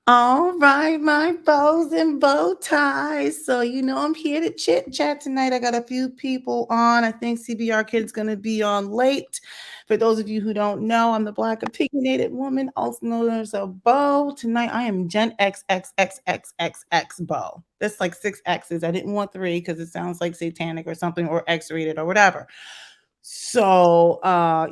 All right, my bows and bow ties. So, I'm here to chit chat tonight. I got a few people on. I think CBR Kid's going to be on late. For those of you who don't know, I'm the Black opinionated woman, also known as a bow. Tonight, I am Gen X bow. That's like six X's. I didn't want three because it sounds like satanic or something or X rated or whatever. So,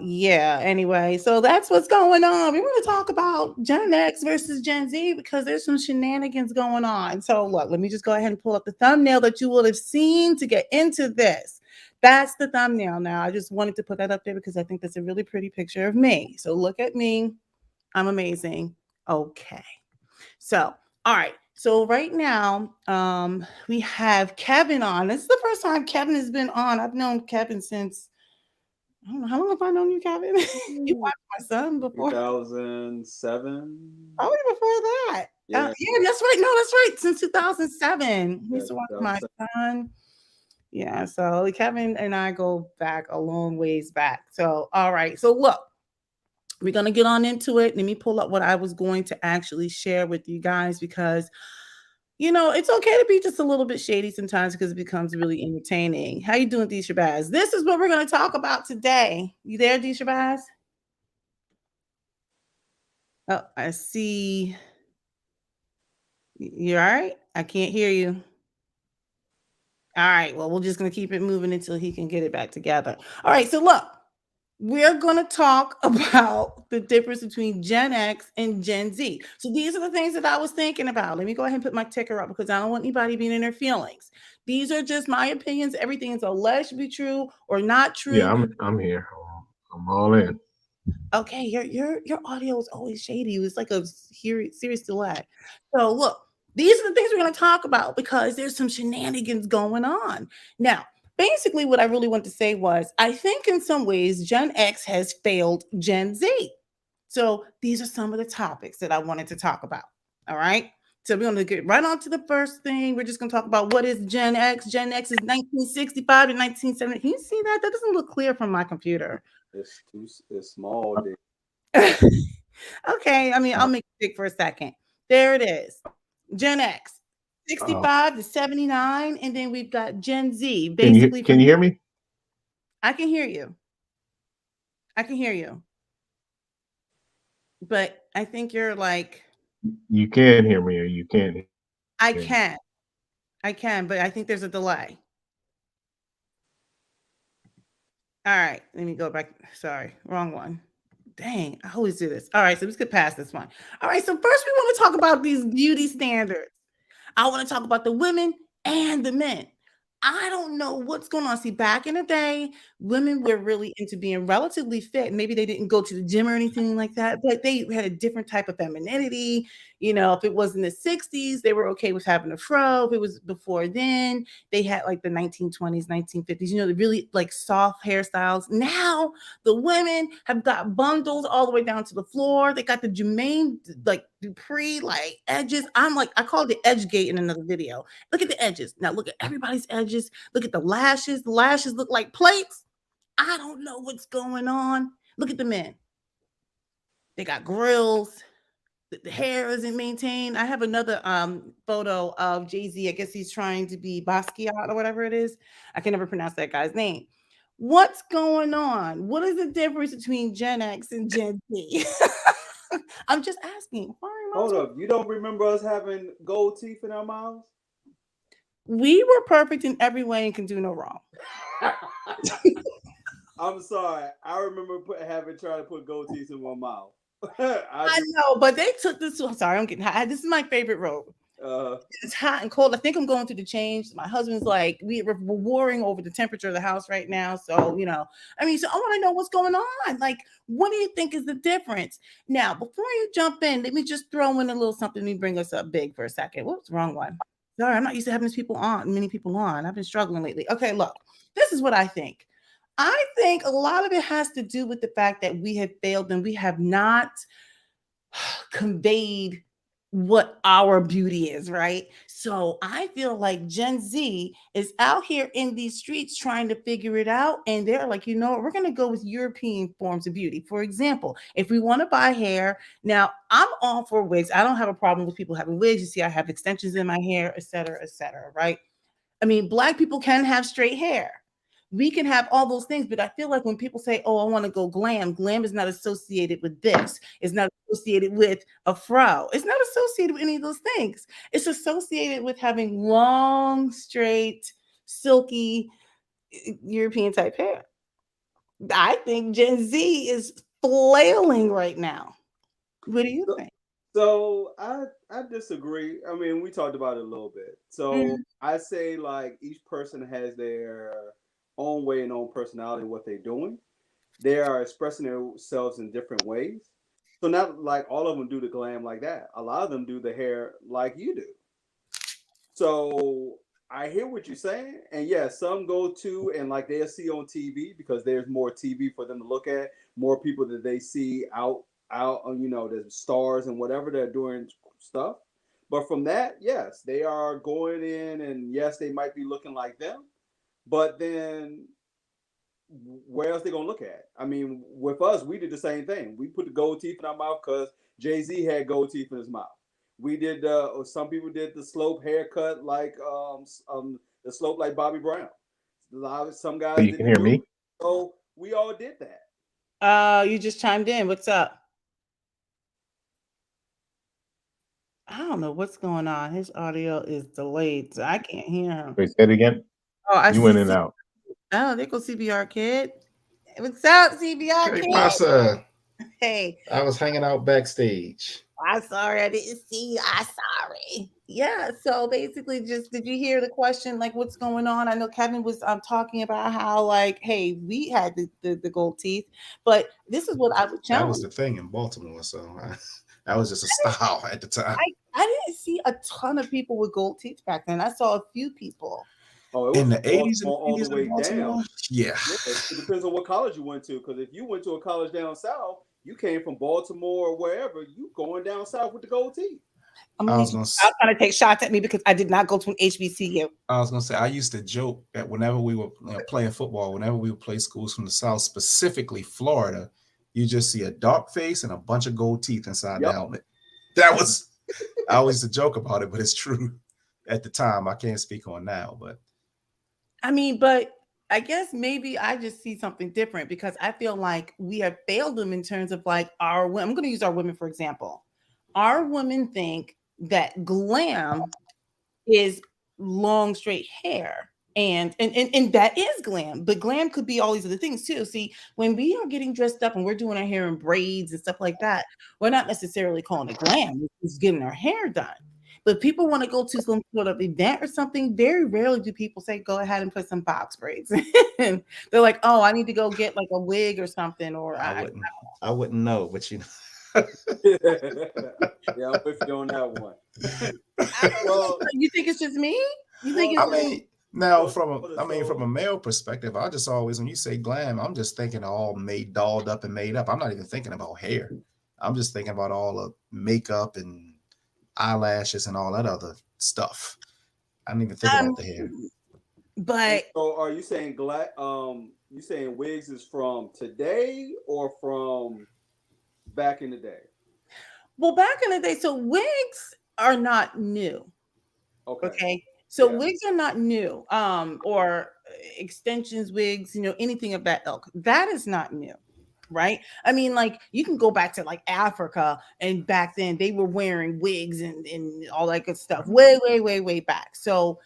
yeah, anyway, so that's what's going on. We want to talk about Gen X versus Gen Z because there's some shenanigans going on. So, look, let me just go ahead and pull up the thumbnail that you will have seen to get into this. That's the thumbnail now. I just wanted to put that up there because I think that's a really pretty picture of me. So, look at me. I'm amazing. Okay. So, all right. So right now, we have Kevin on. This is the first time Kevin has been on. I've known Kevin since I don't know how long have I known you, Kevin? You Ooh, watched my son before, 2007. probably before that. Yeah, Yeah, that's right. No, that's right. Since 2007, he yeah, used to watch my 2007. son. Yeah, so Kevin and I go back a long ways back. So, all right. So, look, we're going to get on into it. Let me pull up what I was going to actually share with you guys because it's okay to be just a little bit shady sometimes because it becomes really entertaining. How you doing, D Shabazz? This is what we're going to talk about today. You there, D Shabazz? Oh, I see. You all right? I can't hear you. All right. Well, we're just going to keep it moving until he can get it back together. All right. So, look, we're going to talk about the difference between Gen X and Gen Z. So, these are the things that I was thinking about. Let me go ahead and put my ticker up because I don't want anybody being in their feelings. These are just my opinions. Everything is alleged to be true or not Yeah, true. I'm here. I'm all in. Okay, your audio is always shady. It's like a serious delay. So look, these are the things we're going to talk about because there's some shenanigans going on. Now, basically, what I really want to say was, I think in some ways Gen X has failed Gen Z. So these are some of the topics that I wanted to talk about. All right. So we're going to get right on to the first thing. We're just going to talk about what is Gen X. Gen X is 1965 to 1970. Can you see that? That doesn't look clear from my computer. It's small. Day. Okay, I mean, I'll make it big for a second. There it is. Gen X, Uh, 65 to 79, and then we've got Gen Z, can you basically can from you hear me? I can hear you. I can hear you. But I think you're like You can hear me or you can't hear me. I can. I can, but I think there's a delay. All right, let me go back. Sorry, wrong one. Dang, I always do this. All right, so let's get past this one. All right, so first we want to talk about these beauty standards. I want to talk about the women and the men. I don't know what's going on. See, back in the day, women were really into being relatively fit. Maybe they didn't go to the gym or anything like that, but they had a different type of femininity. If it was in the 60s, they were okay with having a fro. If it was before then, they had like the 1920s, 1950s, the really like soft hairstyles. Now, the women have got bundles all the way down to the floor. They got the Jermaine, like Dupree, like edges. I'm like, I called it edge gate in another video. Look at the edges. Now look at everybody's edges. Look at the lashes. The lashes look like plates. I don't know what's going on. Look at the men. They got grills. The hair isn't maintained. I have another photo of Jay-Z. I guess he's trying to be Basquiat or whatever it is. I can never pronounce that guy's name. What's going on? What is the difference between Gen X and Gen Z? I'm just asking. Why am I Hold up. You don't remember us having gold teeth in our mouths? We were perfect in every way and can do no wrong. I'm sorry. I remember having tried to put gold teeth in my mouth. I I do. know, but they took this. I'm sorry, I'm getting hot. This is my favorite road. Uh, It's hot and cold. I think I'm going through the change. My husband's like, we're warring over the temperature of the house right now. So, so I want to know what's going on. Like, what do you think is the difference? Now, before you jump in, let me just throw in a little something. Let me bring us up big for a second. Whoops, wrong one. Sorry, I'm not used to having many people on. I've been struggling lately. Okay, look, this is what I think. I think a lot of it has to do with the fact that we have failed and we have not conveyed what our beauty is, right? So I feel like Gen Z is out here in these streets trying to figure it out. And they're like, you know what, we're going to go with European forms of beauty. For example, if we want to buy hair, now I'm all for wigs. I don't have a problem with people having wigs. You see, I have extensions in my hair, et cetera, right? I mean, black people can have straight hair. We can have all those things, but I feel like when people say, "Oh, I want to go glam," glam is not associated with this. It's not associated with a fro. It's not associated with any of those things. It's associated with having long, straight, silky European type hair. I think Gen Z is flailing right now. What do you So, think? so I disagree. I mean, we talked about it a little bit. So Mm. I say like each person has their own way and own personality in what they're doing. They are expressing themselves in different ways. So not like all of them do the glam like that. A lot of them do the hair like you do. So I hear what you're saying, and yeah, some go to and like they'll see on TV because there's more TV for them to look at, more people that they see out on the stars and whatever they're doing stuff. But from that, yes, they are going in, and yes, they might be looking like them. But then where else they gonna look at? I mean, with us, we did the same thing. We put the gold teeth in our mouth because Jay-Z had gold teeth in his mouth. We did. Or some people did the slope haircut, like the slope like Bobby Brown. Some So guys you did can the hear New. me? So we all did that. You just chimed in. What's up? I don't know what's going on. His audio is delayed, so I can't hear him. Wait, say it again. Oh, I You went see. in and out. Oh, there goes CBR kid. What's up, CBR Hey, kid? Massa. Hey, I was hanging out backstage. I'm sorry I didn't see you. I'm sorry. Yeah. So basically, just did you hear the question? Like, what's going on? I know Kevin was talking about how like, hey, we had the gold teeth, but this is what I would That was challenge. the thing in Baltimore. So that was just a style at the time. I didn't see a ton of people with gold teeth back then. I saw a few people. Oh, it was In from the 80s and Baltimore all the 90s in way Baltimore, down. yeah. Yeah, it depends on what college you went to. Because if you went to a college down south, you came from Baltimore or wherever, you going down south with the gold teeth. I'm I gonna was need you gonna to trying to take shots at me because I did not go to an HBCU. I was gonna say I used to joke that whenever we were playing football, whenever we would play schools from the South, specifically Florida, you just see a dark face and a bunch of gold teeth inside the Yep. helmet. That was I always used to joke about it, but it's true at the time. I can't speak on now, but I mean, but I guess maybe I just see something different because I feel like we have failed them in terms of like our women. I'm going to use our women for example. Our women think that glam is long straight hair. And that is glam, but glam could be all these other things too. See, when we are getting dressed up and we're doing our hair in braids and stuff like that, we're not necessarily calling it glam. It's getting our hair done. But people want to go to some sort of event or something. Very rarely do people say, "Go ahead and put some box braids." And they're like, "Oh, I need to go get like a wig or something." Or I wouldn't I wouldn't know, but Yeah, I'm with you on that one. Well, you think it's just me? You think well, it's I just mean, now so, from a male perspective, I just always when you say glam, I'm just thinking all made dolled up and made up. I'm not even thinking about hair. I'm just thinking about all the makeup and eyelashes and all that other stuff. I didn't even think um, about the hair. but so are you saying you saying wigs is from today or from back in the day? well, back in the day, so wigs are not new. Okay. Okay. So Yeah. wigs are not new. Or extensions, wigs, anything of that ilk. That is not new. Right. I mean, like you can go back to like Africa, and back then they were wearing wigs and all that good stuff way, way, way, way back. So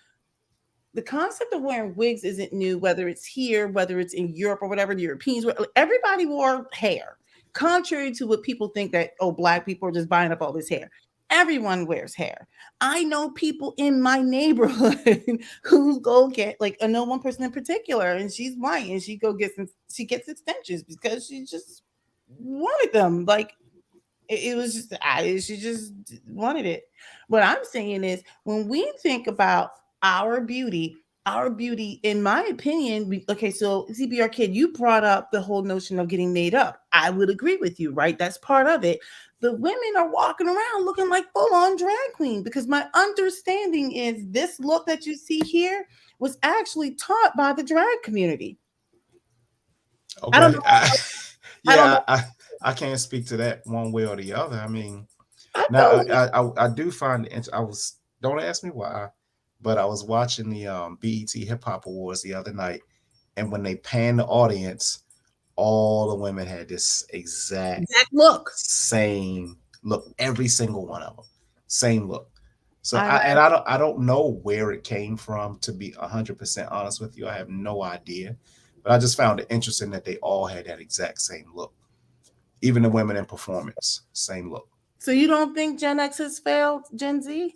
the concept of wearing wigs isn't new, whether it's here, whether it's in Europe or whatever. The Europeans were, everybody wore hair, contrary to what people think that, oh, black people are just buying up all this hair. Everyone wears hair. I know people in my neighborhood who go get, like, I know one person in particular, and she's white, and she gets extensions because she just wanted them. Like, it was just she just wanted it. What I'm saying is when we think about our beauty, in my opinion, okay, so CBR kid, you brought up the whole notion of getting made up. I would agree with you, right? That's part of it. the women are walking around looking like full-on drag queen, because my understanding is this look that you see here was actually taught by the drag community. I don't Okay. know. I don't know. I can't speak to that one way or the other. I mean, I now felt like I do find it. I was, don't ask me why, but I was watching the BET Hip Hop Awards the other night, and when they panned the audience, all the women had this exact that look. same look. Every single one of them, same look. So I I don't know where it came from. To be 100% honest with you, I have no idea. But I just found it interesting that they all had that exact same look. Even the women in performance, same look. So you don't think Gen X has failed Gen Z?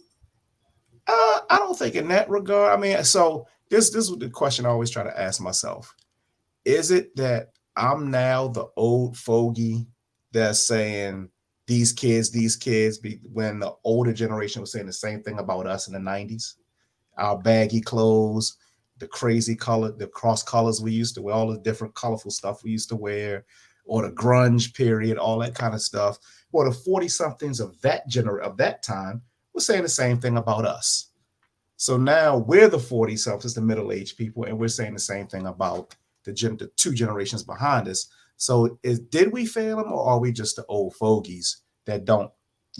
I don't think in that regard. I mean, so this was the question I always try to ask myself. Is it that I'm now the old fogey that's saying these kids, when the older generation was saying the same thing about us in the 90s? Our baggy clothes, the crazy color, the cross colors we used to wear, all the different colorful stuff we used to wear, or the grunge period, all that kind of stuff. Well, the 40 somethings of that time was saying the same thing about us. So now we're the 40 somethings, the middle aged people, and we're saying the same thing about the two generations behind us. So did we fail them, or are we just the old fogies that don't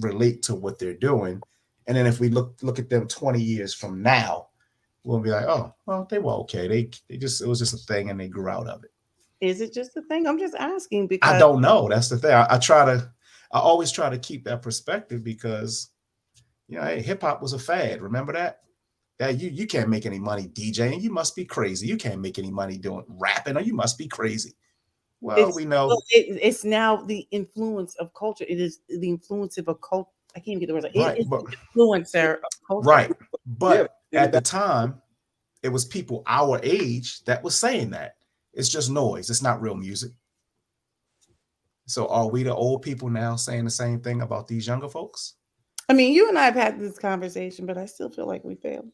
relate to what they're doing? And then if we look at them 20 years from now, we'll be like, oh, well, they were okay. They just, it was just a thing and they grew out of it. Is it just a thing? I'm just asking I because don't know. That's the thing. I always try to keep that perspective because, hey, hip hop was a fad. Remember that? That you can't make any money DJing. You must be crazy. You can't make any money doing rapping, or you must be crazy. Well, we know. it's now the influence of culture. It is the influence of a cult. I can't even get the words. It Right, is but the influencer of culture. right. Yeah, But at the time, it was people our age that was saying that. It's just noise. It's not real music. So are we the old people now saying the same thing about these younger folks? I mean, you and I have had this conversation, but I still feel like we failed.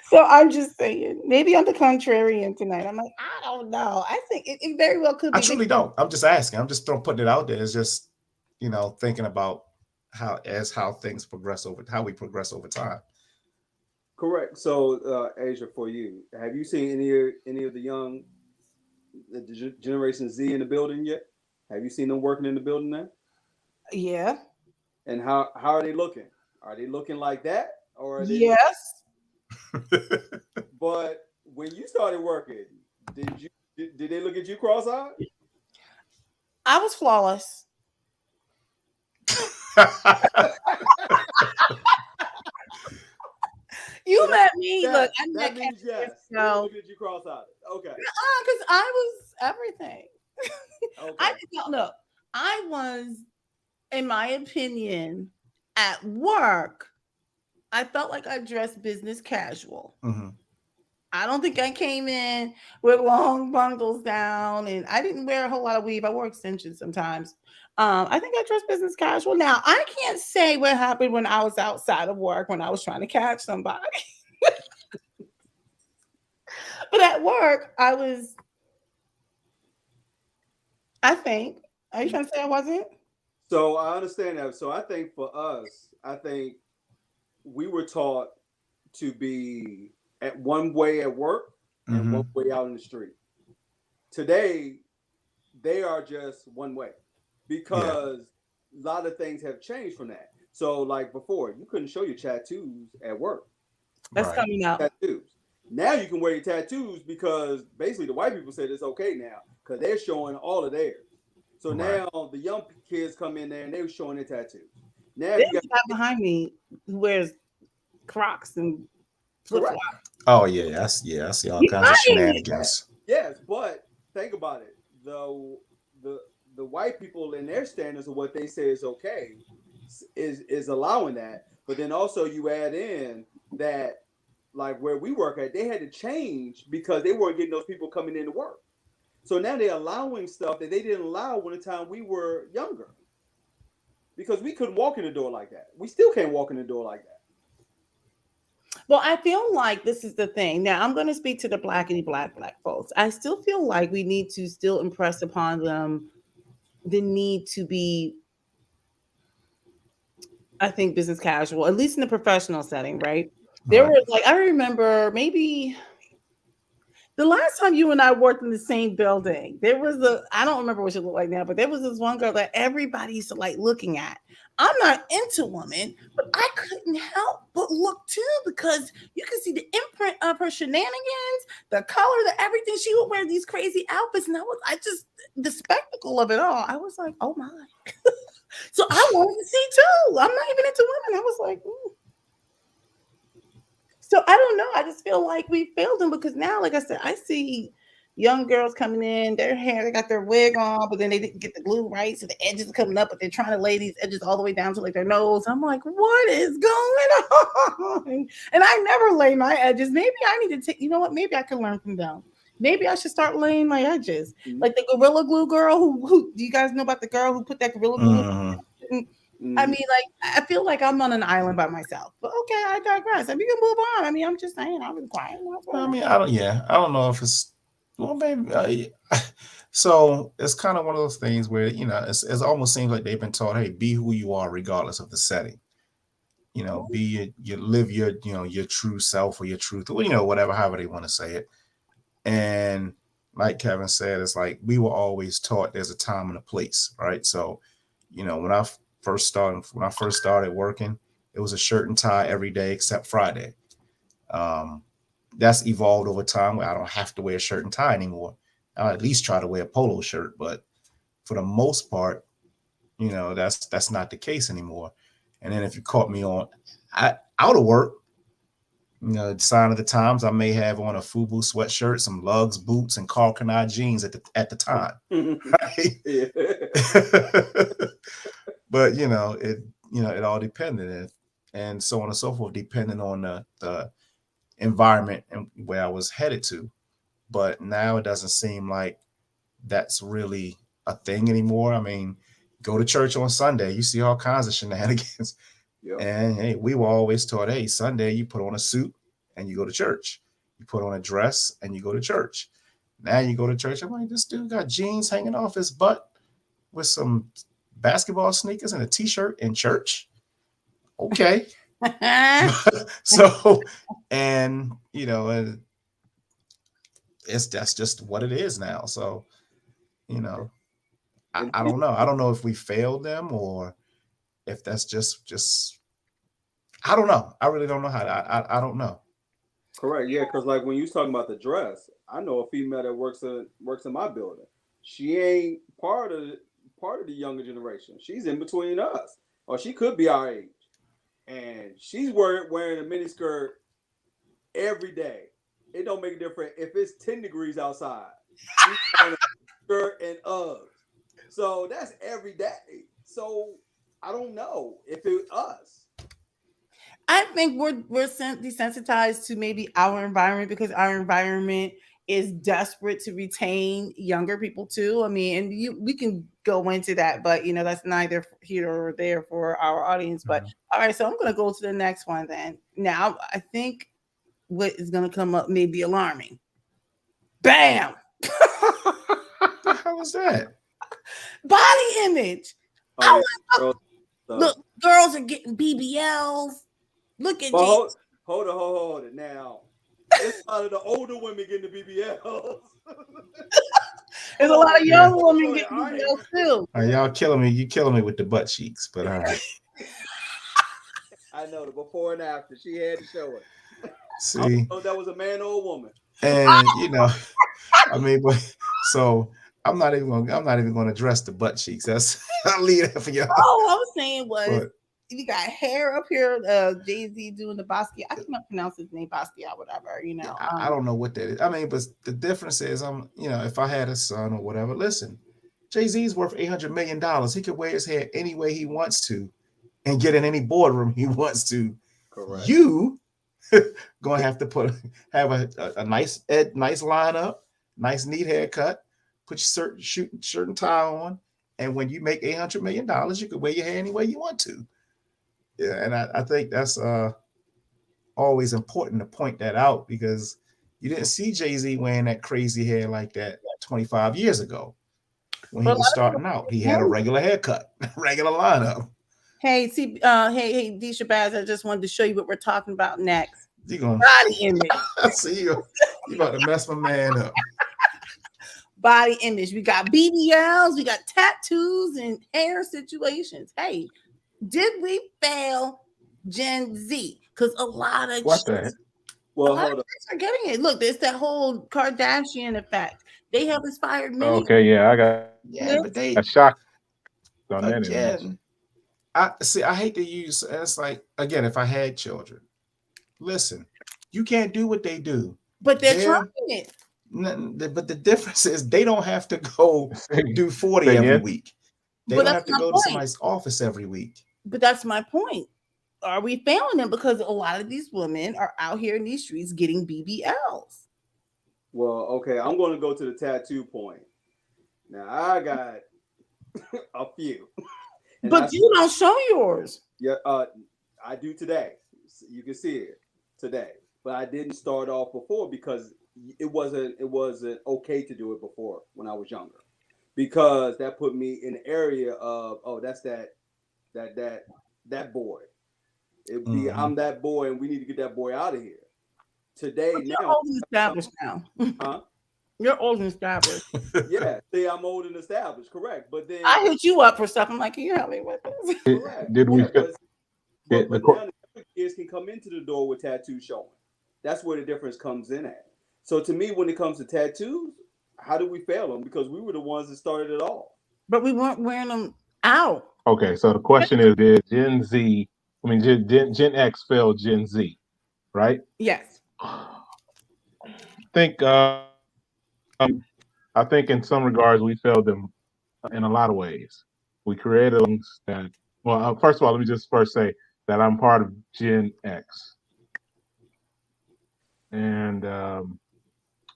So I'm just saying, maybe I'm the contrarian tonight. I'm like, I don't know. I think it very well could I be. truly don't. I'm just asking. I'm just putting it out there. It's just, thinking about how things progress how we progress over time. correct. So, Asia, for you, have you seen any of the young Generation Z in the building yet? Have you seen them working in the building now? Yeah. And how are they looking? Are they looking like that, or are they looking? Yes. But when you started working, did they look at you cross-eyed? I was flawless. You So met me. yes, Look, I that met means Kevin yes. They so look at you cross-eyed. Okay. because I was everything. Okay. I did not look. I was, in my opinion, at work. I felt like I dressed business casual. Mm-hmm. I don't think I came in with long bundles down, and I didn't wear a whole lot of weave. I wore extensions sometimes. I think I dressed business casual. Now I can't say what happened when I was outside of work when I was trying to catch somebody, but at work I was. I think. Are you trying to say I wasn't? So I understand that. So I think for us, I think we were taught to be at one way at work and Mm-hmm. one way out in the street. Today, they are just one way because a lot of things have changed from that. So, like before, you couldn't show your tattoos at work. That's Right. coming out. Tattoos. Now you can wear your tattoos because basically the white people said it's okay now because they're showing all of theirs. So Right. now the young kids come in there and they're showing their tattoos. Now There's you a got guy behind me who wears Crocs and flip correct. flops. Oh yeah, I see all He's kinds of right. shenanigans. Yes, but think about it. The the white people in their standards of what they say is okay is allowing that. But then also you add in that like where we work at, they had to change because they weren't getting those people coming in to work. So now they're allowing stuff that they didn't allow when the time we were younger. Because we couldn't walk in the door like that. We still can't walk in the door like that. Well, I feel like this is the thing. Now, I'm going to speak to the black folks. I still feel like we need to still impress upon them the need to be, I think, business casual, at least in the professional setting, right? There Right. was like, I remember maybe the last time you and I worked in the same building, there was I don't remember what she looked like now, but there was this one girl that everybody used to like looking at. I'm not into women, but I couldn't help but look too because you can see the imprint of her shenanigans, the color, the everything. She would wear these crazy outfits, and I just, the spectacle of it all. I was like, oh my. So I wanted to see too. I'm not even into women. I was like, "Ooh." So I don't know. I just feel like we failed them because now, like I said, I see young girls coming in, their hair, they got their wig on, but then they didn't get the glue right. So the edges are coming up, but they're trying to lay these edges all the way down to like their nose. I'm like, what is going on? And I never lay my edges. Maybe I need to take, you know what? Maybe I can learn from them. Maybe I should start laying my edges. Mhm. Like the Gorilla Glue girl who do you guys know about the girl who put that Gorilla Glue Mhm. in? I Mhm. mean, like, I feel like I'm on an island by myself. But okay, I digress. I mean, we can move on. I mean, I'm just saying, I was quiet. I mean, I don't. Yeah, I don't know if it's well, maybe. So it's kind of one of those things where it almost seems like they've been taught, hey, be who you are regardless of the setting. Be you live your your true self or your truth, or whatever, however they want to say it. And like Kevin said, it's like we were always taught there's a time and a place, right? So, when I first started working, it was a shirt and tie every day except Friday. Um, that's evolved over time where I don't have to wear a shirt and tie anymore. I'll at least try to wear a polo shirt, but for the most part, that's not the case anymore. And then if you caught me out of work, sign of the times, I may have on a FUBU sweatshirt, some lugs, boots, and Carl Kanai jeans at the time. Yeah. But it all depended, and so on and so forth, depending on the environment and where I was headed to. But now it doesn't seem like that's really a thing anymore. I mean, go to church on Sunday, you see all kinds of shenanigans. Yep. And hey, we were always taught, hey, Sunday you put on a suit and you go to church. You put on a dress and you go to church. Now you go to church. I'm like, this dude got jeans hanging off his butt with some basketball sneakers and a t-shirt in church. Okay. So, and that's just what it is now. So, you know, And I don't know. I don't know if we failed them or if that's just I don't know. I really don't know how I don't know. correct, yeah, because like when you was talking about the dress, I know a female that works in my building. She ain't part of the younger generation. She's in between us, or she could be our age, and she's wearing a mini skirt every day. It don't make a difference if it's 10 degrees outside. She's wearing a skirt and Uggs. So that's every day. So I don't know if it's us. I think we're desensitized to maybe our environment because our environment is desperate to retain younger people too. I mean, and we can go into that, but that's neither here or there for our audience. But Mhm. all right, so I'm gonna go to the next one then. Now I think what is gonna come up may be alarming. Bam. The hell is that? Body image. Oh I yeah, girl. look, girls are getting BBLs. Look at But Jay. hold it. Now, it's a lot of the older women getting the BBLs. There's Hold a lot on, of now. young Hold women on. getting I BBLs ain't. too. Y'all killing me. You killing me with the butt cheeks, but all right. I know the before and after. She had to show it. I don't See, know if that was a man or a woman. and I mean, but so I'm not even gonna address the butt cheeks. That's I'll leave that for y'all. All I was saying was But you got hair up here, Jay-Z doing the Basquiat. I cannot pronounce his name, Basquiat, whatever, yeah, I don't know what that is. I mean, but the difference is, if I had a son or whatever, listen, Jay-Z's worth $800 million. He could wear his hair any way he wants to and get in any boardroom he wants to. Correct. You gonna have to have a nice lineup, nice neat haircut, put your shirt and tie on, and when you make $800 million, you can wear your hair any way you want to. Yeah, and I think that's always important to point that out because you didn't see Jay-Z wearing that crazy hair like that 25 years ago when he But a was lot of people, starting out. He had a regular haircut, regular lineup. hey, see, hey, Disha Baz, I just wanted to show you what we're talking about next. You gonna Body image. see you about to mess my man up. Body image. We got BBLs, we got tattoos and hair situations. Hey, did we fail Gen Z? Because a lot of What the heck? Well, hold on. chicks are getting it. Look, there's that whole Kardashian effect. They have inspired many. Okay, yeah, I got Yeah, but a shock on that image. again, I see. I hate to use. It's like again, if I had children, listen, you can't do what they do. But they're They're trying it. but the difference is they don't have to go do 40 Say every again? week. They But don't that's have to my go to point. somebody's office every week. But that's my point. Are we failing them? Because a lot of these women are out here in these streets getting BBLs. Well, okay, I'm going to go to the tattoo point. Now, I got a few. And But you don't show yours. Yeah, I do today. You can see it today. But I didn't start off before because it wasn't okay to do it before when I was younger. Because that put me in the area of, oh, that's that boy. It'd be I'm that boy and we need to get that boy out of here. Today You're now, old and established now. huh? You're old and established. Yeah, see, I'm old and established, correct. But then I hit you up for stuff. I'm like, can you help me with this? correct. Did we Yeah, fit? but the now the kids can come into the door with tattoos showing. That's where the difference comes in at. So to me, when it comes to tattoos, how do we fail them? Because we were the ones that started it all. But we weren't wearing them out. Okay, so the question is, did Gen Z, I mean, Gen X fail Gen Z, right? Yes. I think, I think in some regards we failed them in a lot of ways. We created things that, well, first of all, let me just first say that I'm part of Gen X. And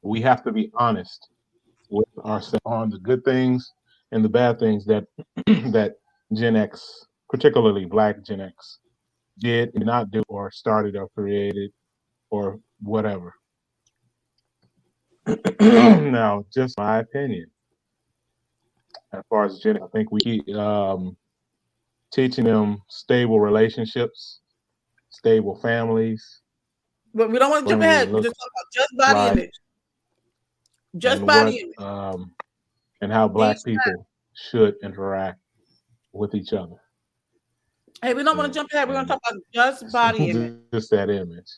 we have to be honest with ourselves on the good things and the bad things that that Gen X, particularly Black Gen X, did not do or started or created or whatever. Now, just my opinion, as far as Gen X, I think we keep teaching them stable relationships, stable families, But we don't want to jump what ahead. we We look just talk about just body like, image. Just and body what image. and how Black These- people should interact with each other. Hey, we don't want to jump ahead. We're going to talk about just body image. Just that image.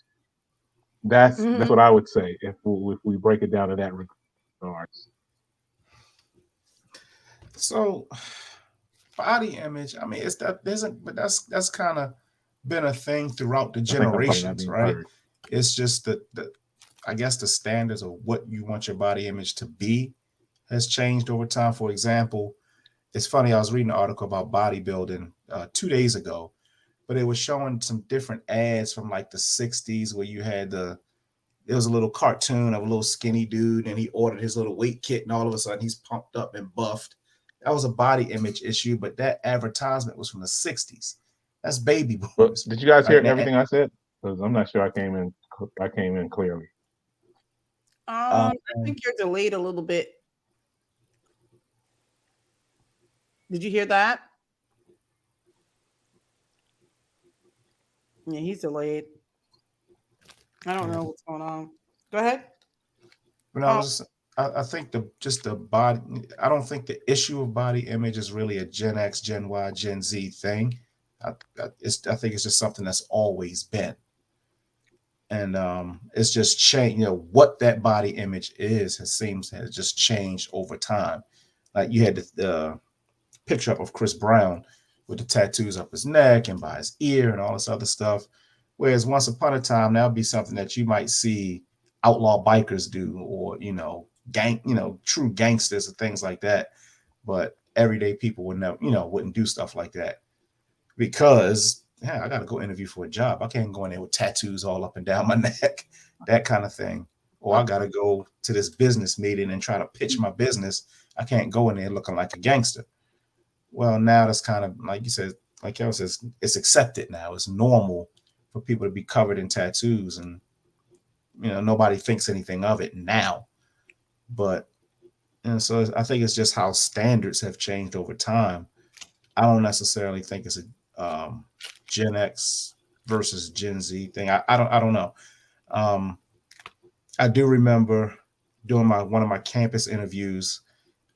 That's Mhm. what I would say if we break it down to that regards. So body image, I mean, it's that isn't, but that's kind of been a thing throughout the I think I'm probably not generations, being right? heard. It's just the I guess the standards of what you want your body image to be has changed over time. For example, it's funny, I was reading an article about bodybuilding 2 days ago, but it was showing some different ads from like the 60s where you had there was a little cartoon of a little skinny dude and he ordered his little weight kit and all of a sudden he's pumped up and buffed. That was a body image issue, but that advertisement was from the 60s. That's baby But boomers. did you guys hear Right? everything I said? Because I'm not sure I came in clearly. I think you're delayed a little bit. Did you hear that? Yeah, he's delayed. I don't know what's going on. Go ahead. But I think the body, I don't think the issue of body image is really a Gen X, Gen Y, Gen Z thing. I think it's just something that's always been. And it's just changed, what that body image has just changed over time. Like you had the picture up of Chris Brown with the tattoos up his neck and by his ear and all this other stuff. Whereas once upon a time, that would be something that you might see outlaw bikers do, or true gangsters and things like that. But everyday people would never, wouldn't do stuff like that because I got to go interview for a job. I can't go in there with tattoos all up and down my neck, that kind of thing. Or I got to go to this business meeting and try to pitch my business. I can't go in there looking like a gangster. Well, now that's kind of like you said, like Kevin says, it's accepted now. It's normal for people to be covered in tattoos, and nobody thinks anything of it now. But and so I think it's just how standards have changed over time. I don't necessarily think it's a Gen X versus Gen Z thing. I don't know. Um, I do remember doing one of my campus interviews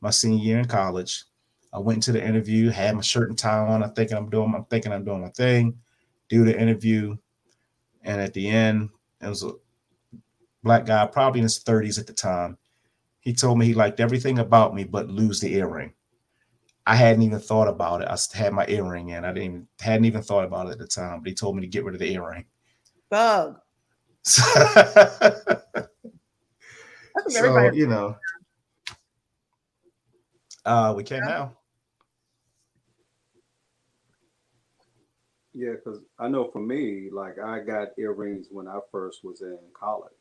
my senior year in college. I went into the interview, had my shirt and tie on. I'm thinking I'm doing my thing. Do the interview, and at the end, it was a black guy, probably in his 30s at the time. He told me he liked everything about me, but lose the earring. I hadn't even thought about it. I had my earring in. I hadn't even thought about it at the time. But he told me to get rid of the earring. Bug. So, That's what so everybody. we can now. Yeah, because I know for me, like I got earrings when I first was in college,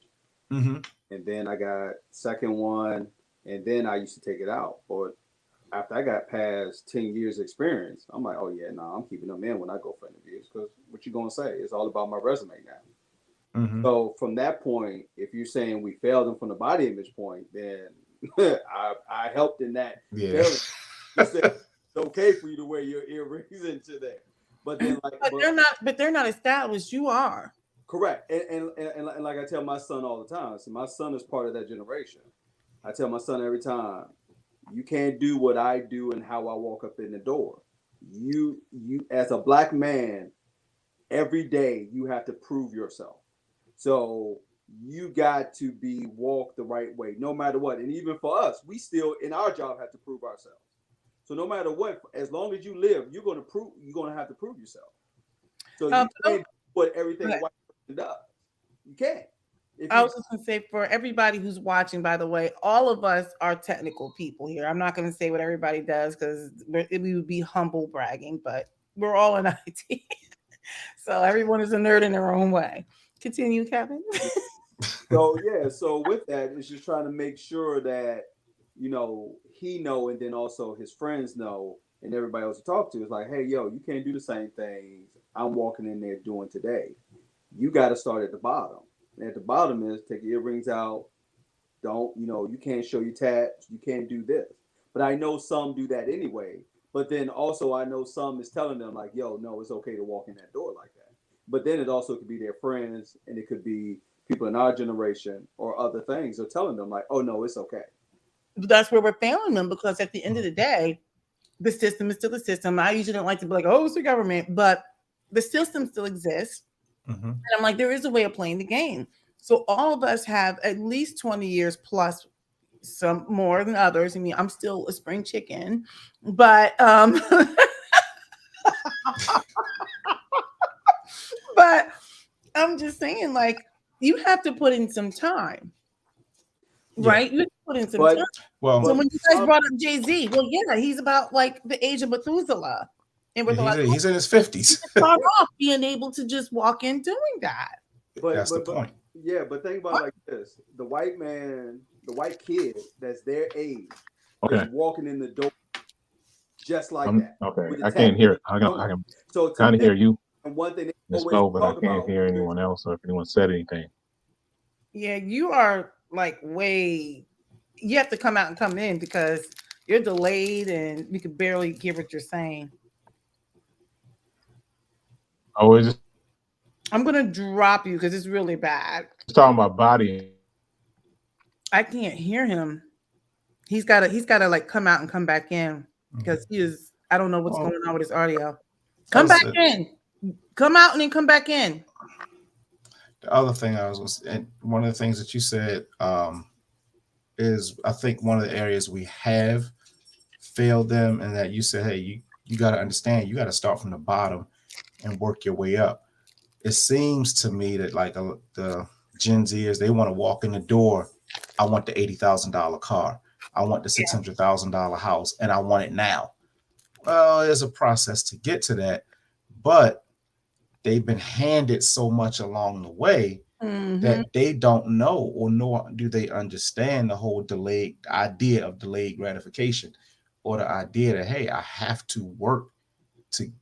Mm-hmm. and then I got second one, and then I used to take it out. But after I got past 10 years experience, I'm like, oh yeah, no, I'm keeping them in when I go for interviews because what you gonna say? It's all about my resume now. Mm-hmm. So from that point, if you're saying we failed them from the body image point, then I helped in that Yeah. failing. You said it's okay for you to wear your earrings into there, but then But they're not established. You are. correct. And like I tell my son all the time, so my son is part of that generation. I tell my son every time, you can't do what I do and how I walk up in the door. You as a black man, every day you have to prove yourself. So you got to be walked the right way, no matter what. And even for us, we still in our job have to prove ourselves. So no matter what, as long as you live, you're gonna have to prove yourself. So you can't do what everything a white person does. You can't. If I you was just going to say for everybody who's watching, by the way, all of us are technical people here. I'm not going to say what everybody does because we would be humble bragging, but we're all in IT. So everyone is a nerd in their own way. Continue, Kevin. so yeah, so with that, it's just trying to make sure that he know, and then also his friends know, and everybody else to talk to is like, hey, yo, you can't do the same things I'm walking in there doing today. You got to start at the bottom. And at the bottom is take your earrings out. Don't you can't show your tats. You can't do this. But I know some do that anyway. But then also I know some is telling them like, yo, no, it's okay to walk in that door like that. But then it also could be their friends, and it could be people in our generation or other things are telling them like, oh no, it's okay. That's where we're failing them because at the end of the day, the system is still the system. I usually don't like to be like, oh, it's the government, but the system still exists. Mm-hmm. And I'm like, there is a way of playing the game. So all of us have at least 20 years plus, some more than others. I mean, I'm still a spring chicken, but but I'm just saying, like, you have to put in some time, Yeah. right? You have to put in some But time. Well, So but when you guys brought up Jay-Z, well, yeah, he's about like the age of Methuselah. And with a lot he's in his 50s. start off being able to just walk in doing that. but That's the but but point. yeah, but think about it like this: the white man, the white kid that's their age is Okay. walking in the door just like that Okay. with the I can't tattoo hear. I doing. can So to kind of them, hear you. and one thing they It's always low, but I talk can't about hear is anyone else or if anyone said anything. Yeah, you are like way, you have to come out and come in because you're delayed and we could barely hear what you're saying. Oh, it's I'm going to drop you because it's really bad. just talking about body. I can't hear him. He's got to like come out and come back in because he is, I don't know what's Well, going on with his audio. I Come back was, in. Come out and then come back in. the other thing and one of the things that you said is I think one of the areas we have failed them, and that you said, hey, you got to understand, you got to start from the bottom and work your way up. It seems to me that like the Gen Zers, they want to walk in the door. I want the $80,000 car. I want the $600,000 house, and I want it now. Well, there's a process to get to that, but they've been handed so much along the way Mm-hmm. that they don't know, or nor do they understand the whole idea of delayed gratification, or the idea that, hey, I have to work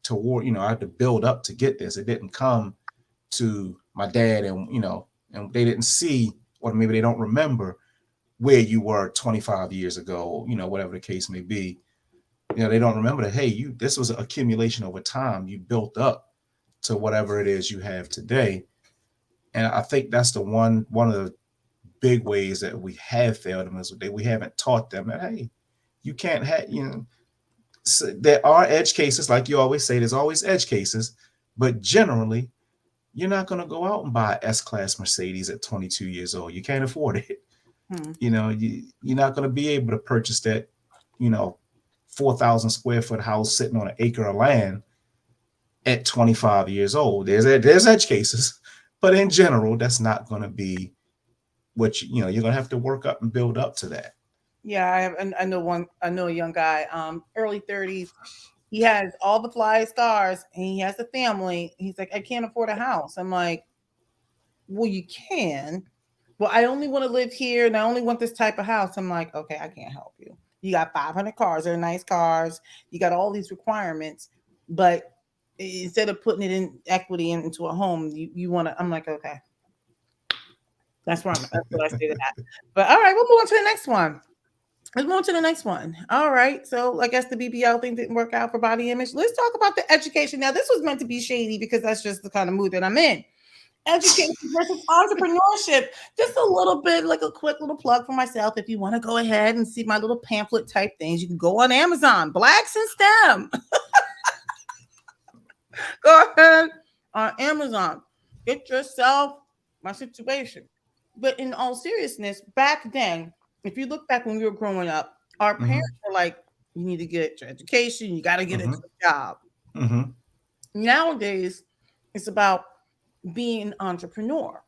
toward, I have to build up to get this. It didn't come to my dad, and and they didn't see, or maybe they don't remember where you were 25 years ago, whatever the case may be. They don't remember that, hey, this was an accumulation over time. You built up to whatever it is you have today. And I think that's one of the big ways that we have failed them, is that we haven't taught them that, hey, you can't have, so there are edge cases, like you always say, there's always edge cases, but generally you're not going to go out and buy an S-Class Mercedes at 22 years old. You can't afford it. You're not going to be able to purchase that, 4,000 square foot house sitting on an acre of land at 25 years old. There's edge cases, but in general, that's not going to be what you're going to have to work up and build up to that. Yeah, I know a young guy, early 30s. He has all the flyest cars and he has a family. He's like, I can't afford a house. I'm like, well, you can. Well, I only want to live here and I only want this type of house. I'm like, okay, I can't help you. You got 500 cars. They're nice cars. You got all these requirements, but instead of putting it in equity into a home, you want to. I'm like, okay, that's where I'm. That's what I say to that. But all right, we'll move on to the next one. Let's move on to the next one. All right. So I guess the BBL thing didn't work out for body image. Let's talk about the education. Now, this was meant to be shady because that's just the kind of mood that I'm in. Education versus entrepreneurship. Just a little bit, like a quick little plug for myself. If you want to go ahead and see my little pamphlet type things, you can go on Amazon, Blacks in STEM. Go ahead on Amazon. Get yourself my situation. But in all seriousness, back then, if you look back when we were growing up, our parents were like, you need to get your education, you got to get a job. Nowadays, it's about being an entrepreneur.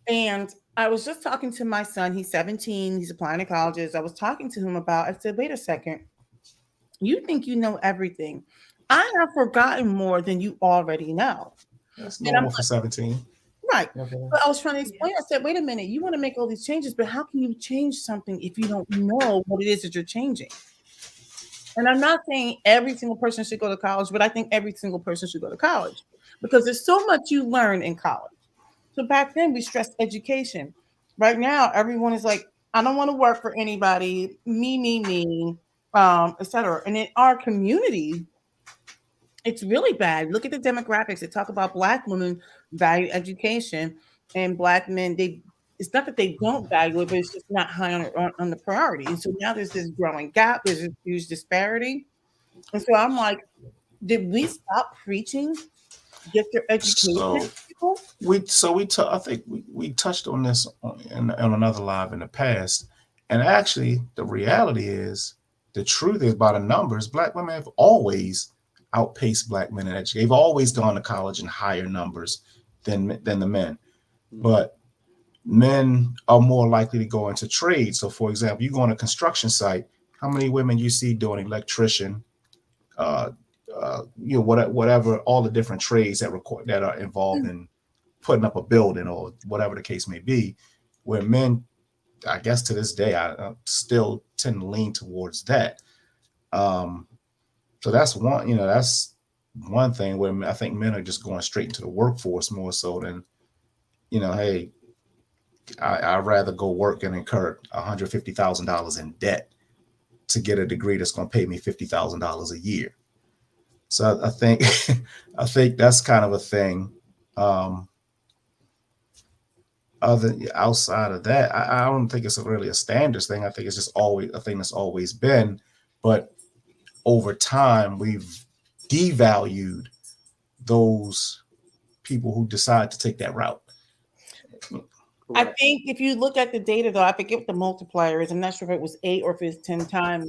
And I was just talking to my son. He's 17. He's applying to colleges. I was talking to him about, I said, wait a second. You think you know everything. I have forgotten more than you already know. That's normal for 17. Right. Okay. But I was trying to explain. I said, wait a minute. You want to make all these changes, but how can you change something if you don't know what it is that you're changing? And I'm not saying every single person should go to college, but I think every single person should go to college because there's so much you learn in college. So back then we stressed education. Right now, everyone is like, I don't want to work for anybody, me, etc. And in our community, it's really bad. Look at the demographics. They talk about Black women value education, and Black men, it's not that they don't value it, but it's just not high on the priority. And so now there's this growing gap. There's a huge disparity. And so I'm like, did we stop preaching? Get your education. I think we touched on this on another live in the past. And actually, the reality is, the truth is, by the numbers, Black women have always outpaced Black men in education. They've always gone to college in higher numbers than the men. But men are more likely to go into trade. So, for example, you go on a construction site, how many women you see doing electrician, whatever, all the different trades that are involved in putting up a building or whatever the case may be, where men, I guess to this day, I still tend to lean towards that. So that's one thing where I think men are just going straight into the workforce more so than, hey, I'd rather go work and incur $150,000 in debt to get a degree that's going to pay me $50,000 a year. So I think I think that's kind of a thing. Outside of that, I don't think it's really a standards thing. I think it's just always a thing that's always been. But over time, we've devalued those people who decide to take that route. I think if you look at the data, though, I forget what the multiplier is. I'm not sure if it was 8 or if it's 10 times.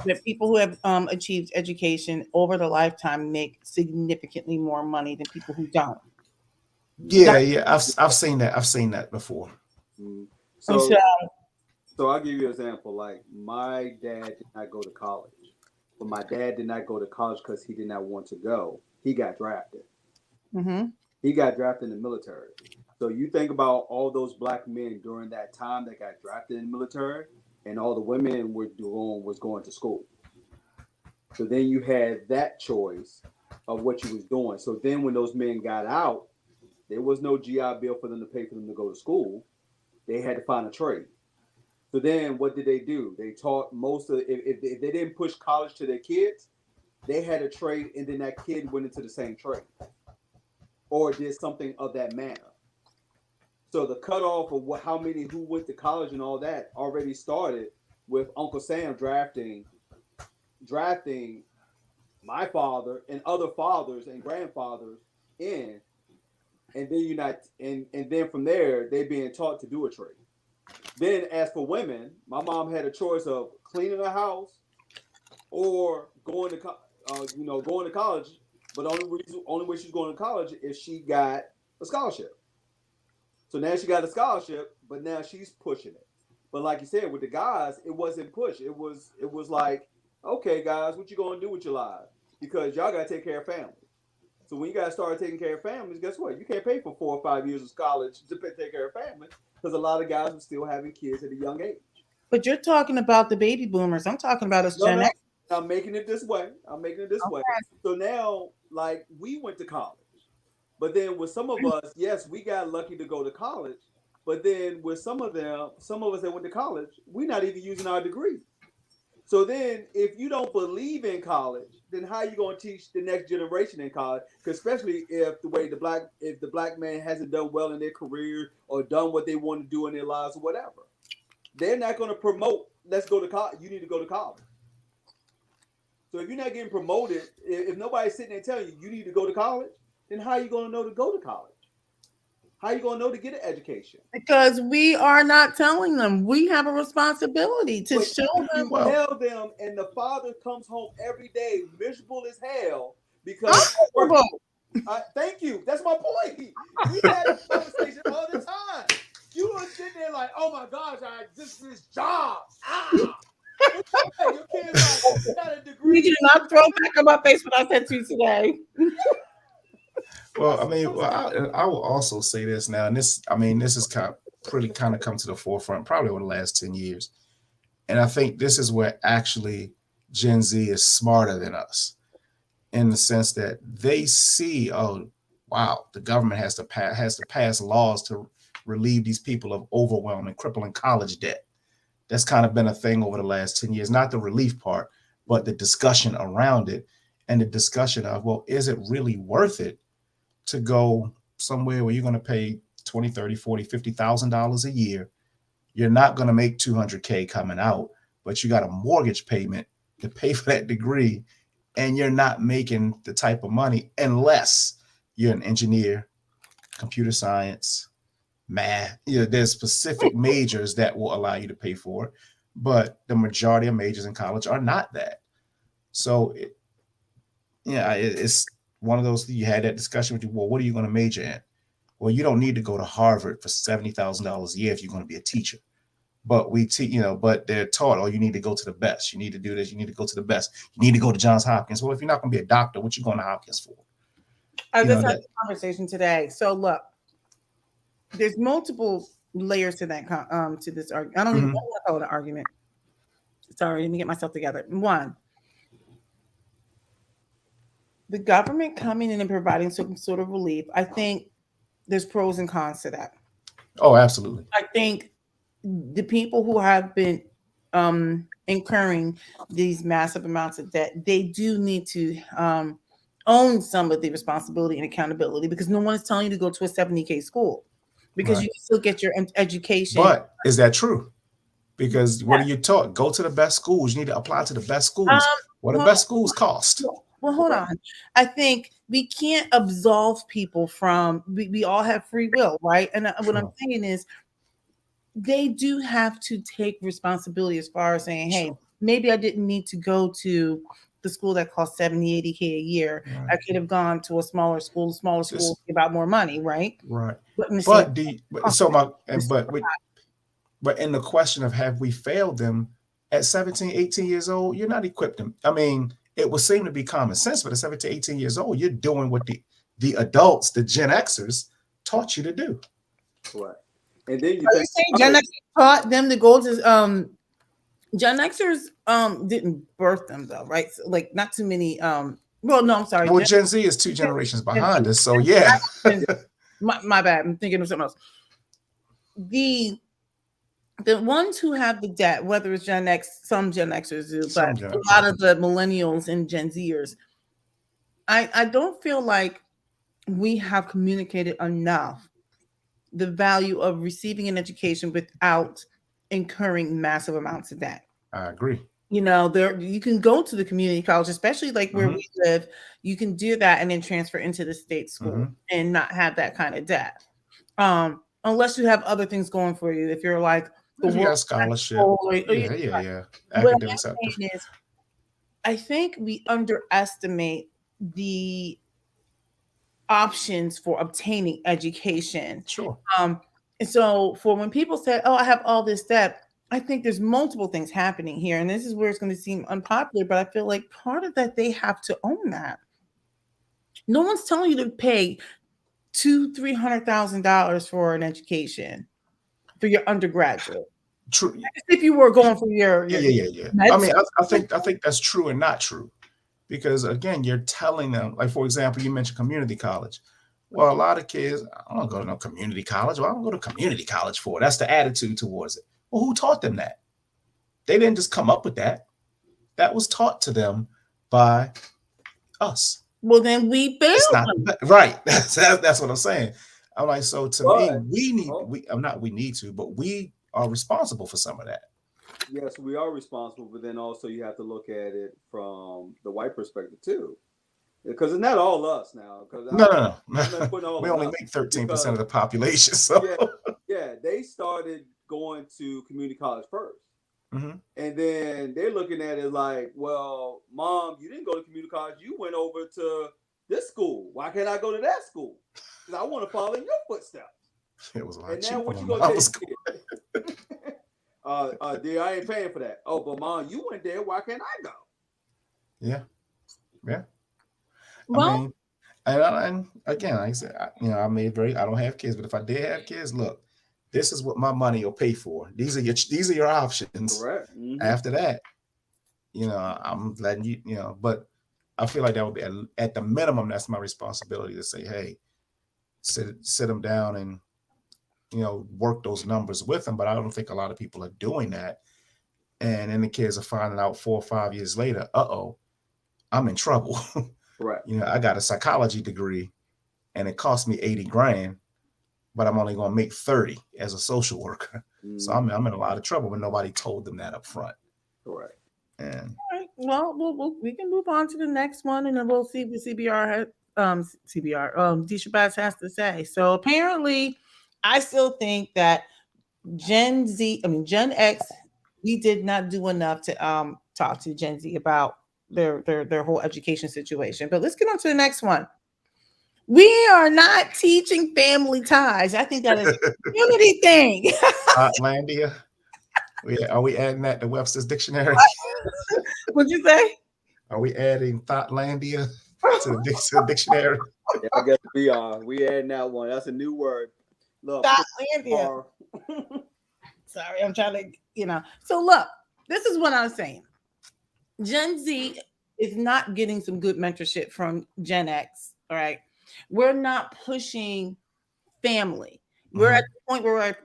That people who have achieved education over the lifetime make significantly more money than people who don't. Yeah, I've seen that. I've seen that before. So I'll give you an example. Like, my dad did not go to college, but my dad did not go to college because he did not want to go. He got drafted. He got drafted in the military. So you think about all those Black men during that time that got drafted in the military, and all the women was going to school. So then you had that choice of what you was doing. So then when those men got out, There was no GI Bill for them to pay for them to go to school. They had to find a trade. So then what did they do? They taught most of, if they didn't push college to their kids, they had a trade, and then that kid went into the same trade or did something of that manner. So the cutoff of how many who went to college and all that already started with Uncle Sam drafting my father and other fathers and grandfathers in, and then and then from there they're being taught to do a trade. Then as for women, my mom had a choice of cleaning the house or going to going to college. But only way she's going to college is she got a scholarship. So now she got a scholarship, but now she's pushing it. But like you said, with the guys, it wasn't push. It was like, okay, guys, what you gonna do with your lives? Because y'all gotta take care of families. So when you guys start taking care of families, guess what? You can't pay for 4 or 5 years of college to take care of families because a lot of guys are still having kids at a young age. But you're talking about the baby boomers. I'm talking about us Gen X. I'm making it this way. Okay. So now, like, we went to college. But then with some of us, yes, we got lucky to go to college. But then with some of us that went to college, we're not even using our degree. So then if you don't believe in college, then how are you going to teach the next generation in college? Because especially if the black man hasn't done well in their career or done what they want to do in their lives or whatever. They're not going to promote, let's go to college. You need to go to college. So if you're not getting promoted, if nobody's sitting there telling you you need to go to college, then how are you going to know to go to college? How are you going to know to get an education? Because we are not telling them. We have a responsibility to show them. You tell them, and the father comes home every day miserable as hell because. Thank you. That's my point. We had a conversation all the time. You were sitting there like, oh my gosh, this job. Your kids like, got a degree. You do not throw back on my face what I said to you today. Well, I mean, I will also say this now, and this is kind of come to the forefront probably over the last 10 years. And I think this is where actually Gen Z is smarter than us in the sense that they see, oh, wow, the government has to pass laws to relieve these people of overwhelming, crippling college debt. That's kind of been a thing over the last 10 years, not the relief part, but the discussion around it and the discussion of, well, is it really worth it to go somewhere where you're going to pay $20, $30, $40, $50,000 a year? You're not going to make $200K coming out, but you got a mortgage payment to pay for that degree, and you're not making the type of money unless you're an engineer, computer science, math. There's specific majors that will allow you to pay for it, but the majority of majors in college are not that. So, it's one of those. You had that discussion with you. Well, what are you going to major in? Well, you don't need to go to Harvard for $70,000 a year if you're going to be a teacher. But but they're taught, oh, you need to go to the best. You need to do this. You need to go to the best. You need to go to Johns Hopkins. Well, if you're not going to be a doctor, what you going to Hopkins for? I just had a conversation today. So look, there's multiple layers to that to this argument. I don't even want to call it an argument. Sorry, let me get myself together. One, the government coming in and providing some sort of relief. I think there's pros and cons to that. Oh, absolutely. I think the people who have been incurring these massive amounts of debt, they do need to own some of the responsibility and accountability, because no one is telling you to go to a 70K school, because right. You can still get your education. But is that true? Because what are you taught? Go to the best schools. You need to apply to the best schools. What do best schools cost? Well, hold on. I think we can't absolve people from, we all have free will, right? And what I'm saying is, they do have to take responsibility as far as saying, hey, maybe I didn't need to go to the school that costs 70, 80K a year. Right. I could have gone to a smaller school give out more money, right? Right. But in the question of, have we failed them at 17, 18 years old? You're not equipped them. I mean, it would seem to be common sense, but at 17, 18 years old, you're doing what the adults, the Gen Xers, taught you to do. Right. And then you say Gen X taught them to go to Gen Xers didn't birth them though, right? So, like, not too many well, no, I'm sorry. Well, Gen Z is 2 generations behind us, so yeah. My bad. I'm thinking of something else. The ones who have the debt, whether it's Gen X, some Gen Xers do, but Some Gen a X. lot of the millennials and Gen Zers, I don't feel like we have communicated enough the value of receiving an education without incurring massive amounts of debt. I agree. You know, there you can go to the community college, especially like where Mhm. we live. You can do that and then transfer into the state school Mhm. and not have that kind of debt. Unless you have other things going for you. If you're like the If you world got a scholarship, or yeah. what I'm Academics out. saying is, I think we underestimate the options for obtaining education. Sure. And so for when people say, "Oh, I have all this debt," I think there's multiple things happening here, and this is where it's going to seem unpopular. But I feel like part of that they have to own that. No one's telling you to pay $200,000-300,000 for an education for your undergraduate. True. If you were going for your Yeah. med I mean, school. I think that's true and not true, because again, you're telling them, like for example, you mentioned community college. Well, a lot of kids, I don't go to no community college. Well, I don't go to community college for. That's the attitude towards it. Well, who taught them that? They didn't just come up with that. That was taught to them by us. Well, then we failed It's not them. right. That's what I'm saying. I'm like, so to me, But we need to, but we are responsible for some of that. yes, we are responsible, but then also you have to look at it from the white perspective too, because it's not all us now. Because No. I'm not putting all We of only us make 13% because of the population. So yeah, they started going to community college first. Mhm. And then they're looking at it like, well, mom, you didn't go to community college. You went over to this school. Why can't I go to that school? Because I want to follow in your footsteps. It was a lot And now cheaper what you when gonna mom was tell your kid? Dear, I ain't paying for that. Oh, but mom, you went there. Why can't I go? Yeah. I Well, mean, and again, like I said, I don't have kids, but if I did have kids, look, this is what my money will pay for. These are your options. Correct. Mm-hmm. After that, I'm letting you, but I feel like that would be at the minimum, that's my responsibility to say, hey, sit them down and, work those numbers with them. But I don't think a lot of people are doing that. And then the kids are finding out 4 or 5 years later, I'm in trouble. Right. I got a psychology degree and it cost me 80 grand, but I'm only going to make 30 as a social worker. So I'm in a lot of trouble, but nobody told them that up front. Correct. And all right. Well, we can move on to the next one, and then we'll see what D. Shabazz has to say. So apparently, I still think that Gen X, we did not do enough to talk to Gen Z about their whole education situation. But let's get on to the next one. We are not teaching family ties. I think that is a community thing. Heartlandia, are we adding that to Webster's dictionary? What'd you say? Are we adding Thoughtlandia to the dictionary? Yeah, I guess we are. We adding that one. That's a new word. Look, Thoughtlandia. Sorry, I'm trying to, So look, this is what I'm saying. Gen Z is not getting some good mentorship from Gen X. All right. We're not pushing family. We're at the point where we're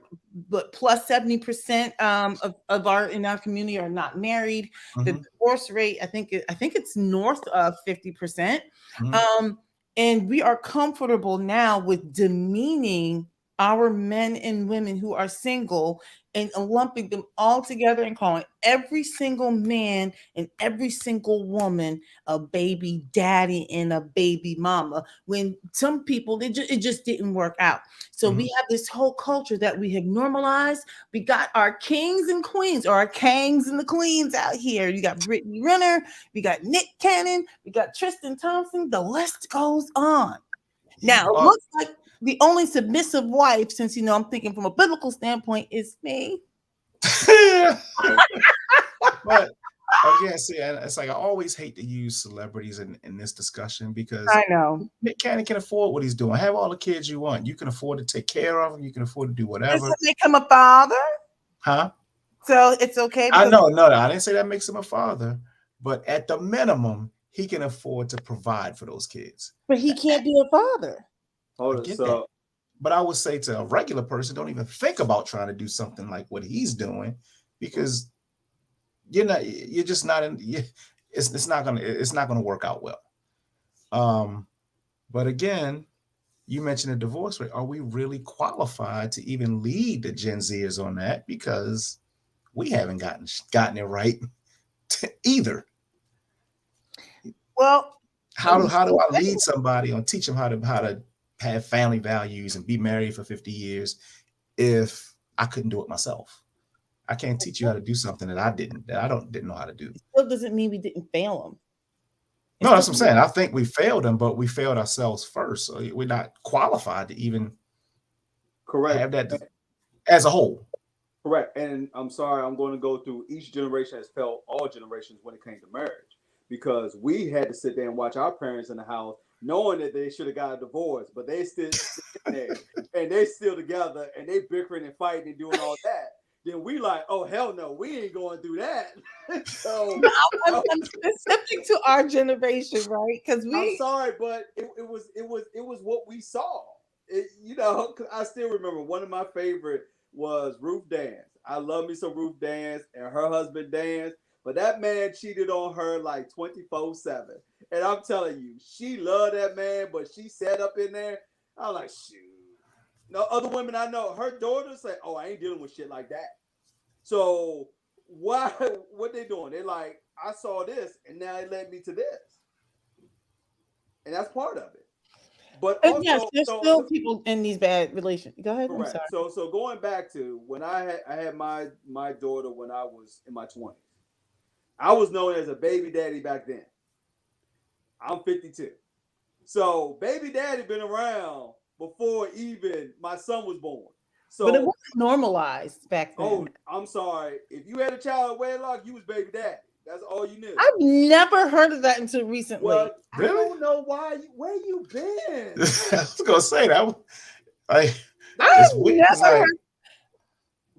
but plus 70% of our in our community are not married. The divorce rate, I think it's north of 50%. And we are comfortable now with demeaning our men and women who are single and lumping them all together and calling every single man and every single woman a baby daddy and a baby mama, when some people it just didn't work out. So we have this whole culture that we have normalized. We got our kings and queens, or our kangs and the queens out here. You got Brittany Renner, we got Nick Cannon, we got Tristan Thompson. The list goes on. Now, it looks like the only submissive wife, since I'm thinking from a biblical standpoint, is me. But again, see, and it's like I always hate to use celebrities in this discussion, because I know Nick Cannon can afford what he's doing. Have all the kids you want. You can afford to take care of them. You can afford to do whatever. Does it make him a father? Huh? So it's okay. I know, no, I didn't say that makes him a father, but at the minimum, he can afford to provide for those kids. But he can't be a father. Hold it. So But I would say to a regular person, don't even think about trying to do something like what he's doing, because you're just not in. It's not gonna work out well. Um, but again, you mentioned a divorce rate. Are we really qualified to even lead the Gen Zers on that? Because we haven't gotten it right either. Well, How do I lead somebody or teach them how to have family values and be married for 50 years if I couldn't do it myself? I can't teach you how to do something that I didn't know how to do. still doesn't mean we didn't fail them. No, that's what I'm saying. I think we failed them, but we failed ourselves first. So we're not qualified to even Correct. have that as a whole. Correct. And I'm sorry, I'm going to go through each generation has failed all generations when it came to marriage, because we had to sit there and watch our parents in the house knowing that they should have got a divorce, but they still sitting there and they still together and they bickering and fighting and doing all that. Then we like, oh hell no, we ain't going through that. So I'm specific to our generation, right? Because I'm sorry, but it was what we saw. Cause I still remember one of my favorite was Ruth Dance. I love me some Ruth Dance and her husband Dance, but that man cheated on her like 24/7. And I'm telling you, she loved that man, but she sat up in there. I was like, shoot. No other women I know, her daughters say, "Oh, I ain't dealing with shit like that." So why? What they doing? They like, I saw this, and now it led me to this, and that's part of it. But also, yes, there's still people in these bad relations. Go ahead. correct. I'm sorry. So going back to when I had my daughter when I was in my 20s. I was known as a baby daddy back then. I'm 52. So baby daddy been around before even my son was born. So But it wasn't normalized back then. oh, I'm sorry. If you had a child at wedlock, you was baby daddy. That's all you knew. I've never heard of that until recently. Well, Really? I don't know why. Where you been? I was gonna say that. Like, I've weird. never It's like, heard.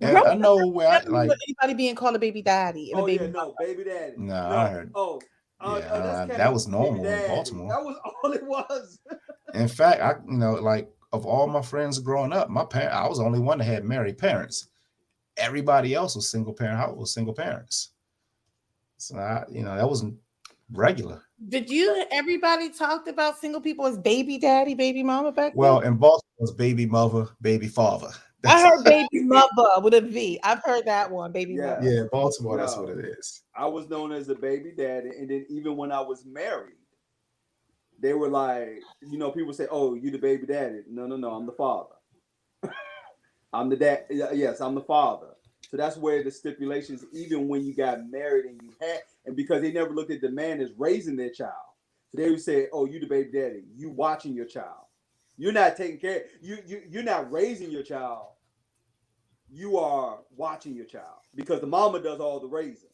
and I know where I like. Anybody being called a baby daddy and a Oh baby yeah, no, baby daddy. Nah, No. I heard. Oh, Yeah, that's that was baby normal in daddy. Baltimore. That was all it was. In fact, like of all my friends growing up, I was the only one that had married parents. Everybody else was single parent. I was single parents. So that wasn't regular. Did everybody talked about single people as baby daddy, baby mama back Well, then? in Baltimore, it was baby mother, baby father. I heard baby mother with a V. I've heard that one, baby Yeah. mother. Yeah, Baltimore, that's No. what it is. I was known as a baby daddy, and then even when I was married, they were like, people say, "Oh, you the baby daddy?" No, I'm the father. I'm the dad. Yes, I'm the father. So that's where the stipulations, even when you got married and and because they never looked at the man as raising their child, so they would say, "Oh, you the baby daddy. You watching your child. You're not taking care. You're not raising your child. You are watching your child because the mama does all the raising."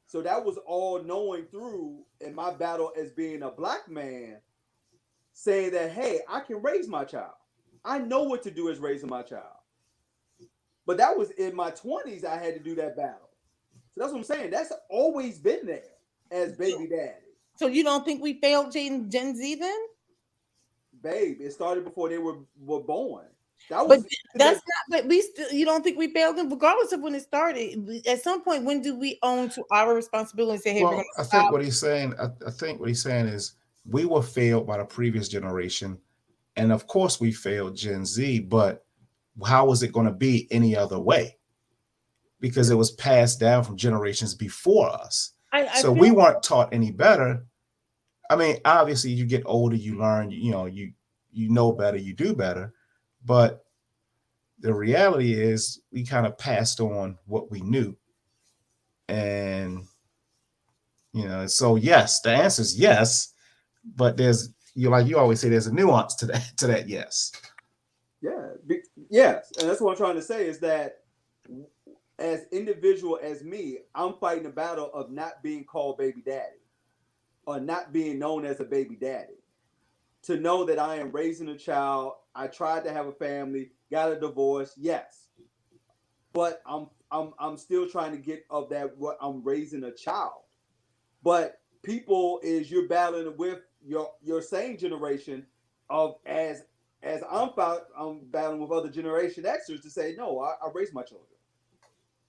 So that was all knowing through in my battle as being a black man, saying that, hey, I can raise my child. I know what to do as raising my child. But that was in my 20s, I had to do that battle. So that's what I'm saying. That's always been there as baby daddy. So you don't think we failed Gen Z then? Babe, it started before they were born. But that's not. But we still. You don't think we failed them, regardless of when it started. At some point, when do we own to our responsibility and say, "Hey, we're Well, going I to think stop"? what he's saying, I think what he's saying is we were failed by the previous generation, and of course we failed Gen Z. But how was it going to be any other way? Because it was passed down from generations before us. So we weren't taught any better. I mean, obviously, you get older, you learn. You know better, you do better. But the reality is, we kind of passed on what we knew, and so yes, the answer is yes, but there's you always say there's a nuance to that yes. Yeah, yes, and that's what I'm trying to say is that as individual as me, I'm fighting the battle of not being called baby daddy or not being known as a baby daddy. To know that I am raising a child, I tried to have a family, got a divorce, yes, but I'm still trying to get of that what I'm raising a child. But people is you're battling with your same generation of as as I'm battling with other Generation Xers to say, no, I raised my children.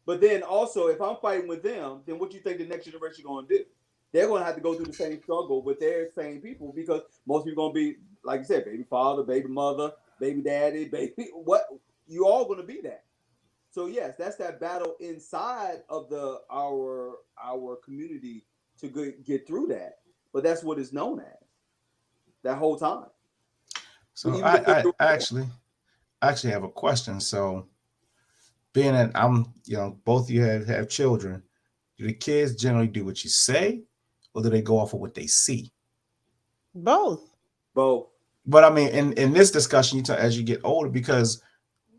But then also, if I'm fighting with them, then what do you think the next generation going to do? They're going to have to go through the same struggle with their same people because most people going to be, like you said, baby father, baby mother, baby daddy, baby what? You all going to be that. So yes, that's that battle inside of the our community to get through that. But that's what it's known as that whole time. So Even before I actually have a question. So being that I'm, both of you have children, do the kids generally do what you say, or do they go off of what they see? Both. both. But I mean, in this discussion, as you get older, because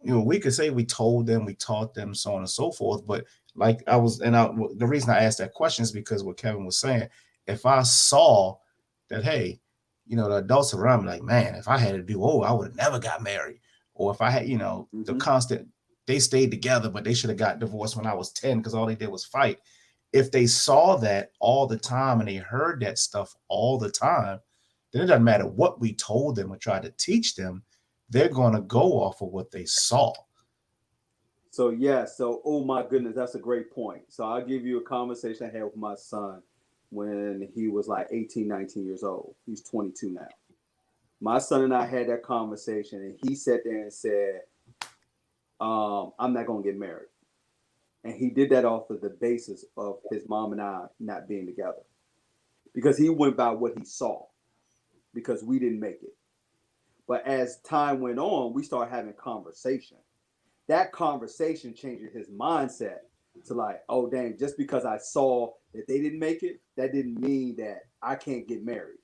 we could say we told them, we taught them, so on and so forth. But like the reason I asked that question is because what Kevin was saying, if I saw that, hey, the adults around me, like, man, if I had to do, I would have never got married. Or if I had, the constant, they stayed together, but they should have got divorced when I was 10 because all they did was fight. If they saw that all the time and they heard that stuff all the time, then it doesn't matter what we told them or tried to teach them, they're going to go off of what they saw. So yeah, so oh my goodness, that's a great point. So I'll give you a conversation I had with my son when he was like 18, 19 years old. He's 22 now. My son and I had that conversation, and he sat there and said, I'm not going to get married. And he did that off of the basis of his mom and I not being together because he went by what he saw because we didn't make it. But as time went on, we started having conversation. That conversation changed his mindset to like, oh, dang, just because I saw that they didn't make it, that didn't mean that I can't get married.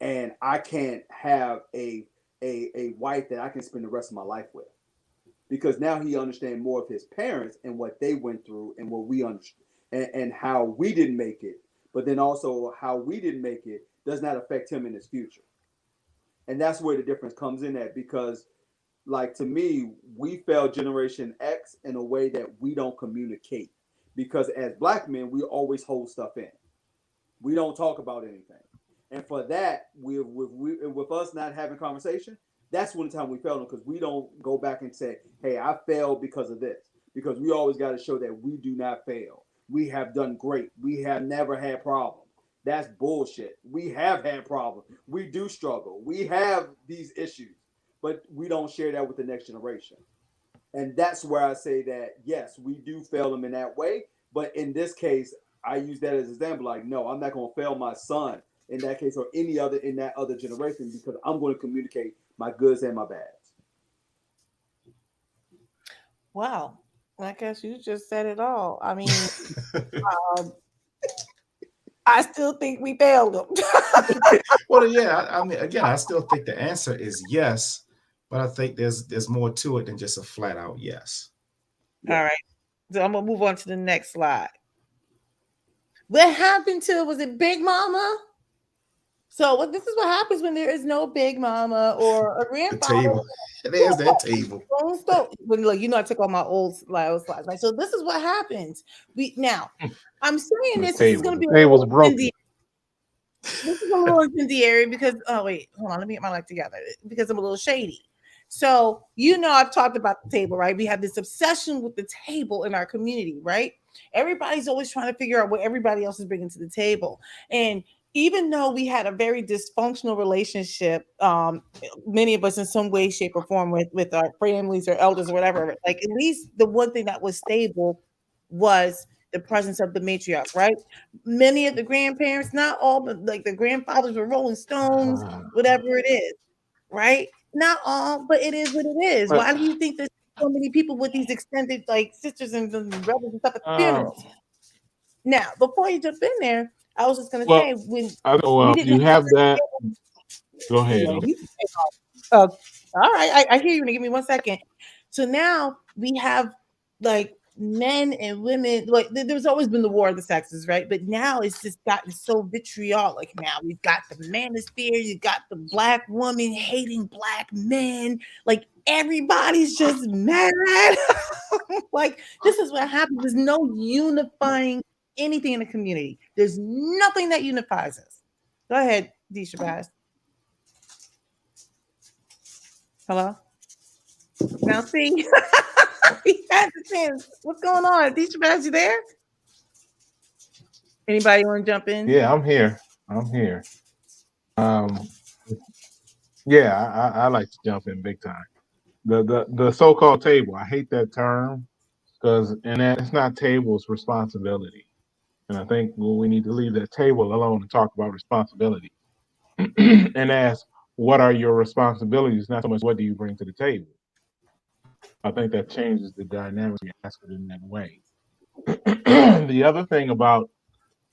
And I can't have a wife that I can spend the rest of my life with. Because now he understands more of his parents and what they went through and what we understood and how we didn't make it. But then also how we didn't make it does not affect him in his future. And that's where the difference comes in at because like to me, we failed Generation X in a way that we don't communicate. Because as black men, we always hold stuff in. We don't talk about anything. And for that, with us not having conversation, that's when the time we failed them because we don't go back and say, hey, I failed because of this. Because we always got to show that we do not fail. We have done great. We have never had problems. That's bullshit. We have had problems. We do struggle. We have these issues, but we don't share that with the next generation. And that's where I say that, yes, we do fail them in that way. But in this case, I use that as an example. Like, no, I'm not going to fail my son in that case or any other in that other generation because I'm going to communicate my goods and my bads. Wow. I guess you just said it all. I mean, I still think we failed them. Well, yeah, I mean, again, I still think the answer is yes, but I think there's more to it than just a flat out yes. Yeah. All right. So I'm going to move on to the next slide. What happened to, was it Big Mama? So this is what happens when there is no Big Mama or a grandfather. The table. There's that table. When I took all my old slides. Right? So this is what happens. I'm saying this is going to be a little incendiary. This is a little incendiary because hold on, let me get my life together because I'm a little shady. So I've talked about the table, right? We have this obsession with the table in our community, right? Everybody's always trying to figure out what everybody else is bringing to the table, and even though we had a very dysfunctional relationship, many of us in some way, shape, or form with our families or elders or whatever, like at least the one thing that was stable was the presence of the matriarch, right? Many of the grandparents, not all, but like the grandfathers were Rolling Stones, whatever it is, right? Not all, but it is what it is. Why do you think there's so many people with these extended like sisters and brothers and stuff at the funerals? Now, before you jump in there, I was just going to say when we didn't you have that. Go ahead. All right, I hear you. Give me 1 second. So now we have like men and women. Like there's always been the war of the sexes, right? But now it's just gotten so vitriolic. Now we've got the manosphere. You got the black woman hating black men. Like everybody's just mad. Like this is what happens. There's no unifying anything in the community. There's nothing that unifies us. Go ahead, D. Shabazz. Hello? Now see, he had the chance. What's going on? Teacher Bass, you there? Anybody want to jump in? Yeah, I'm here. I'm here. Um, yeah, I like to jump in big time. The so-called table. I hate that term because and that it's not table, it's responsibility. And I think we need to leave that table alone and talk about responsibility and ask what are your responsibilities, not so much what do you bring to the table. I think that changes the dynamic. We ask it in that way. The other thing about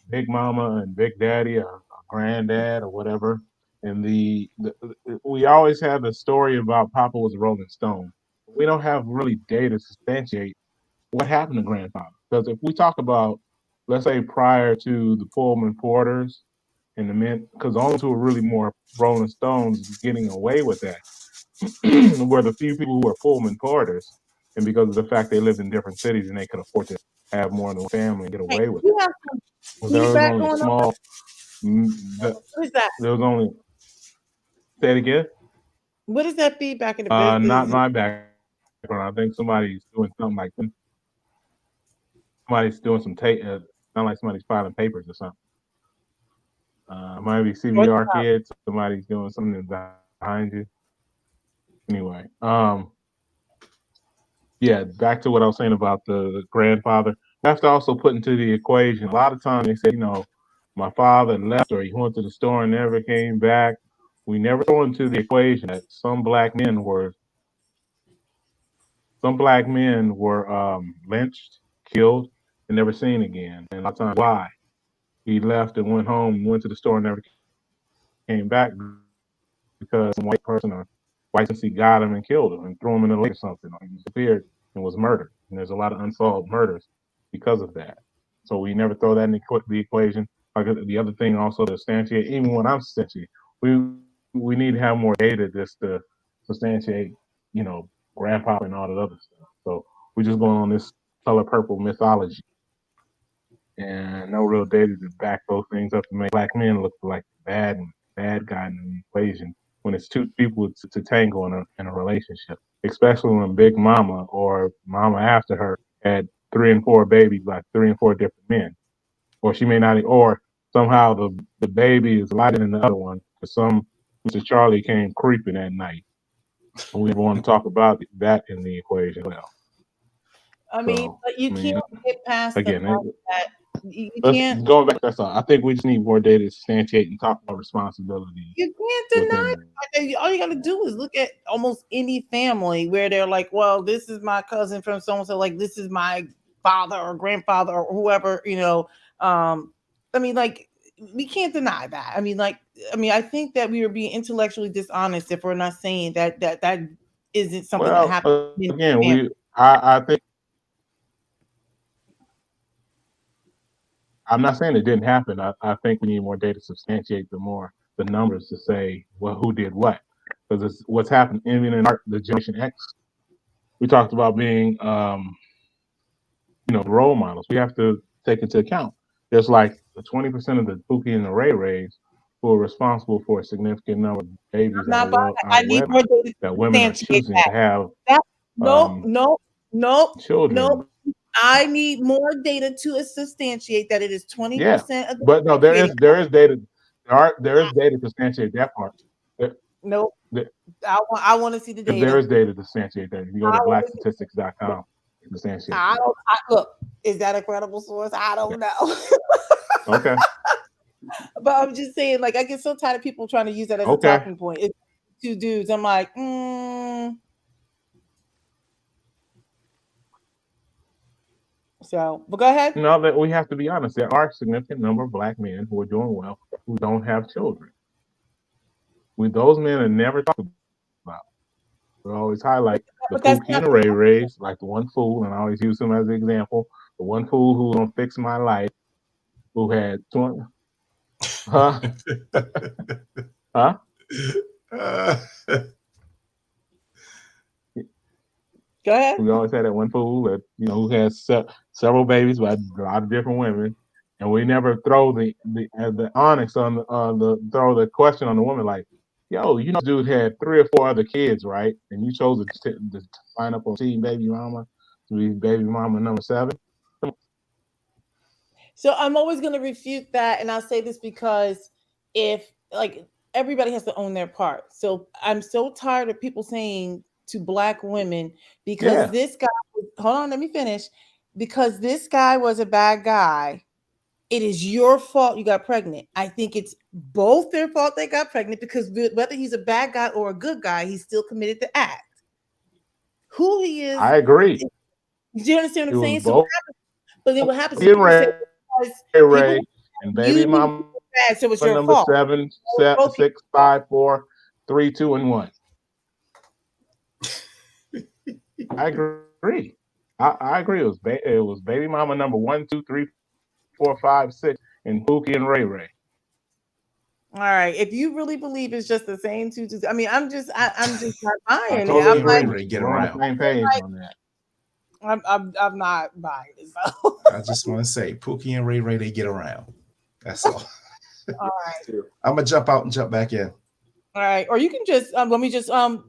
Big Mama and Big Daddy or Granddad or whatever, and we always have the story about Papa was a Rolling Stone. We don't have really data to substantiate what happened to grandfather. Because if we talk about, let's say, prior to the Pullman Porters and the men, because the only two were really more Rolling Stones getting away with that were the few people who were Pullman Porters, and because of the fact they lived in different cities and they could afford to have more than one family and get Hey, away with it. you have some Well, there was feedback only a going on. small. There What is that? was only. Say it again. What is that feedback in the bed? Not my background. I think somebody's doing something like somebody's doing some tape. Sound like somebody's filing papers or something. Might be What's CVR up? kids. Somebody's doing something behind you. Anyway, yeah. Back to what I was saying about the grandfather. We have to also put into the equation. A lot of times they say, my father left or he went to the store and never came back. We never throw into the equation that some black men were lynched, killed, and never seen again. And a lot of times, why he left and went home, went to the store, and never came back because some white person or white agency got him and killed him and threw him in a lake or something, or he disappeared and was murdered. And there's a lot of unsolved murders because of that. So we never throw that in the equation. Like the other thing also to substantiate, even when I'm substantiating, we need to have more data just to substantiate, you know, grandpa and all that other stuff. So we're just going on this color purple mythology and no real data to back those things up to make black men look like bad guy in the equation when it's two people to tango in a relationship, especially when Big Mama or Mama after her had 3 and 4 babies by 3 and 4 different men, or she may not, or somehow the baby is lighter than the other one because some Mr. Charlie came creeping at night, and we want to talk about that in the equation as well. I mean, So but you I can't mean, get past the again, fact that you let's can't go back. That's all. I think we just need more data to substantiate and talk about responsibilities you can't within deny that. it. All you got to do is look at almost any family where they're like, well, this is my cousin from so and so, like this is my father or grandfather or whoever, I mean, like we can't deny that. I think that we are being intellectually dishonest if we're not saying that isn't something that Well, happens in again, family. I think I'm not saying it didn't happen. I think we need more data to substantiate the numbers to say well who did what because it's what's happened even in the Generation X. We talked about being role models. We have to take into account there's like the 20% of the Pookie and the Ray Rays who are responsible for a significant number of babies I'm that not are buying well it. out I of need more wedlock data to that women are substantiate choosing that. to have That no, um, no, no, children. no. I need more data to substantiate that it is Yeah, 20% of the but no, kids. there is data. There is data to substantiate that part. There, Nope. there, I want to see the there data. is data to substantiate that. If you go I to want to see. blackstatistics.com, it substantiates I that. don't. Look. Is that a credible source? I Yeah. don't know. Okay. But I'm just saying, like, I get so tired of people trying to use that as a Okay. talking point. It's two dudes. I'm like, so. But go ahead. No, that we have to be honest. There are a significant number of black men who are doing well who don't have children. Those men are never talked about. We always highlight the But that's Pookie not and the Ray Rays, like the one fool, and I always use him as an example. The one fool who don't fix my life, who had 20, huh? Huh? Uh, Go ahead. We always had that one fool that who has several babies by a lot of different women, and we never throw the onyx on the throw the question on the woman like, dude had 3 or 4 other kids, right? And you chose to sign up on Team Baby Mama to be baby mama number 7. So I'm always going to refute that, and I'll say this because if like everybody has to own their part. So I'm so tired of people saying to black women because Yeah, this guy. Hold on, let me finish. Because this guy was a bad guy, it is your fault you got pregnant. I think it's both their fault they got pregnant because whether he's a bad guy or a good guy, he's still committed to act. Who he is, I agree. do you understand what It I'm was saying? So, both but then what happens is Ian people say Ray because people Ray and baby you mama bad, so it's your number fault. 7, Both people. 6, 5, 4, 3, 2, and 1. I agree. I agree. It was baby mama number 1, 2, 3, 4, 5, 6, and Pookie and Ray Ray. All right. If you really believe it's just the same two, I mean, I'm just not I buying it. totally I'm Pookie and like, Ray agree. Ray get We're on the around. same page on that. I'm not buying it. So, I just want to say, Pookie and Ray Ray, they get around. That's all. all It's true. I'm gonna jump out and jump back in. right. Or you can just let me just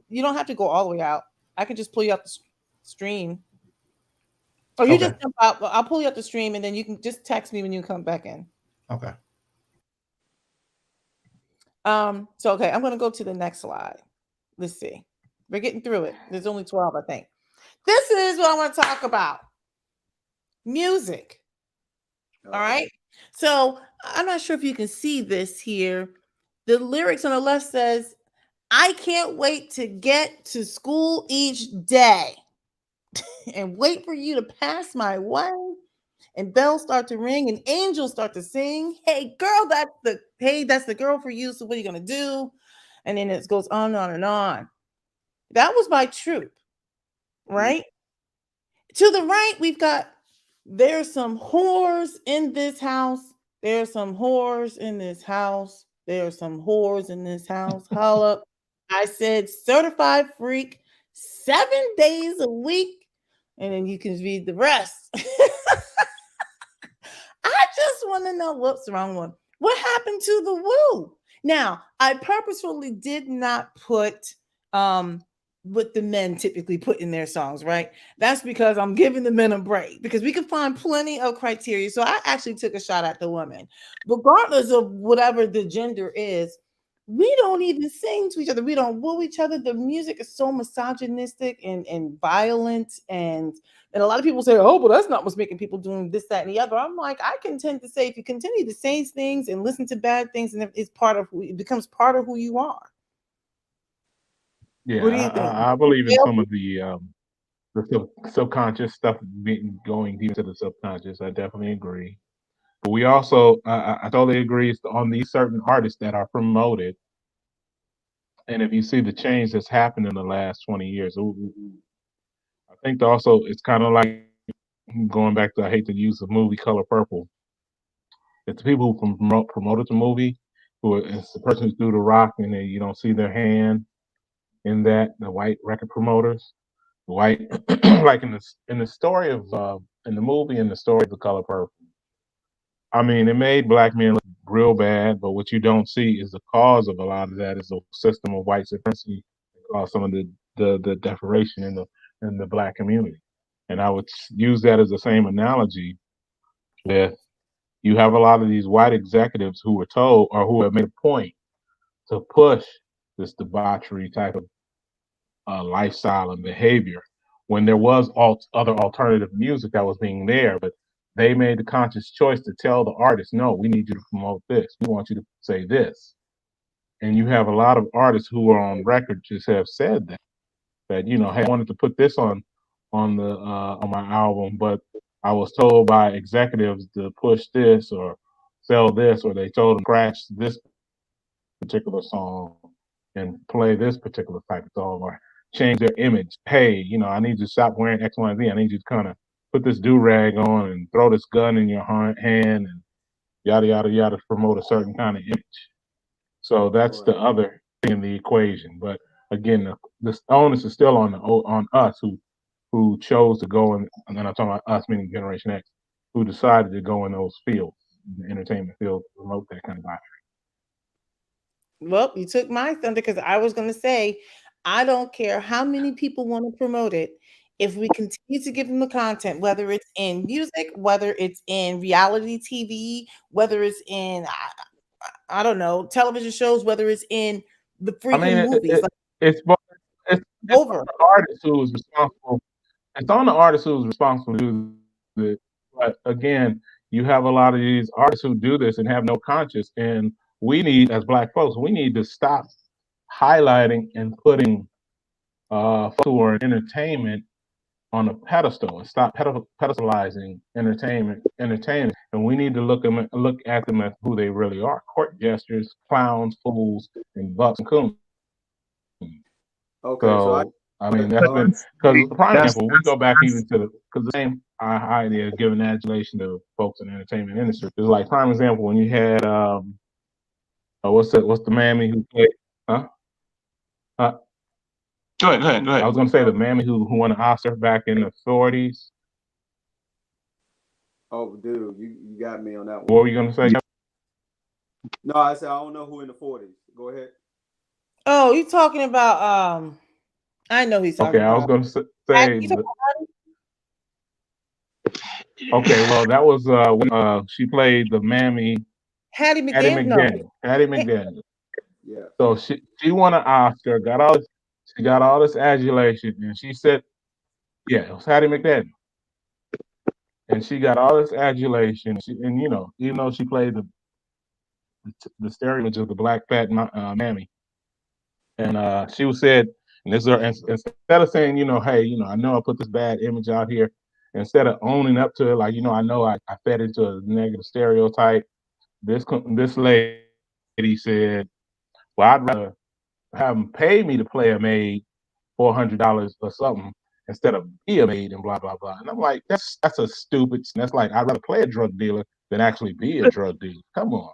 you don't have to go all the way out. I can just pull you out the stream. Or you Okay. just jump out. I'll pull you up the stream, and then you can just text me when you come back in. Okay. So okay, I'm gonna go to the next slide. Let's see. We're getting through it. There's only 12, I think. This is what I want to talk about. Music. All Uh-oh. right. So I'm not sure if you can see this here. The lyrics on the left says, I can't wait to get to school each day and wait for you to pass my way. And bells start to ring and angels start to sing. Hey, that's the girl for you. So what are you gonna do? And then it goes on and on and on. That was by Troop, Mhm. right? To the right, we've got there's some whores in this house. There's some whores in this house. There's some whores in this house. Holla. I said certified freak 7 days a week. And then you can read the rest. I just want to know what's wrong with what happened to the woo. Now, I purposefully did not put what the men typically put in their songs, right? That's because I'm giving the men a break because we can find plenty of criteria. So I actually took a shot at the women, regardless of whatever the gender is. We don't even sing to each other. We don't woo each other. The music is so misogynistic and violent and a lot of people say, oh, but that's not what's making people doing this, that, and the other. I'm like, I can tend to say if you continue to say things and listen to bad things, and it's part of who it becomes part of who you are. What Yeah, do you think? I believe in some of the subconscious stuff being going deep into the subconscious. I definitely agree. But we also, I totally agree on these certain artists that are promoted. And if you see the change that's happened in the last 20 years, I think also it's kind of like going back to, I hate to use the movie Color Purple. It's the people who promoted the movie, it's the person who threw the rock and you don't see their hand in that, the white record promoters. White, like in the story of in the movie and the story of the Color Purple. I mean, it made black men look real bad, but what you don't see is the cause of a lot of that is a system of white supremacy that caused some of the deprivation in the black community. And I would use that as the same analogy with you have a lot of these white executives who were told or who have made a point to push this debauchery type of lifestyle and behavior when there was other alternative music that was being there, but they made the conscious choice to tell the artist, no, we need you to promote this. We want you to say this. And you have a lot of artists who are on record just have said that, hey, I wanted to put this on my album, but I was told by executives to push this or sell this, or they told them scratch this particular song and play this particular type of song or change their image. Hey, I need you to stop wearing X, Y, and Z. I need you to kind of put this do rag on and throw this gun in your hand and yada yada yada to promote a certain kind of image. So that's Right. the other thing in the equation. But again, the onus is still on us who chose to go and then I'm talking about us, meaning Generation X, who decided to go in those fields, the entertainment field, to promote that kind of life. Well, you took my thunder because I was going to say, I don't care how many people want to promote it. If we continue to give them the content, whether it's in music, whether it's in reality TV, whether it's in, I don't know, television shows, whether it's in the I mean, freaking movies, like it's both, it's on over. the artist who is responsible. It's on the artist who's responsible to do this. But again, you have a lot of these artists who do this and have no conscience. And we need, as Black folks, we need to stop highlighting and putting folks who are in entertainment on a pedestal and stop pedestalizing entertainment. And we need to look at them as who they really are: court jesters, clowns, fools, and bucks and coons. Okay, so So I mean, that's uh, been because the prime That's example. We go back even to because the same idea of giving adulation to folks in the entertainment industry is like prime example when you had what's the mammy who played huh? uh go ahead, go I ahead. was gonna say the mammy who won an Oscar back in the 40s. oh, dude, you got me on that What one. were you gonna say? No, I said I don't know who in the 40s. Go ahead. Oh, you talking about, I know who he's Okay, talking I was about. gonna Hattie, say you talking okay. Well, that was when she played the mammy Hattie Hattie McDaniel? No. McDaniel. Hattie Ha- McDaniel. Yeah. So she won an Oscar, she got all this adulation, and she said, yeah, it was Hattie McDaniel, and she got all this adulation. And you know, even though she played the stereo image of the black fat mammy, and she was said, and this is her, instead of saying, you know, hey, you know, I know I put this bad image out here, instead of owning up to it, like, you know, I fed into a negative stereotype. This lady said, well, I'd rather have them pay me to play a maid $400 or something instead of be a maid and blah blah blah. And I'm like, that's a stupid. That's like I'd rather play a drug dealer than actually be a drug dealer. Come on,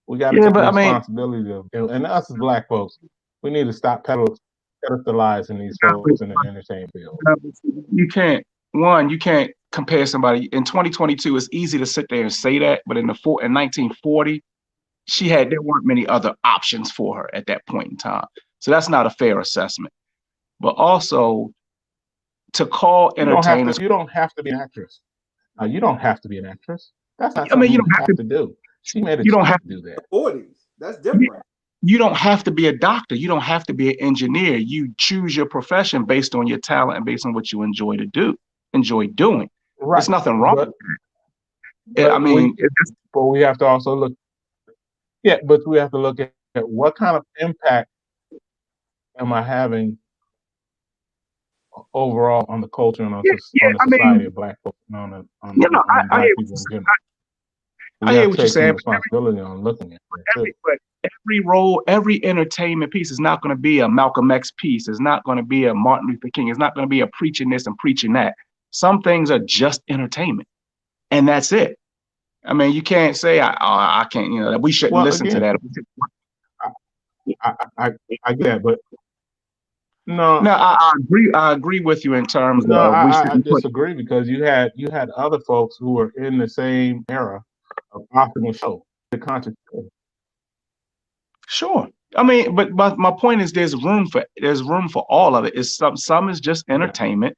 we got to Yeah, take but the I mean, responsibility of, and us as Black folks, we need to stop pedestalizing these folks in the entertainment field. you can't. One, you can't compare somebody in 2022. It's easy to sit there and say that, but in 1940, there weren't many other options for her at that point in time. So that's not a fair assessment. But also to call entertainers, You don't have to be an actress. You don't have to be an actress. That's not I mean, something you have to do. She made a you don't choice have to do that. 40s. That's you, different. you don't have to be a doctor. You don't have to be an engineer. You choose your profession based on your talent and based on what you enjoy doing. Right. There's nothing wrong But with it. I but mean, we have to also look. Yeah, but we have to look at what kind of impact am I having overall on the culture and on the I mean, society of Black folks and I, on I Black hear people in general. I We hear have to what you're take some saying. responsibility on looking at that too. Every role, every entertainment piece is not going to be a Malcolm X piece. It's not going to be a Martin Luther King. It's not going to be a preaching this and preaching that. Some things are just entertainment, and that's it. I mean, you can't say I can't. You know, that we shouldn't Well, listen to again, that. I, I, I get that, but no, No, I agree. I agree with you in terms no, of we I shouldn't put. disagree because you had other folks who were in the same era of optimal show, the conscious. Sure. I mean, but my point is there's room for all of it. It's some is just Okay. entertainment,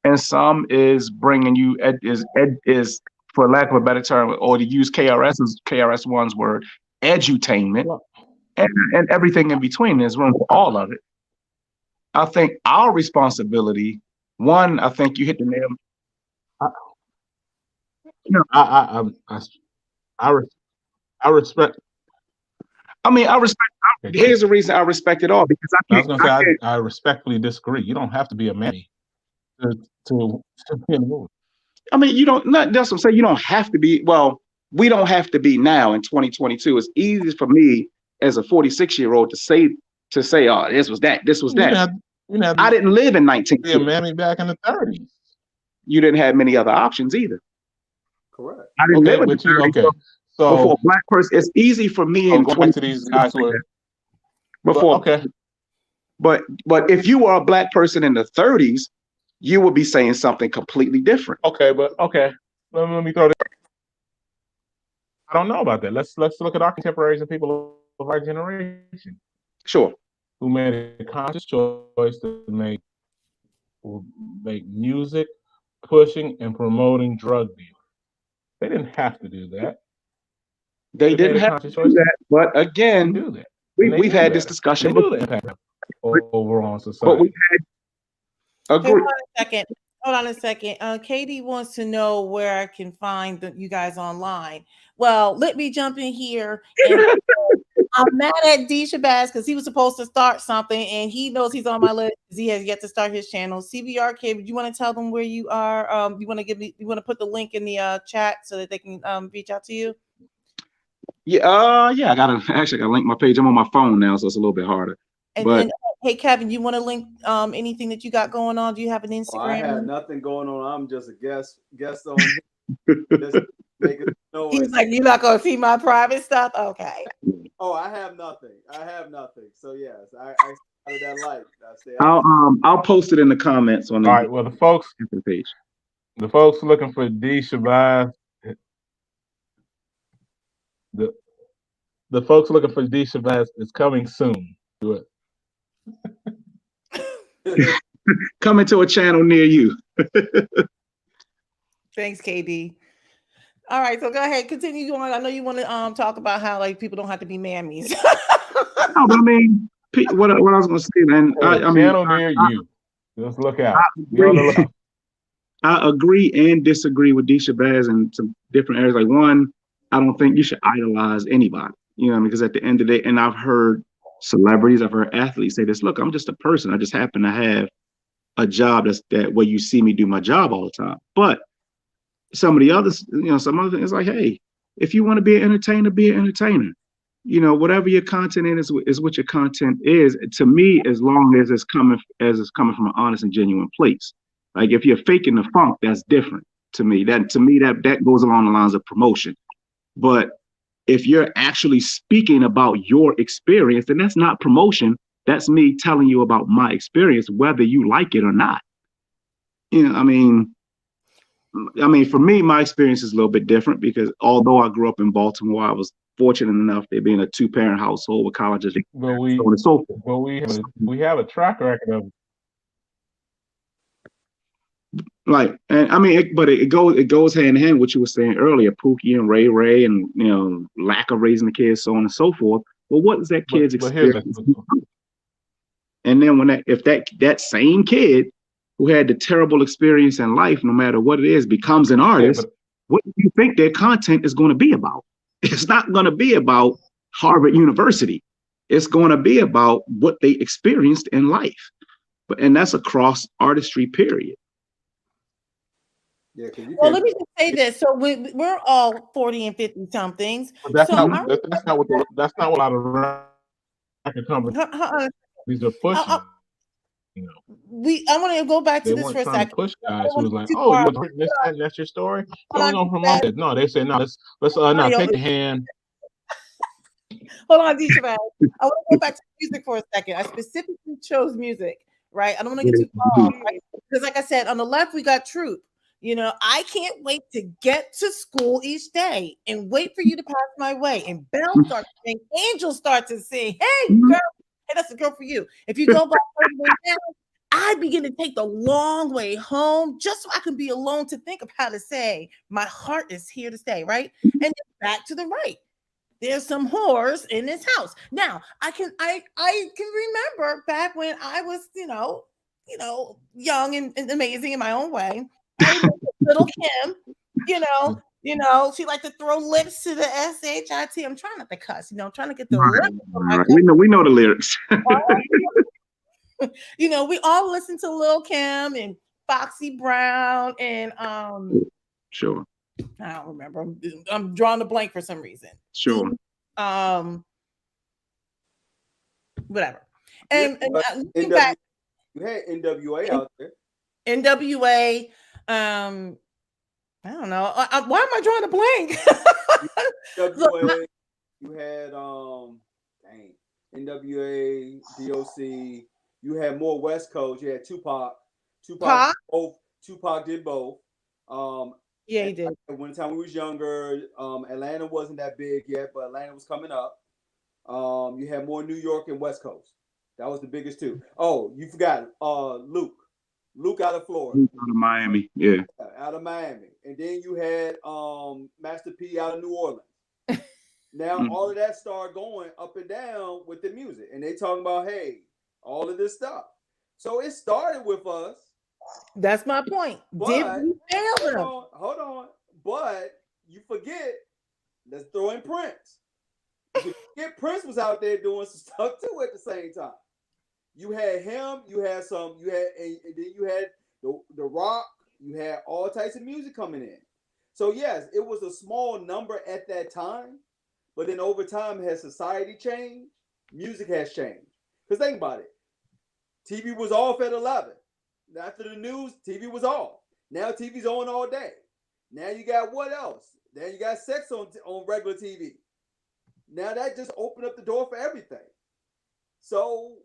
and some is bringing you is for lack of a better term, or to use KRS One's word, edutainment, Well, and everything in between. There's room for all of it. I think our responsibility, one, I think you hit the nail. I, You know, I, res- I respect. I mean, I respect. Here's the reason I respect it all because I was going to I say can't. I respectfully disagree. You don't have to be a man to to be in the movie. I mean, you don't. Not that's what I'm saying. You don't have to be. Well, we don't have to be now in 2022. It's easy for me as a 46-year-old to say, oh, this was that. This was You didn't that. have, you didn't have I to didn't live in be a 1940. mammy back in the 30s. You didn't have many other options either. Correct. I didn't Okay, live in the but you 30s. okay? Before So a black person, it's easy for me in going back to 2022 these guys who to say are that. Before, okay. but if you were a black person in the 30s, you would be saying something completely different. Okay, but okay. Let me throw this. I don't know about that. Let's look at our contemporaries and people our generation Sure. who made a conscious choice to make music pushing and promoting drug dealers. They didn't have to do that. They They made didn't a have conscious to do choice that, but to again, do that, and they we've knew had this better. They discussion knew before. the impact over on But we society. had Hey, hold agree. on a second. Hold on a second. Katie wants to know where I can find you guys online. Well, let me jump in here, and I'm mad at D Shabazz because he was supposed to start something, and he knows he's on my list because he has yet to start his channel. CBRK, would you want to tell them where you are? You want to you want to put the link in the chat so that they can reach out to you? Yeah, I gotta link my page. I'm on my phone now, so it's a little bit harder. And But then, hey, Kevin, you want to link anything that you got going on? Do you have an Oh, I have Instagram? nothing going on. I'm just a guest on here. Just making He's noise. like, you're not going to see my private stuff? Okay. Oh, I have nothing. So yes, I started that light. I stay out. I'll post it in the comments on All the right. Well, page. the folks looking for D Shabazz, the the folks looking for D Shabazz is coming soon. Do it. Coming to a channel near you. Thanks, KD. All right, so go ahead, continue on. I know you want to talk about how like people don't have to be mammies. No, but I mean, what I was going to say, man. Channel near you. Just look out. Be on the Agree. lookout. I agree and disagree with Disha Baz in some different areas. Like one, I don't think you should idolize anybody. You know, because at the end of the day, and I've heard celebrities, I've heard athletes say this. Look, I'm just a person. I just happen to have a job that where you see me do my job all the time. But some of the others, some other things like, hey, if you want to be an entertainer, be an entertainer. Whatever your content is what your content is. To me, as long as it's coming from an honest and genuine place. Like if you're faking the funk, that's different to me. That goes along the lines of promotion. But if you're actually speaking about your experience, then that's not promotion. That's me telling you about my experience, whether you like it or not. For me, my experience is a little bit different because although I grew up in Baltimore, I was fortunate enough to be in a two-parent household with college education, But so on and so forth. we have a track record of. Like, and I mean, but it goes hand in hand with what you were saying earlier, Pookie and Ray, and lack of raising the kids, so on and so forth. Well, what is that kid's But here's experience? And then if that same kid who had the terrible experience in life, no matter what it is, becomes an artist, what do you think their content is going to be about? It's not going to be about Harvard University. It's going to be about what they experienced in life. And that's across artistry, period. Yeah, well, let me just say this. So we're all 40 and 50 somethings. But that's So not that's not what a lot of record companies are pushing. I want to go back to They this weren't for a trying to second. push I guys don't who want was to like, get too "Oh, far. you want that's your story? Hold on, Come on from my head." No, they said, "No, let's Mario, take the hand." hold on, Disha, man. I want to go back to music for a second. I specifically chose music, right? I don't want to get too far off, right? Because, like I said, on the left we got Troop. I can't wait to get to school each day and wait for you to pass my way. And Belle starts to sing, Angel starts to sing. Hey, girl, hey, that's a girl for you. If you go back way down, I begin to take the long way home just so I can be alone to think of how to say, my heart is here to stay, right? And then back to the right. There's some whores in this house. Now, I can remember back when I was, young and amazing in my own way. I remember little Kim, she liked to throw lips to the SHIT. I'm trying not to cuss, I'm trying to get the lips. Right. We know the lyrics. We all listen to Lil Kim and Foxy Brown and Sure. I don't remember. I'm drawing a blank for some reason. Sure. Whatever. And looking NW, back, you had NWA out there. NWA. I don't know. Why am I drawing a blank? NWA. You had NWA, B.O.W. You had more West Coast. You had Tupac. Tupac did both. Yeah, he did. One time we was younger, Atlanta wasn't that big yet, but Atlanta was coming up. You had more New York and West Coast. That was the biggest two. Oh, you forgot Luke. Luke out of Florida. Out of Miami, yeah. Out of Miami. And then you had Master P out of New Orleans. Now Mm. all of that started going up and down with the music. And they talking about, hey, all of this stuff. So it started with us, That's my point. Did but we fail them? hold on. But you forget, let's throw in Prince. You forget Prince was out there doing some stuff too at the same time. You had him, you had and then you had the rock, you had all types of music coming in. So yes, it was a small number at that time, but then over time, has society changed, music has changed. Because think about it, TV was off at 11. After the news, TV was off. Now TV's on all day. Now you got what else? Now you got sex on regular TV. Now that just opened up the door for everything. So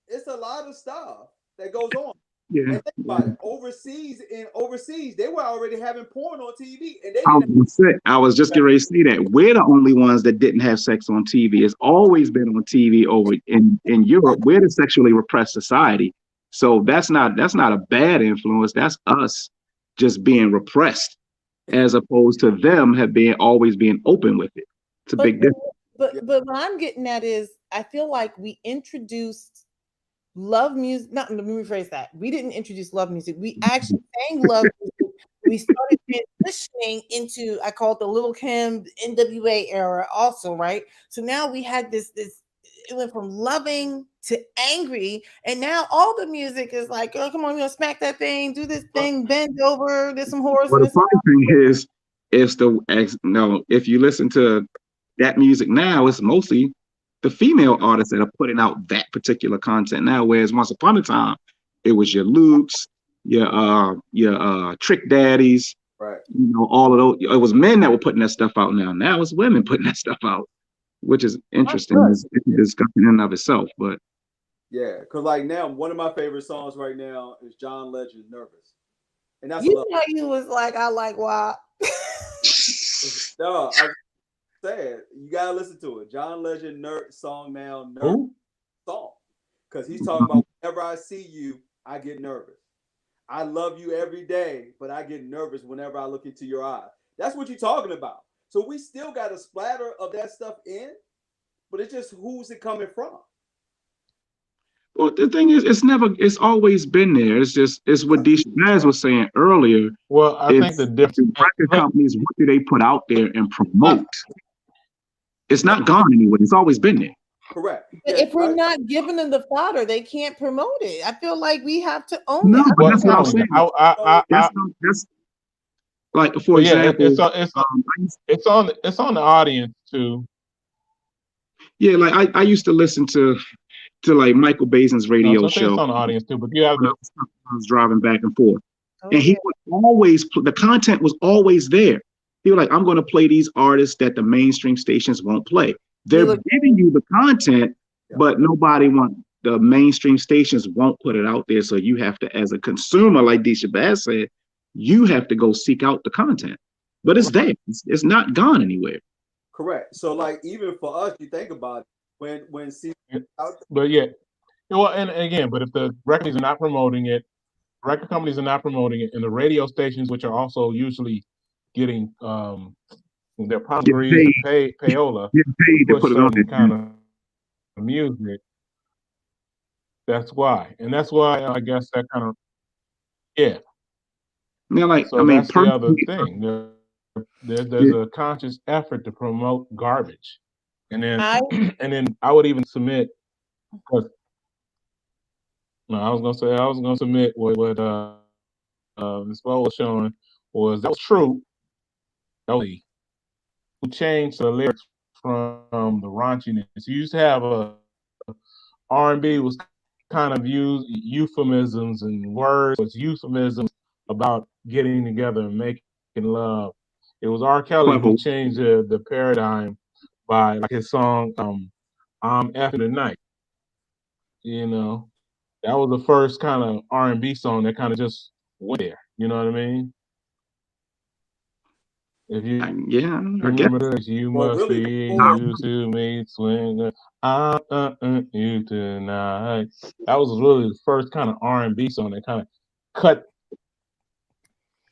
it's a lot of stuff that goes on. Yeah. And think about it. Overseas, they were already having porn on TV, and they I didn't. I was just getting ready to say that we're the only ones that didn't have sex on TV. It's always been on TV over in Europe. We're the sexually repressed society, so that's not a bad influence. That's us just being repressed, as opposed to them have been always being open with it. It's a But big difference. but what I'm getting at is I feel like we introduced love music. Not let me rephrase that. We didn't introduce love music. We actually sang love music. We started transitioning into I call it the Little Kim NWA era also, right? So now we had this it went from loving to angry, and now all the music is like, oh come on, we're gonna smack that thing, do this thing, bend over, there's some horse Well, in the this. funny thing is, if you listen to that music now, it's mostly the female artists that are putting out that particular content now. Whereas once upon a time, it was your Lukes, your Trick Daddies, Right. all of those. It was men that were putting that stuff out now. Now it's women putting that stuff out, which is interesting. It's a discussion in and of itself. But Yeah, because like now, one of my favorite songs right now is John Legend's "Nervous," and that's a You love. know, you was like, I like why. No, I'm saying you gotta listen to it. John Legend song now, "Nervous" Who? song, because he's talking about whenever I see you, I get nervous. I love you every day, but I get nervous whenever I look into your eyes. That's what you're talking about. So we still got a splatter of that stuff in, but it's just who's it coming from? well, the thing is, it's always been there. It's what D. Shabazz was saying earlier. Well, I think the It's difference. record companies, what do they put out there and I, promote? It's not gone anywhere. It's always been there. Correct. Yes, If we're not giving them the fodder, they can't promote it. I feel like we have to own No, it. but well, that's what not I'm only that, saying. That's like, for but yeah, example, it's on the audience too. yeah, like I used to listen to like Michael Basin's No, radio so I think it's show on the audience too. But you have when the I was driving back and forth, Oh and yeah. he would always the content was always there. He was like, I'm going to play these artists that the mainstream stations won't play. You They're look giving you the content, yeah, but nobody want the mainstream stations won't put it out there. So you have to, as a consumer, like D. Shabazz said, you have to go seek out the content. But it's there. It's not gone anywhere. correct. So like even for us, you think about it, when see out but yeah. Well, and again, but if the record companies are not promoting it, record companies are not promoting it, and the radio stations, which are also usually getting their palm Get grease paid, and payola get to paid to push put it on certain there. kind of music. That's why, and that's why I guess that kind of yeah. Now, like, I So mean, that's the other personally, thing. There's yeah, a conscious effort to promote garbage, and then I and then I would even submit. 'Cause, no, I was gonna submit what Ms. Bo was showing was that was true. That was who changed the lyrics from the raunchiness. You used to have a R&B was kind of used euphemisms and words was euphemisms about getting together and making love. It was R. Kelly clever. who changed the paradigm by like his song I'm Effing Tonight. You know, that was the first kind of R&B song that kind of just went there. You know what I mean? If you Yeah, I guess. remember this, you Well, must really, be before used to me swing. You tonight. That was really the first kind of R&B song that kind of cut.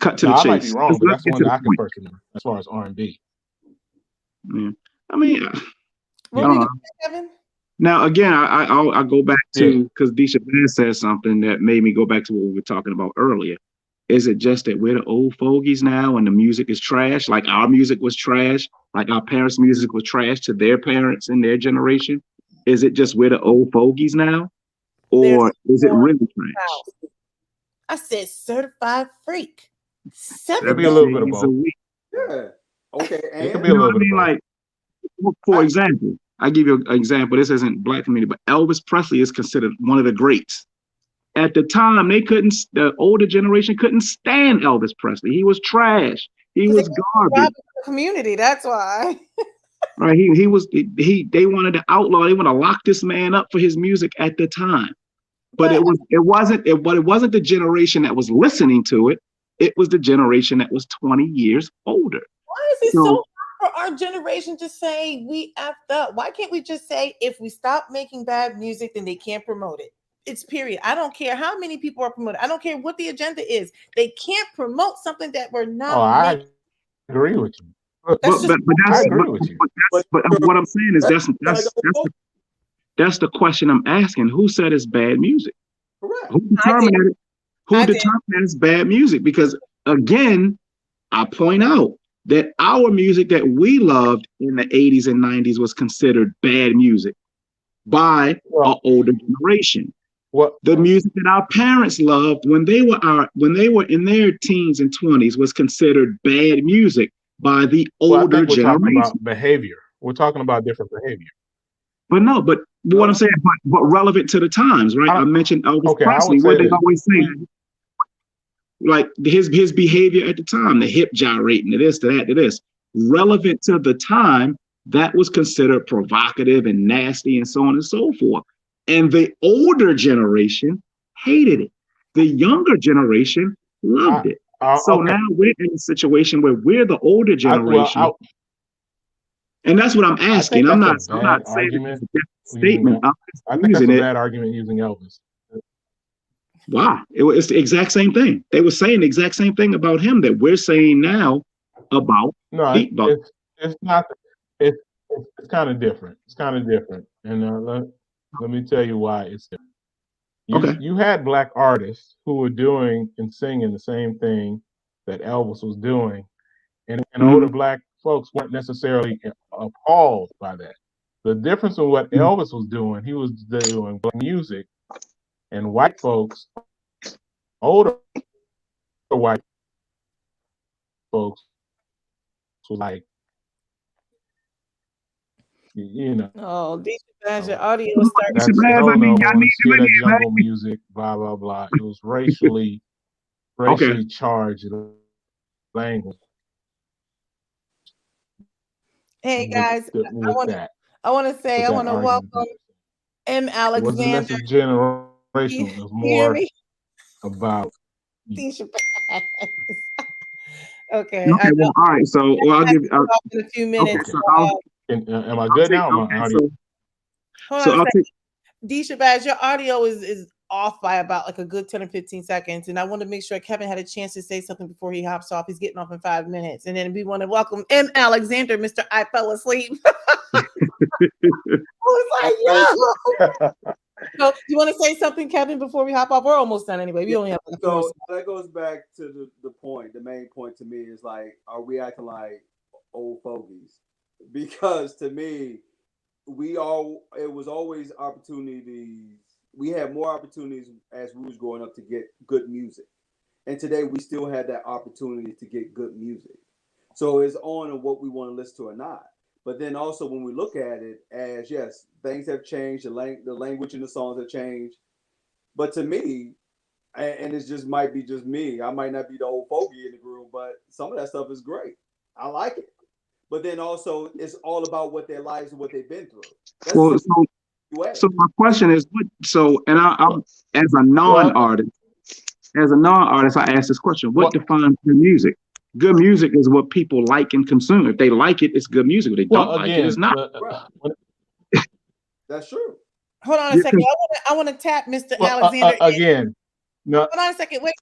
Cut to No, the I might be chase. wrong, Let's but that's the get one to that the I can point. first remember as far as R&B. Yeah. I mean, What Yeah, were you uh, gonna say, Kevin? now again, I go back yeah. to because Disha Bass said something that made me go back to what we were talking about earlier. Is it just that we're the old fogies now and the music is trash? Like our music was trash, like our parents' music was trash to their parents and their generation? Is it just we're the old fogies now? There's Or is it more really trash? house. I said certified freak. It could be 7 a 7 little bit of days a both. week. yeah, okay, It could and be a You know little what I bit of mean? both. Like, for I, example, I give you an example. This isn't black community, but Elvis Presley is considered one of the greats. At the time, the older generation couldn't stand Elvis Presley. He was trash. He because they was want to garbage. rob the community. That's why. Right? He was they wanted to outlaw. They want to lock this man up for his music at the time. But But it wasn't the generation that was listening to it. It was the generation that was 20 years older. why is it So so hard for our generation to say we effed up? Why can't we just say if we stop making bad music, then they can't promote it? It's period. I don't care how many people are promoting. I don't care what the agenda is. They can't promote something that we're Oh, not I making. agree with you. That's just but I that's period. agree with you. but but what I'm saying is that's gotta go. that's the question I'm asking. Who said it's bad music? Correct. Who I did. determined that? Who I did. determined that it's bad music? Because again, I point out that our music that we loved in the 80s and 90s was considered bad music by Well, our older generation. what? The music that our parents loved when they were in their teens and 20s was considered bad music by the Well, I older think we're talking generation. about behavior. We're talking about different behavior. But what I'm No, saying, but relevant to the times, right? I I don't. mentioned Elvis Okay, I Presley. would What say they this. always say, We like his behavior at the time, the hip gyrating, to this, to that, to this, relevant to the time, that was considered provocative and nasty and so on and so forth. And the older generation hated it. The younger generation I, loved it. So okay. now we're in a situation where we're the older Well, generation, and that's what I'm I asking. think that's a I'm not bad saying it as argument a definite using. statement. I'm just I think that's using a it. bad argument using Elvis. Wow, it's the exact same thing. They were saying the exact same thing about him that we're saying now about No, Beatbox. it's not. It's kind of different. It's kind of different, and let me tell you why it's different. Okay. You had black artists who were doing and singing the same thing that Elvis was doing, and older Mm-hmm. black folks weren't necessarily appalled by that. The difference in what Elvis was doing, he was doing black music, and white folks, older white folks, were like, you know, Oh, Deja, your audio is starting. that's Shabazz, no, I no mean, I one. need Let's him hear that in jungle music, blah blah blah. It was here, man. Okay. racially charged language Hey guys, I with want to that I want to say with I that want to argument. welcome M. It wasn't Alexander. necessarily You generational. It was hear more me? about Deja Bass. Okay, I Okay. know Well, all right. So, I well, I'll have give. to get off in a few Okay. minutes. okay. So I'll Am I I'll good take. now? My Okay. audio. Hold So on a I'll second. take. Deja Bass, your audio is off by about like a good 10 or 15 seconds. And I want to make sure Kevin had a chance to say something before he hops off. He's getting off in 5 minutes. And then we want to welcome M. Alexander, Mr. I Fell Asleep. I was like, yo. So you want to say something, Kevin, before we hop off? We're almost done anyway. We yeah. only have like a few more So seconds. that goes back to the point. The main point to me is like, are we acting like old fogies? Because to me, it was always opportunities. We had more opportunities as we was growing up to get good music, and today we still had that opportunity to get good music. So it's on what we want to listen to or not. But then also when we look at it as yes, things have changed. The language in the songs have changed. But to me, and it just might be just me. I might not be the old fogey in the group, but some of that stuff is great. I like it. But then also, it's all about what their lives and what they've been through. That's Well, the same way. so my question is, what? So, and I'm as a Well, non-artist, I ask this question: what well, defines your music? Good music is what people like and consume. If they like it, it's good music. If they Well, don't like it, it's not. Right. That's true. Hold on a You second. can- I want to tap Mr. well, Alexander. again, no, Hold on a second. Wait.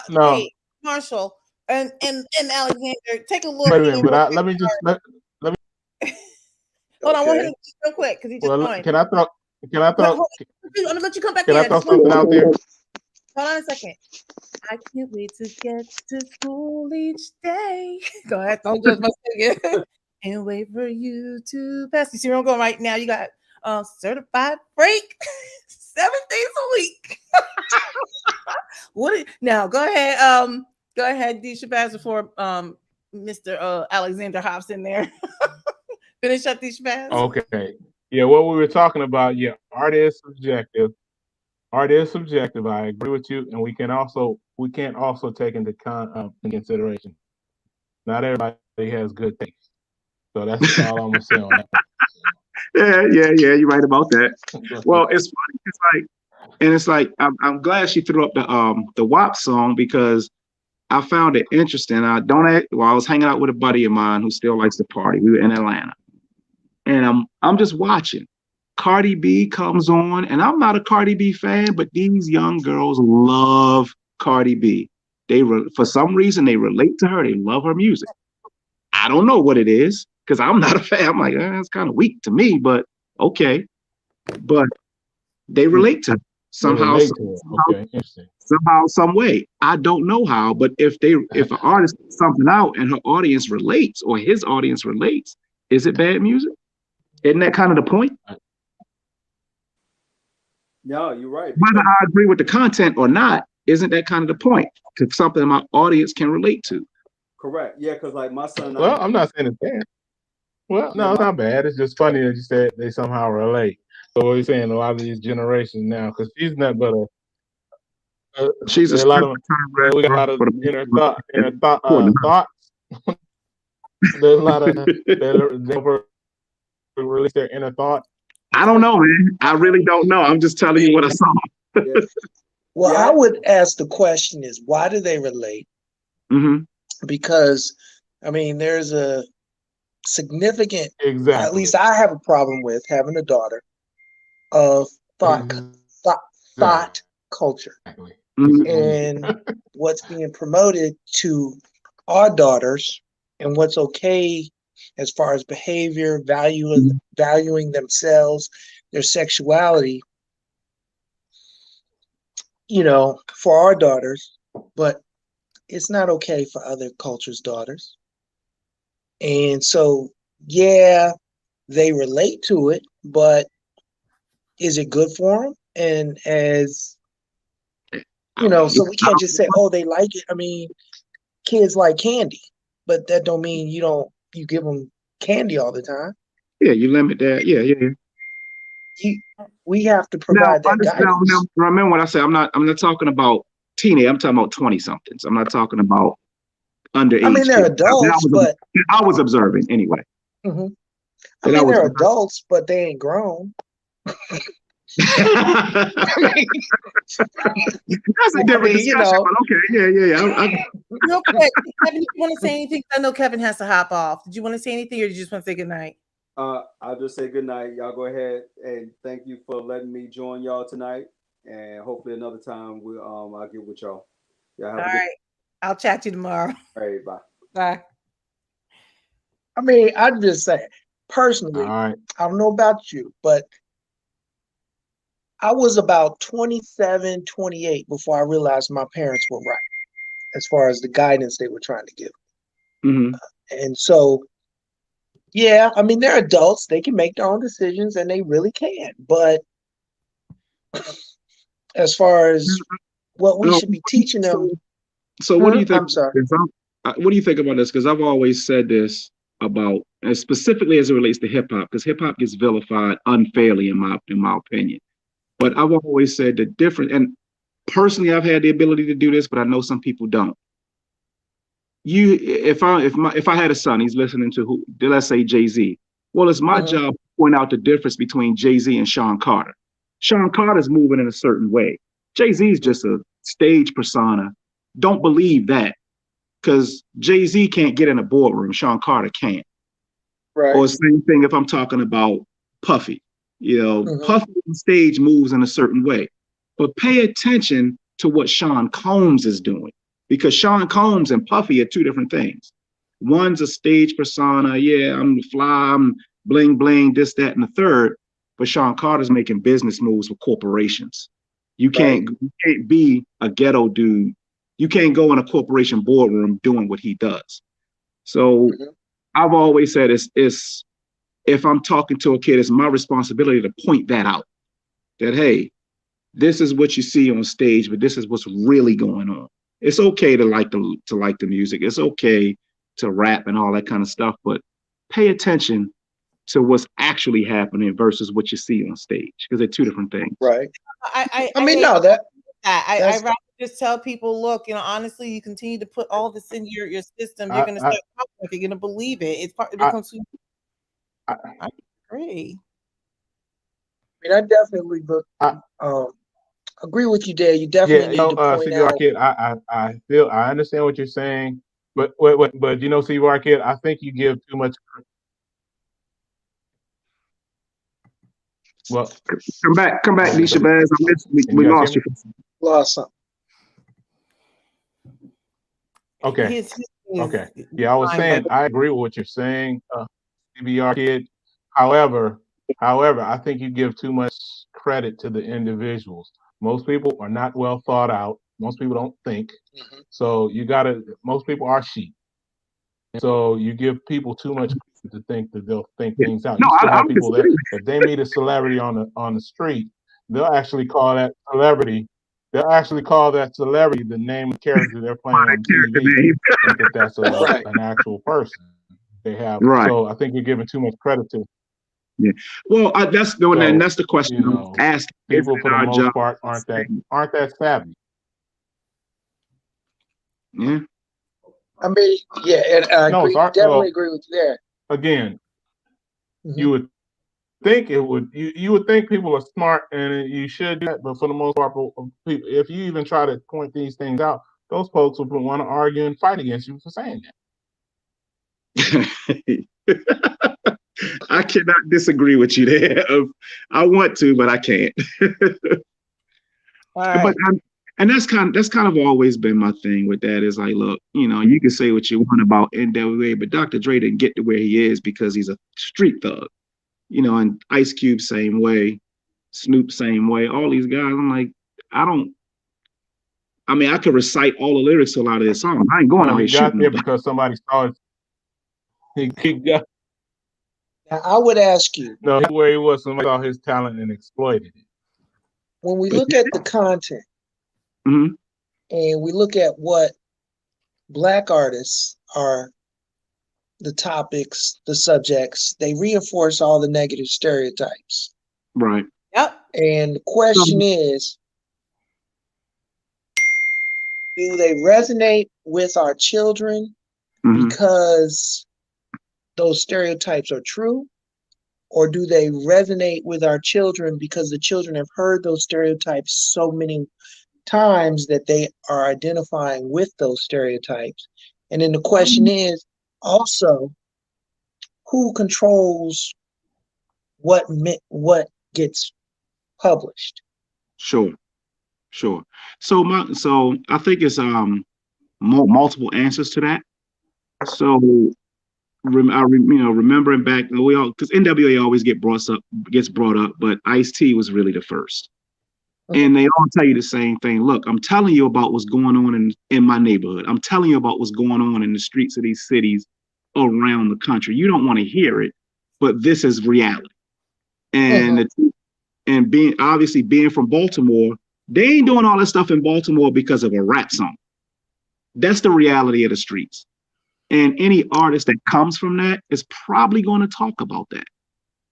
no. Hey, Marshall and Alexander, take a look. Wait a minute, but let me just let me. Hold on, I want him Okay. to real quick because he just Well, joined. can I throw? Can I Wait, throw? hold on. I'm gonna let you come back Can in. I throw something out there? Hold on a second. I can't wait to get to school each day. Go ahead, don't judge my singing. And wait for you to pass. You see where I'm going right now? You got certified break 7 days a week. Now? Go ahead, Disha Pass before Mr. Alexander hops in there. Finish up Disha Pass. Okay. Yeah, what we were talking about. Yeah, art is subjective. Art is subjective. I agree with you, and we can't also take into consideration. Not everybody has good taste. So that's all I'm gonna say on that. yeah. You're right about that. That's Well, it. it's funny. It's like I'm glad she threw up the WAP song because I found it interesting. I was hanging out with a buddy of mine who still likes to party. We were in Atlanta, and I'm just watching. Cardi B comes on, and I'm not a Cardi B fan, but these young girls love Cardi B. For some reason they relate to her. They love her music. I don't know what it is because I'm not a fan. I'm like, it's kind of weak to me, but okay. But they relate to her They somehow, relate to it. Okay, interesting. somehow, some way. I don't know how, but if an artist puts something out and her audience relates or his audience relates, is it bad music? Isn't that kind of the point? No, you're right. Whether I agree with the content or not, isn't that kind of the point? To something my audience can relate to. Correct. Yeah, because like my son. Well, I'm not saying it's bad. Well, no, it's not bad. It's just funny that you said they somehow relate. So what you're saying, a lot of these generations now, because she's not but She's a a lot of we got a lot of thoughts. There's a lot of they release their inner thought. I don't know, man. I really don't know. I'm just telling you what I saw. Yeah. Well, Yeah. I would ask the question is why do they relate? Mm-hmm. Because I mean, there's a significant, Exactly. at least I have a problem with having a daughter of thought culture. Exactly. And what's being promoted to our daughters and what's okay as far as behavior, valuing themselves, their sexuality, for our daughters, but it's not okay for other cultures' daughters. And so, yeah, they relate to it, but is it good for them? And as so we can't just say, oh, they like it. I mean, kids like candy, but that don't mean you give them candy all the time. Yeah, you limit that. Yeah. We have to provide that guidance. Now, remember what I said. I'm not talking about teenage. I'm talking about 20-somethings. I'm not talking about underage. I mean, they're kids. adults, but I was observing anyway. Mm-hmm. I mean, they're adults, but they ain't grown. That's a different discussion, but okay, yeah. Real quick, Kevin, you want to say anything? I know Kevin has to hop off. Did you want to say anything, or did you just want to say good night? I'll just say good night. Y'all go ahead and thank you for letting me join y'all tonight. And hopefully another time I'll get with y'all. Y'all have All right. I'll chat to you tomorrow. All right, bye. Bye. I mean, I'd just say personally, right. I don't know about you, but I was about 27, 28 before I realized my parents were right as far as the guidance they were trying to give. Mm-hmm. And so, yeah, I mean, they're adults. They can make their own decisions and they really can. But as far as what we should be teaching them. So what do you think? I'm sorry. What do you think about this? Because I've always said this about, and specifically as it relates to hip hop, because hip hop gets vilified unfairly in my opinion. But I've always said the difference, and personally, I've had the ability to do this, but I know some people don't. If I had a son, he's listening to let's say Jay-Z. Well, it's my job to point out the difference between Jay-Z and Sean Carter. Sean Carter's moving in a certain way. Jay-Z is just a stage persona. Don't believe that. because Jay-Z can't get in a boardroom, Sean Carter can't. Right. Or same thing if I'm talking about Puffy. Puffy on stage moves in a certain way. But pay attention to what Sean Combs is doing, because Sean Combs and Puffy are two different things. One's a stage persona. Yeah, I'm fly, I'm bling bling, this, that, and the third. But Sean Carter's making business moves with corporations. You can't be a ghetto dude. You can't go in a corporation boardroom doing what he does. So I've always said it's if I'm talking to a kid, it's my responsibility to point that out. That, hey, this is what you see on stage, but this is what's really going on. It's okay to like the music. It's okay to rap and all that kind of stuff, but pay attention to what's actually happening versus what you see on stage, because they're two different things. Right. I mean, no, that I rather just tell people, look, honestly, you continue to put all this in your system, you're going to start talking like you're going to believe it. It becomes too. I agree. I mean, I definitely agree with you there. You definitely need to point CBR out. Kid, I understand what you're saying, but CBR Kid, I think you give too much. Well, come back, Nisha Baz. We lost you. Lost something. Okay. Okay. Yeah, I was saying I agree with what you're saying, CBR Kid. However, I think you give too much credit to the individuals. Most people are not well thought out. Most people don't think. So most people are sheep. So you give people too much credit to think that they'll think things out. You still have people that if they meet a celebrity on the street, they'll actually call that celebrity. They'll actually call that celebrity the name of the character they're playing on TV. Think that that's an actual person they have. Right. So I think you're giving too much credit to. Yeah. Well, that's the question I'm asking. People for the most part aren't that savvy. Yeah. I mean, yeah, and I definitely agree with you there. Again, you would think you would think people are smart and you should do that, but for the most part, people, if you even try to point these things out, those folks will want to argue and fight against you for saying that. I cannot disagree with you there. I want to, but I can't. All right. And that's kind of always been my thing with that is like, look, you can say what you want about NWA, but Dr. Dre didn't get to where he is because he's a street thug. And Ice Cube same way, Snoop same way, all these guys. I'm like, I could recite all the lyrics to a lot of this song. I ain't going out here shooting there because somebody saw it. He got. Now, I would ask you. No, where he was, somebody saw his talent and exploited it. When we look at the content, and we look at what Black artists are, the topics, the subjects, they reinforce all the negative stereotypes. Right. Yep. And the question is, do they resonate with our children because those stereotypes are true? Or do they resonate with our children because the children have heard those stereotypes so many times that they are identifying with those stereotypes? And then the question is also, who controls what gets published? Sure. So I think it's multiple answers to that. So remembering back, because NWA always gets brought up, but Ice-T was really the first. And they all tell you the same thing. Look, I'm telling you about what's going on in my neighborhood. I'm telling you about what's going on in the streets of these cities around the country. You don't want to hear it, but this is reality. And being from Baltimore, they ain't doing all that stuff in Baltimore because of a rap song. That's the reality of the streets. And any artist that comes from that is probably going to talk about that.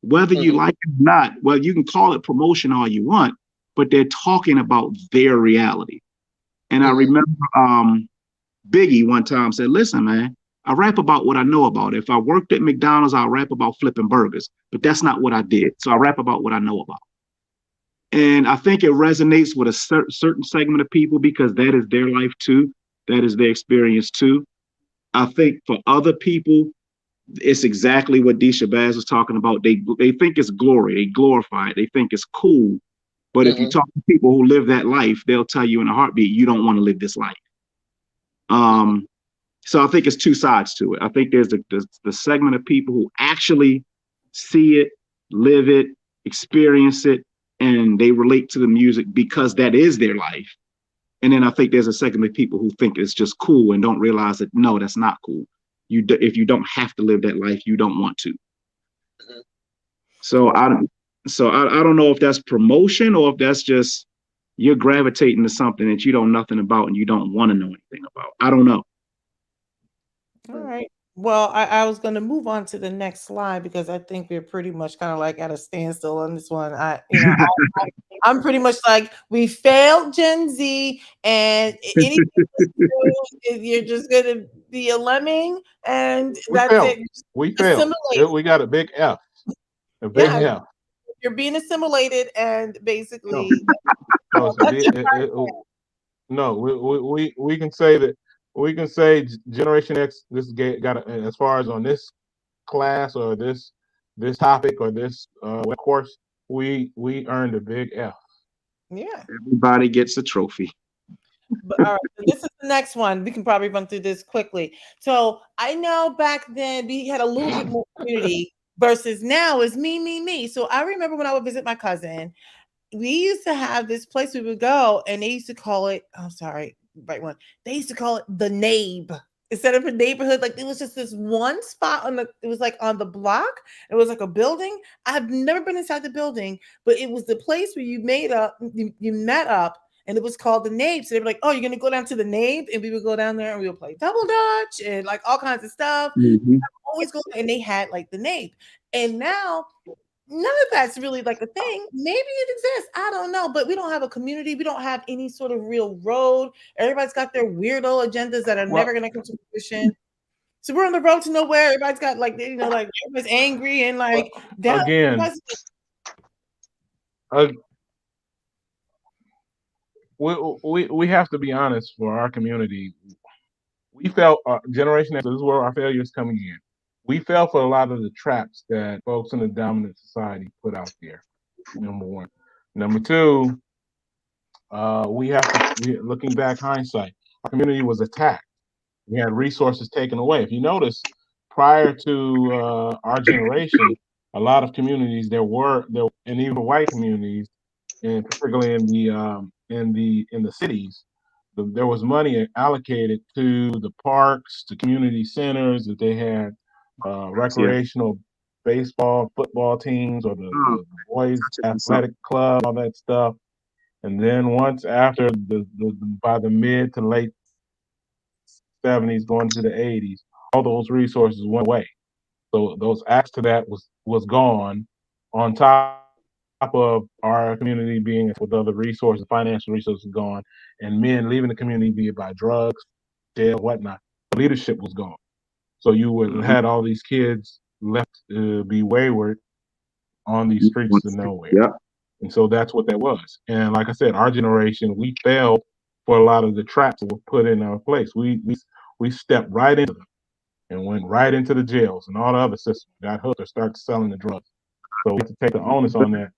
Whether you like it or not, well, you can call it promotion all you want, but they're talking about their reality. And I remember Biggie one time said, listen, man, I rap about what I know about. If I worked at McDonald's, I'll rap about flipping burgers, but that's not what I did. So I rap about what I know about. And I think it resonates with a certain segment of people because that is their life too. That is their experience too. I think for other people, it's exactly what Disha Baz was talking about. They think it's glory. They glorify it. They think it's cool. But if you Mhm. talk to people who live that life, they'll tell you in a heartbeat, you don't want to live this life. Um, so I think it's two sides to it. I think there's the segment of people who actually see it, live it, experience it, and they relate to the music because that is their life. And then I think there's a segment of people who think it's just cool and don't realize that no, that's not cool. If you don't have to live that life, you don't want to. Mhm. So I don't know if that's promotion or if that's just you're gravitating to something that you know nothing about and you don't want to know anything about. I don't know. All right. Well, I was going to move on to the next slide because I think we're pretty much kind of like at a standstill on this one. I'm pretty much like we failed Gen Z, and anything you're just going to be a lemming, and We that's failed. it. Just We failed. assimilate. We got a big F. A big Yeah, F. you're being assimilated, and No, basically no, it's a that's big. just No, we can say that we can say Generation X. Got as far as on this class or this topic or this course, we earned a big F. yeah. Everybody gets a trophy. But all right, so this is the next one. We can probably run through this quickly. So I know back then we had a little bit more community versus now is me, me, me. So I remember when I would visit my cousin, we used to have this place we would go, and they used to call it. Oh, sorry, right one. They used to call it the Nabe instead of a neighborhood. Like it was just this one spot on the. It was like on the block. It was like a building. I've never been inside the building, but it was the place where you made up. You met up. And it was called the Nabe. So they were like, "Oh, you're gonna go down to the Nabe," and we would go down there and we would play double dutch and like all kinds of stuff. Mm-hmm. Always go, and they had like the Nabe. And now none of that's really like a thing. Maybe it exists. I don't know. But we don't have a community. We don't have any sort of real road. Everybody's got their weirdo agendas that are Well, never going to come to fruition. So we're on the road to nowhere. Everybody's got like, like everybody's angry and like down. again, uh, we have to be honest for our community. We felt Generation X. This is where our failure is coming in. We fell for a lot of the traps that folks in the dominant society put out there. Number one. Number two, looking back hindsight, our community was attacked. We had resources taken away. If you notice, prior to our generation, a lot of communities there, and even white communities, and particularly in the cities, there was money allocated to the parks, to community centers that they had Yeah. recreational baseball, football teams, or Oh, the boys touching something. athletic club, all that stuff. And then once after by the mid to late 70s, going to the 80s, all those resources went away. So those access to that was gone. On top of our community being with other resources, financial resources gone, and men leaving the community, be it by drugs, jail, whatnot. The leadership was gone. So you would Mm-hmm. had all these kids left to be wayward on these streets of nowhere. Yep. And so that's what that was. And like I said, our generation, we fell for a lot of the traps that were put in our place. We stepped right into them and went right into the jails and all the other systems. Got hooked or started selling the drugs. So we had to take the onus on that.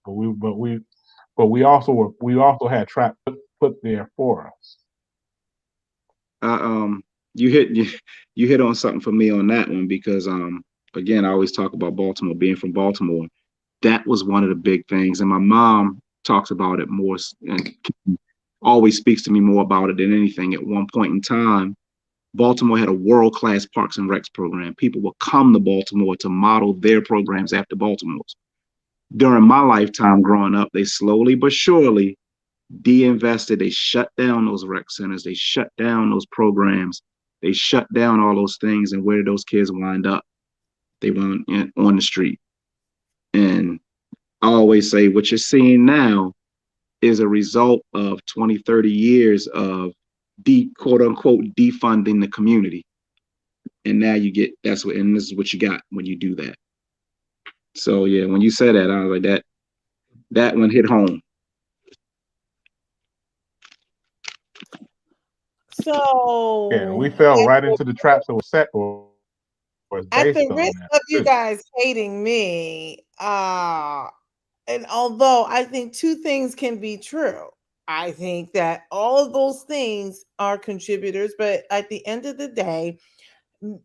But we also had traps put there for us. Uh, um, you hit you hit on something for me on that one because again, I always talk about Baltimore, being from Baltimore. That was one of the big things, and my mom talks about it more and always speaks to me more about it than anything. At one point in time, Baltimore had a world-class Parks and Recs program. People would come to Baltimore to model their programs after Baltimore's. During my lifetime growing up, they slowly but surely de-invested. They shut down those rec centers. They shut down those programs. They shut down all those things. And where did those kids wind up? They wound on the street. And I always say what you're seeing now is a result of 20, 30 years of quote unquote defunding the community. And now and this is what you got when you do that. So yeah, when you said that, I was like that one hit home. Yeah, we So fell right into the traps that were set for us at based the on risk that of you too. guys hating me, and although I think two things can be true, I think that all of those things are contributors, but at the end of the day,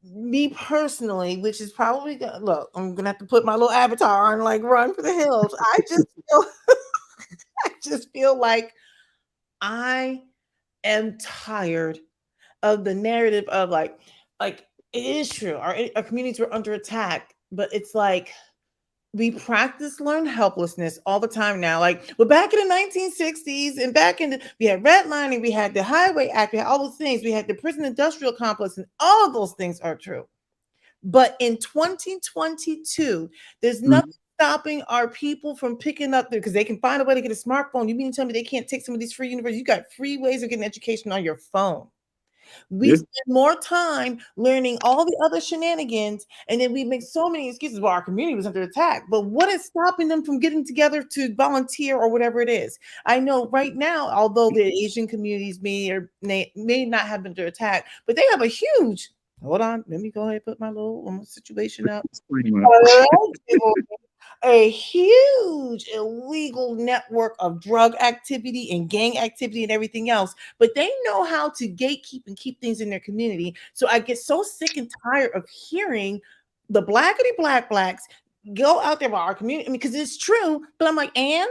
me personally, which is probably look, I'm gonna have to put my little avatar on, like run for the hills. I just feel, I just feel like I am tired of the narrative of like it is true. Our communities were under attack, but it's like we practice learned helplessness all the time now. Like we're back in the 1960s and back in we had redlining, we had the Highway Act, we had all those things, we had the prison industrial complex, and all of those things are true. But in 2022, there's Mhm. nothing stopping our people from picking up because they can find a way to get a smartphone. You mean to tell me they can't take some of these free universities? You got free ways of getting education on your phone. We Yeah. spend more time learning all the other shenanigans, and then we make so many excuses. Well, our community was under attack, but what is stopping them from getting together to volunteer or whatever it is? I know right now, although the Asian communities may not have been under attack, but they have a huge. Hold on, let me go ahead and put my little situation up. A huge illegal network of drug activity and gang activity and everything else, but they know how to gatekeep and keep things in their community. So I get so sick and tired of hearing the blacks go out there about our community, because it's true, but I'm like, and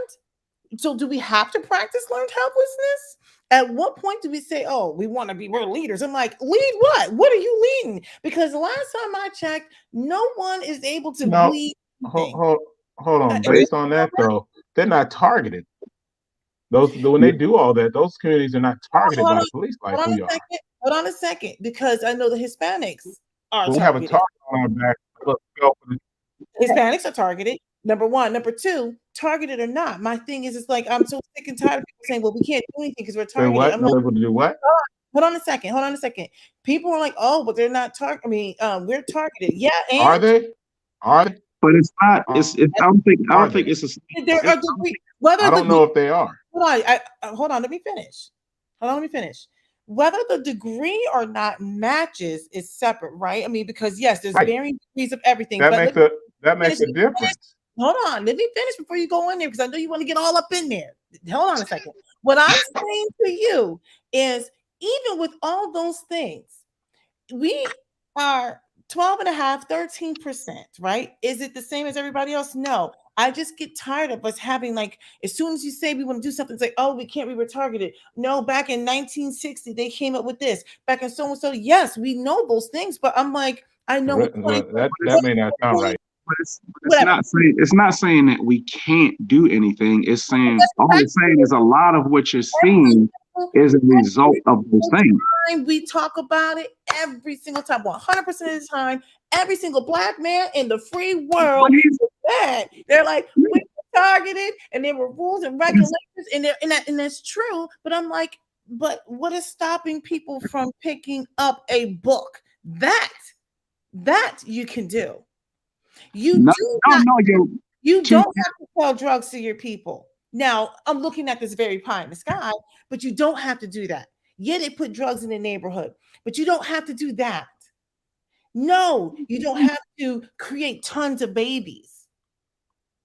so do we have to practice learned helplessness? At what point do we say, oh, we want to be we're leaders? I'm like, lead what? What are you leading? Because the last time I checked, no one is able to No, lead hold, anything. hold, hold on. Is Based on that though, they're not targeted. Those when they do all that, those communities are not targeted hold by on, the police like hold on we a are. second. Hold on a second, because I know the Hispanics are We have a targeted. target on our back. Look, go for the- Hispanics are targeted. Number one. Number two, targeted or not. My thing is, it's like I'm so sick and tired of people saying, well, we can't do anything because we're Say targeted. what? I'm Not like, able to do what? hold on a second. Hold on a second. People are like, oh, but they're not targeted. I mean, we're targeted. Yeah, Are and they? Are they? But it's not. It's. I don't think. I Are don't think they? it's a. there It's, are degrees. Whether I don't the know if they are. hold on, hold on. Let me finish. Hold on, let me finish. Whether the degree or not matches is separate, right? I mean, because yes, there's Right. varying degrees of everything. That But makes let me a that finish. makes a difference. Hold on, let me finish before you go in there because I know you want to get all up in there. Hold on a second. What I'm saying to you is, even with all those things, we are 12 and a half, 13%, right? Is it the same as everybody else? No. I just get tired of us having, like, as soon as you say we want to do something, it's like, oh, we can't, we were targeted. No, back in 1960, they came up with this. Back in so and so, yes, we know those things, but I'm like, I know Well, in that may not sound right. it's whatever. not saying. It's not saying that we can't do anything. It's saying all it's saying is a lot of what you're seeing is a result of those things. Time we talk about it, every single time, 100% of the time, every single black man in the free But world he's, is bad. They're like, we were targeted, and there were rules and regulations, and that's true. But I'm like, but what is stopping people from picking up a book? That you can do. You no, do no, not. no. You To don't have to sell drugs to your people. Now, I'm looking at this very pie in the sky, but you don't have to do that. Yeah, they put drugs in the neighborhood, but you don't have to do that. No, you don't have to create tons of babies.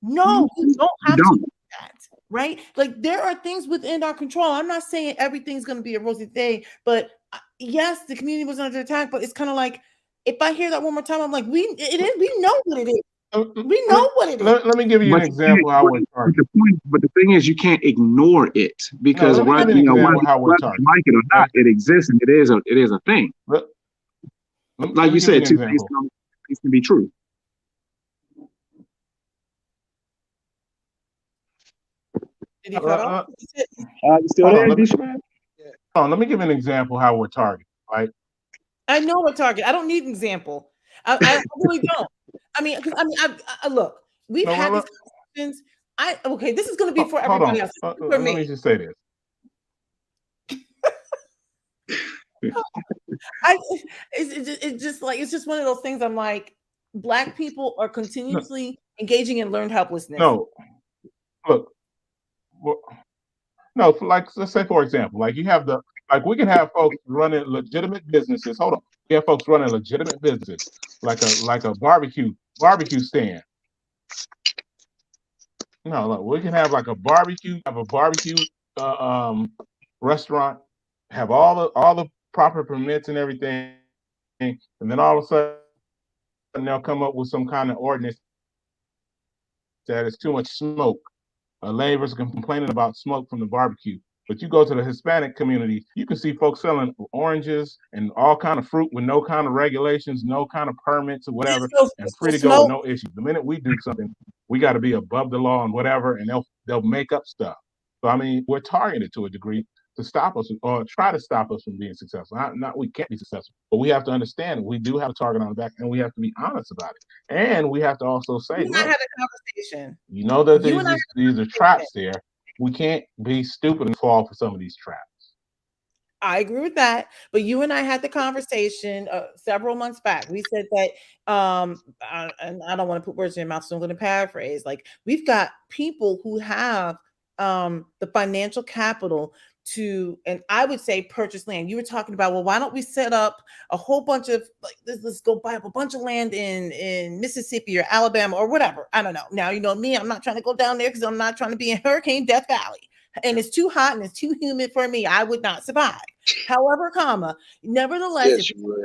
No, you don't you have to don't. do that, right? Like there are things within our control. I'm not saying everything's going to be a rosy thing, but yes, the community was under attack, but it's kind of like if I hear that one more time, I'm like, we know what it is. We know what it is. Let me give you an But you can't. example how we're targeted. But the thing is, you can't ignore it No, because let me give you an example how we're whether you targeted. like it or not, Okay? it exists and it is a thing. Let Like me you give you said, an two things example. can be true. Did he cut off? You still Hold there, on. Disha? Hold on. Let me give you an example how we're targeted. Right? I know what target. I don't need an example. I really don't. I mean, because I look. We've No, had these conversations. Okay. This is going to be for hold everybody on. else. For Let me me, just say this. I it's just like it's just one of those things. I'm like, black people are No, continuously engaging in learned helplessness. no look. Well, no, like let's say for example, like you have the Like we can have folks running legitimate businesses. Hold on, we have folks running legitimate businesses, like a barbecue stand. No, look, we can have like have a barbecue uh, um, restaurant, have all the proper permits and everything, and then all of a sudden they'll come up with some kind of ordinance that is too much smoke. Neighbors complaining about smoke from the barbecue. But you go to the Hispanic community, you can see folks selling oranges and all kind of fruit with no kind of regulations, no kind of permits or whatever, and free to go with smoke. no issues. The minute we do something, we got to be above the law and whatever, and they'll make up stuff. So I mean, we're targeted to a degree to stop us or try to stop us from being successful. Not we can't be successful, but we have to understand we do have a target on the back, and we have to be honest about it. And we have to also say, You and I look, had a conversation. you know that You and I had these are a conversation. traps there. We can't be stupid and fall for some of these traps. I agree with that, but you and I had the conversation several months back. We said that, and I don't want to put words in your mouth, so I'm going to paraphrase. Like we've got people who have the financial capital to, and I would say purchase land. You were talking about, well, why don't we set up a whole bunch of like let's go buy up a bunch of land in Mississippi or Alabama or whatever. I don't know. Now you know me, I'm not trying to go down there because I'm not trying to be in Hurricane Death Valley. And it's too hot and it's too humid for me. I would not survive. However, nevertheless, Yes, you would.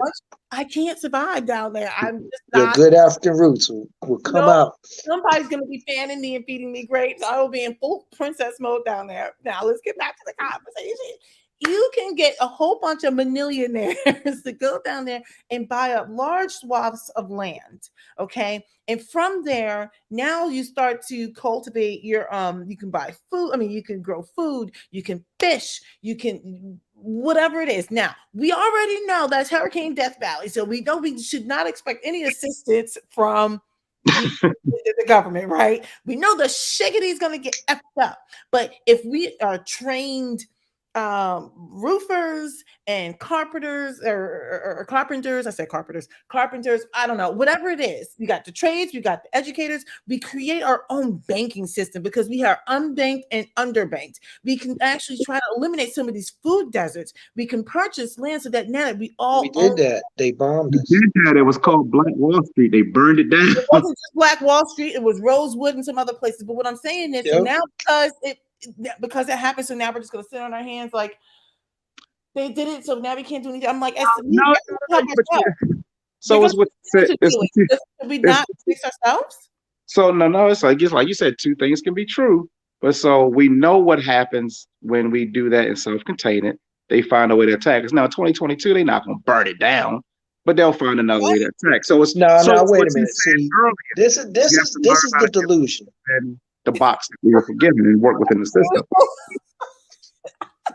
I can't survive down there. I'm just Your not. good African roots will come No, out. somebody's gonna be fanning me and feeding me grapes. I will be in full princess mode down there. Now let's get back to the conversation. You can get a whole bunch of millionaires to go down there and buy up large swaths of land. Okay. And from there, now you start to cultivate your you can buy food. I mean, you can grow food, you can fish, you can whatever it is. Now, we already know that's Hurricane Death Valley. So we know we should not expect any assistance from the government, right? We know the shiggity is going to get effed up. But if we are trained roofers and carpenters or carpenters, I said carpenters, I don't know, whatever it is, we got the trades, we got the educators, we create our own banking system because we are unbanked and underbanked. We can actually try to eliminate some of these food deserts. We can purchase land so that now that we all We did that. They bombed We us. did that. It was called Black Wall Street. They burned it down. It wasn't just Black Wall Street, it was Rosewood and some other places. But what I'm saying is, so Yep. now because it happened, so now we're just gonna sit on our hands like they did it, so now we can't do anything. I'm like, No, help but ourselves. so it's what Should it's we not fix ourselves? so no, it's like just like you said, two things can be true. But so we know what happens when we do that and self-contain it. They find a way to attack us. Now, 2022, they're not gonna burn it down, but they'll find another way to attack. So it's No, wait what a you minute. said See, earlier, this is you this have is to this learn is how the to get delusion. in the box that we were forgiven and work within the system.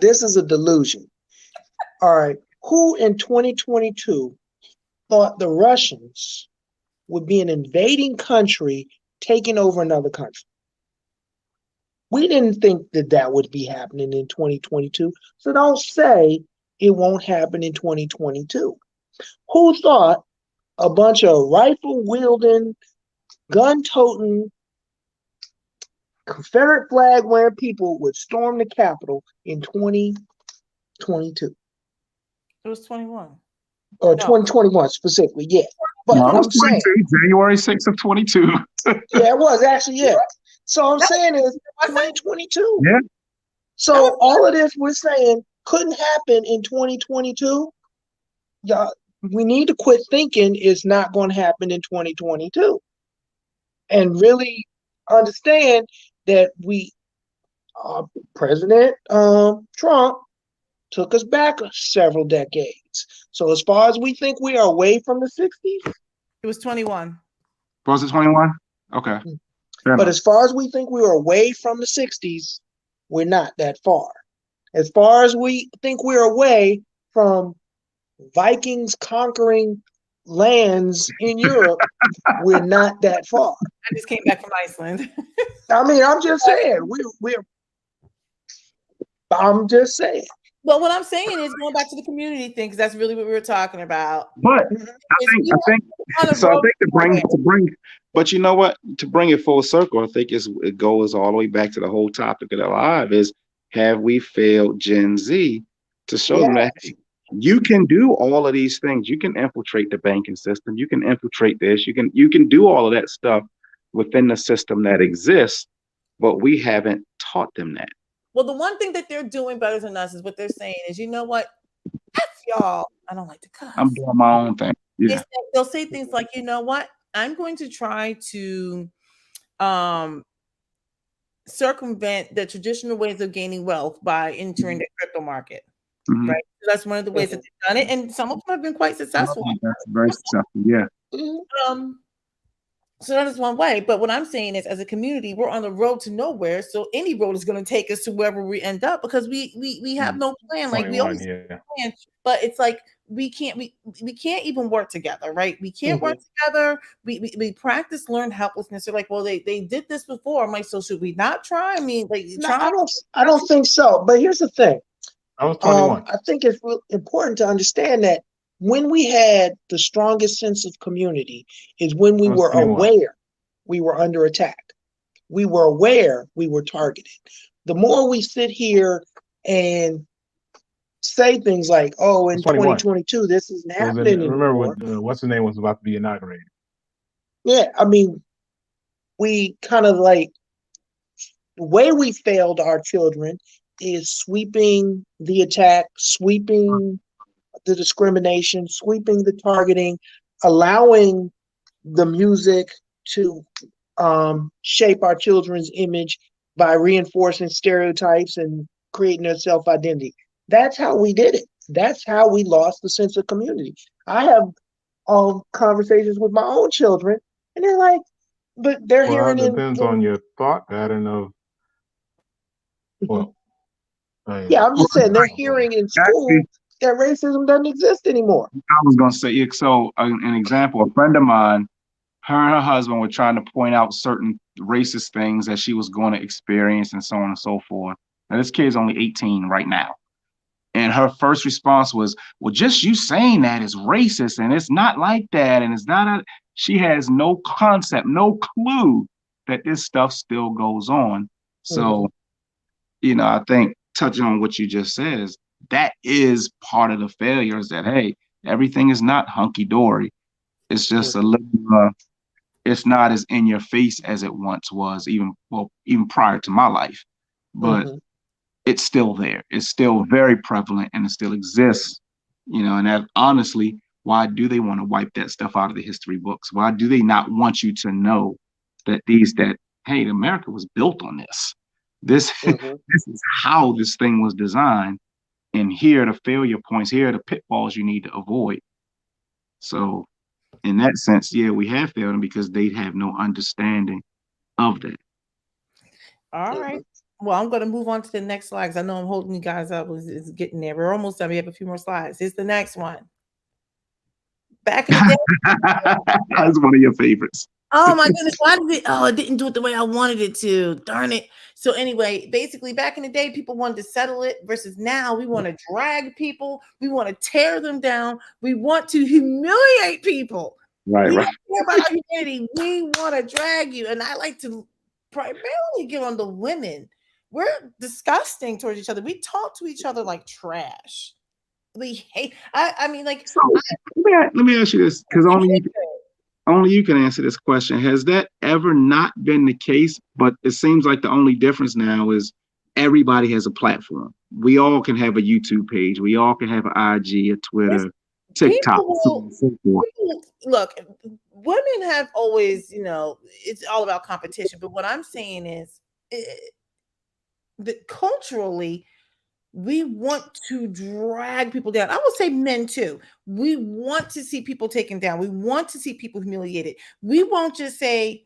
This is a delusion. All right. Who in 2022 thought the Russians would be an invading country taking over another country? We didn't think that that would be happening in 2022. So don't say it won't happen in 2022. Who thought a bunch of rifle wielding, gun toting, Confederate flag wearing people would storm the Capitol in 2022 It was 21. or No. 2021 specifically? Yeah. But No, it I'm was saying, 22, January 6th of 22. yeah, it was actually, yeah. So I'm That saying is was it? 2022. Yeah. So all of this we're saying couldn't happen in 2022. Y'all, we need to quit thinking it's not going to happen in 2022 and really understand that President Trump took us back several decades. So as far as we think we are away from the 60s, It was 21. Was it 21? Okay. Fair but enough. as far as we think we are away from the 60s, we're not that far. As far as we think we're away from Vikings conquering lands in Europe, we're not that far. I just came back from Iceland. I mean, I'm just saying, I'm just saying. But what I'm saying is going back to the community thing, because that's really what we were talking about. But I think but you know what? To bring it full circle, I think it goes all the way back to the whole topic of the live is, have we failed Gen Z to show Yeah. them that hey, you can do all of these things. You can infiltrate the banking system. You can infiltrate this. You can do all of that stuff within the system that exists, but we haven't taught them that. Well, the one thing that they're doing better than us is what they're saying is, you know what? F y'all. I don't like to I'm cuss. doing my own thing. They Yeah. say, they'll say things like, you know what? I'm going to try to um circumvent the traditional ways of gaining wealth by entering the crypto market. Mhm. Right. So that's one of the ways that they've done it. And some of them have been quite successful. That's very successful. Yeah. Um, so that is one way. But what I'm saying is, as a community, we're on the road to nowhere. So any road is going to take us to wherever we end up because we have no plan. Like we 21, always yeah. plan, but it's like we can't even work together, right? We can't Mm-hmm. work together. We practice learned helplessness. They're like, well, they did this before. I'm like, so should we not try? I mean, like No, try. I don't think so. But here's the thing. I was 21. I think it's important to understand that when we had the strongest sense of community is when we I was were 21. aware we were under attack. We were aware we were targeted. The more we sit here and say things like, oh, I in was 21. 2022, this isn't It was happening remember anymore. when what's the name was about to be inaugurated. Yeah, I mean, we kind of like the way we failed our children is sweeping the attack, sweeping the discrimination, sweeping the targeting, allowing the music to shape our children's image by reinforcing stereotypes and creating their self-identity. That's how we did it. That's how we lost the sense of community. I have conversations with my own children, and they're like, but they're Well, it hearing depends on your thought pattern of well. yeah, I'm just saying they're Well, hearing in school Actually, that racism doesn't exist anymore. I was going to say, so an example, a friend of mine, her and her husband were trying to point out certain racist things that she was going to experience and so on and so forth. Now, this kid's only 18 right now. And her first response was, well, just you saying that is racist and it's not like that. And it's not, she has no concept, no clue that this stuff still goes on. So, I think touching on what you just said is that is part of the failure is that, hey, everything is not hunky dory. It's just a little, it's not as in your face as it once was, even prior to my life. But it's still there. It's still very prevalent and it still exists, and that honestly, why do they want to wipe that stuff out of the history books? Why do they not want you to know that hey, America was built on this. This is how this thing was designed. And here are the failure points, here are the pitfalls you need to avoid. So in that sense, yeah, we have failed them because they have no understanding of that. All right. Well, I'm going to move on to the next slide because I know I'm holding you guys up. It's getting there. We're almost done. We have a few more slides. Here's the next one. Back in the day. That's one of your favorites. Oh my goodness. Why did it? Oh, it didn't do it the way I wanted it to. Darn it. So anyway, basically back in the day, people wanted to settle it versus now we want to drag people. We want to tear them down. We want to humiliate people. Right. We don't care about our humanity. We want to drag you. And I like to primarily get on the women. We're disgusting towards each other. We talk to each other like trash. We hate. I mean, like. So let me ask you this, because only you can answer this question. Has that ever not been the case? But it seems like the only difference now is everybody has a platform. We all can have a YouTube page. We all can have an IG, a Twitter, TikTok. Look, women have always, it's all about competition. But what I'm saying is that culturally, we want to drag people down. I would say men too. We want to see people taken down. We want to see people humiliated. We won't just say,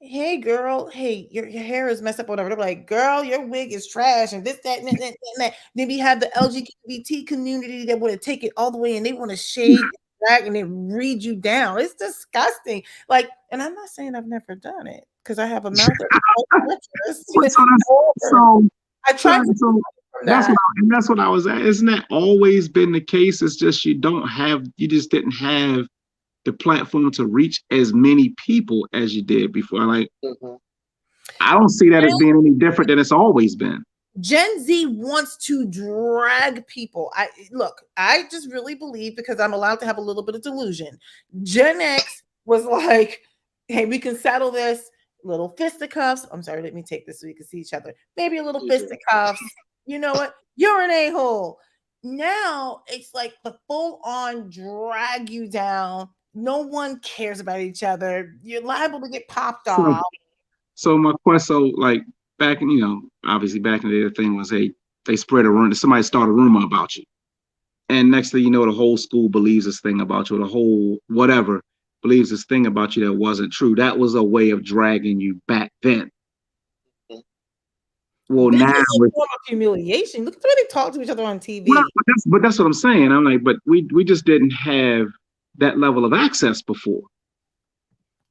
hey girl, hey, your hair is messed up or whatever. They're like, girl, your wig is trash and this, that, and that. Then we have the LGBT community that want to take it all the way and they want to shade, drag, and then read you down. It's disgusting. Like, and I'm not saying I've never done it because I have a mouth I tried to that's what I was at. Isn't that always been the case? It's just you just didn't have the platform to reach as many people as you did before. Like, I don't see that as being any different than it's always been. Gen Z wants to drag people. I just really believe, because I'm allowed to have a little bit of delusion. Gen X was like, hey, we can settle this. Little fisticuffs. I'm sorry, let me take this so we can see each other. Maybe a little fisticuffs. You know what? You're an a-hole. Now it's like the full on drag you down. No one cares about each other. You're liable to get popped off. So my question, so like back in, obviously back in the day, the thing was, hey, they spread a rumor, somebody started a rumor about you. And next thing you know, the whole school believes this thing about you, or the whole whatever believes this thing about you that wasn't true. That was a way of dragging you back then. Well, That now is a form of humiliation. Look at the way they talk to each other on TV. well, but that's what I'm saying. I'm like, but we just didn't have that level of access before.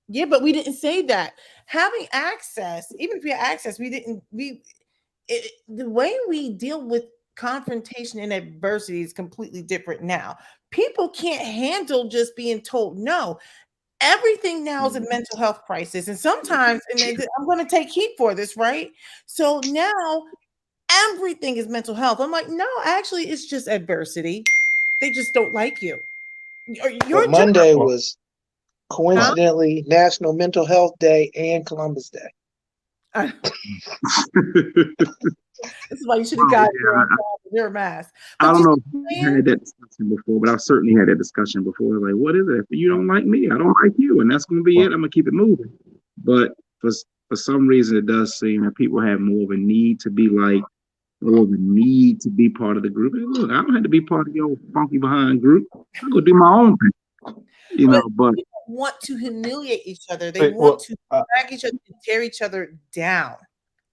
Yeah, but we didn't say that. Having access, even if we had access, the way we deal with confrontation and adversity is completely different now. People can't handle just being told no. Everything now is a mental health crisis. And sometimes, I'm going to take heat for this, right? So now everything is mental health. I'm like, no, actually, it's just adversity. They just don't like you. But Monday was coincidentally National Mental Health Day and Columbus Day. This is why you should have got your mask. I don't know if you had that discussion before, but I've certainly had that discussion before. Like, what is it? If you don't like me, I don't like you, and that's going to be it. I'm going to keep it moving. But for some reason, it does seem that people have more of a need to be like, or the need to be part of the group. And look, I don't have to be part of your funky behind group. I'm going to do my own thing. But people want to humiliate each other. They want to drag each other and tear each other down.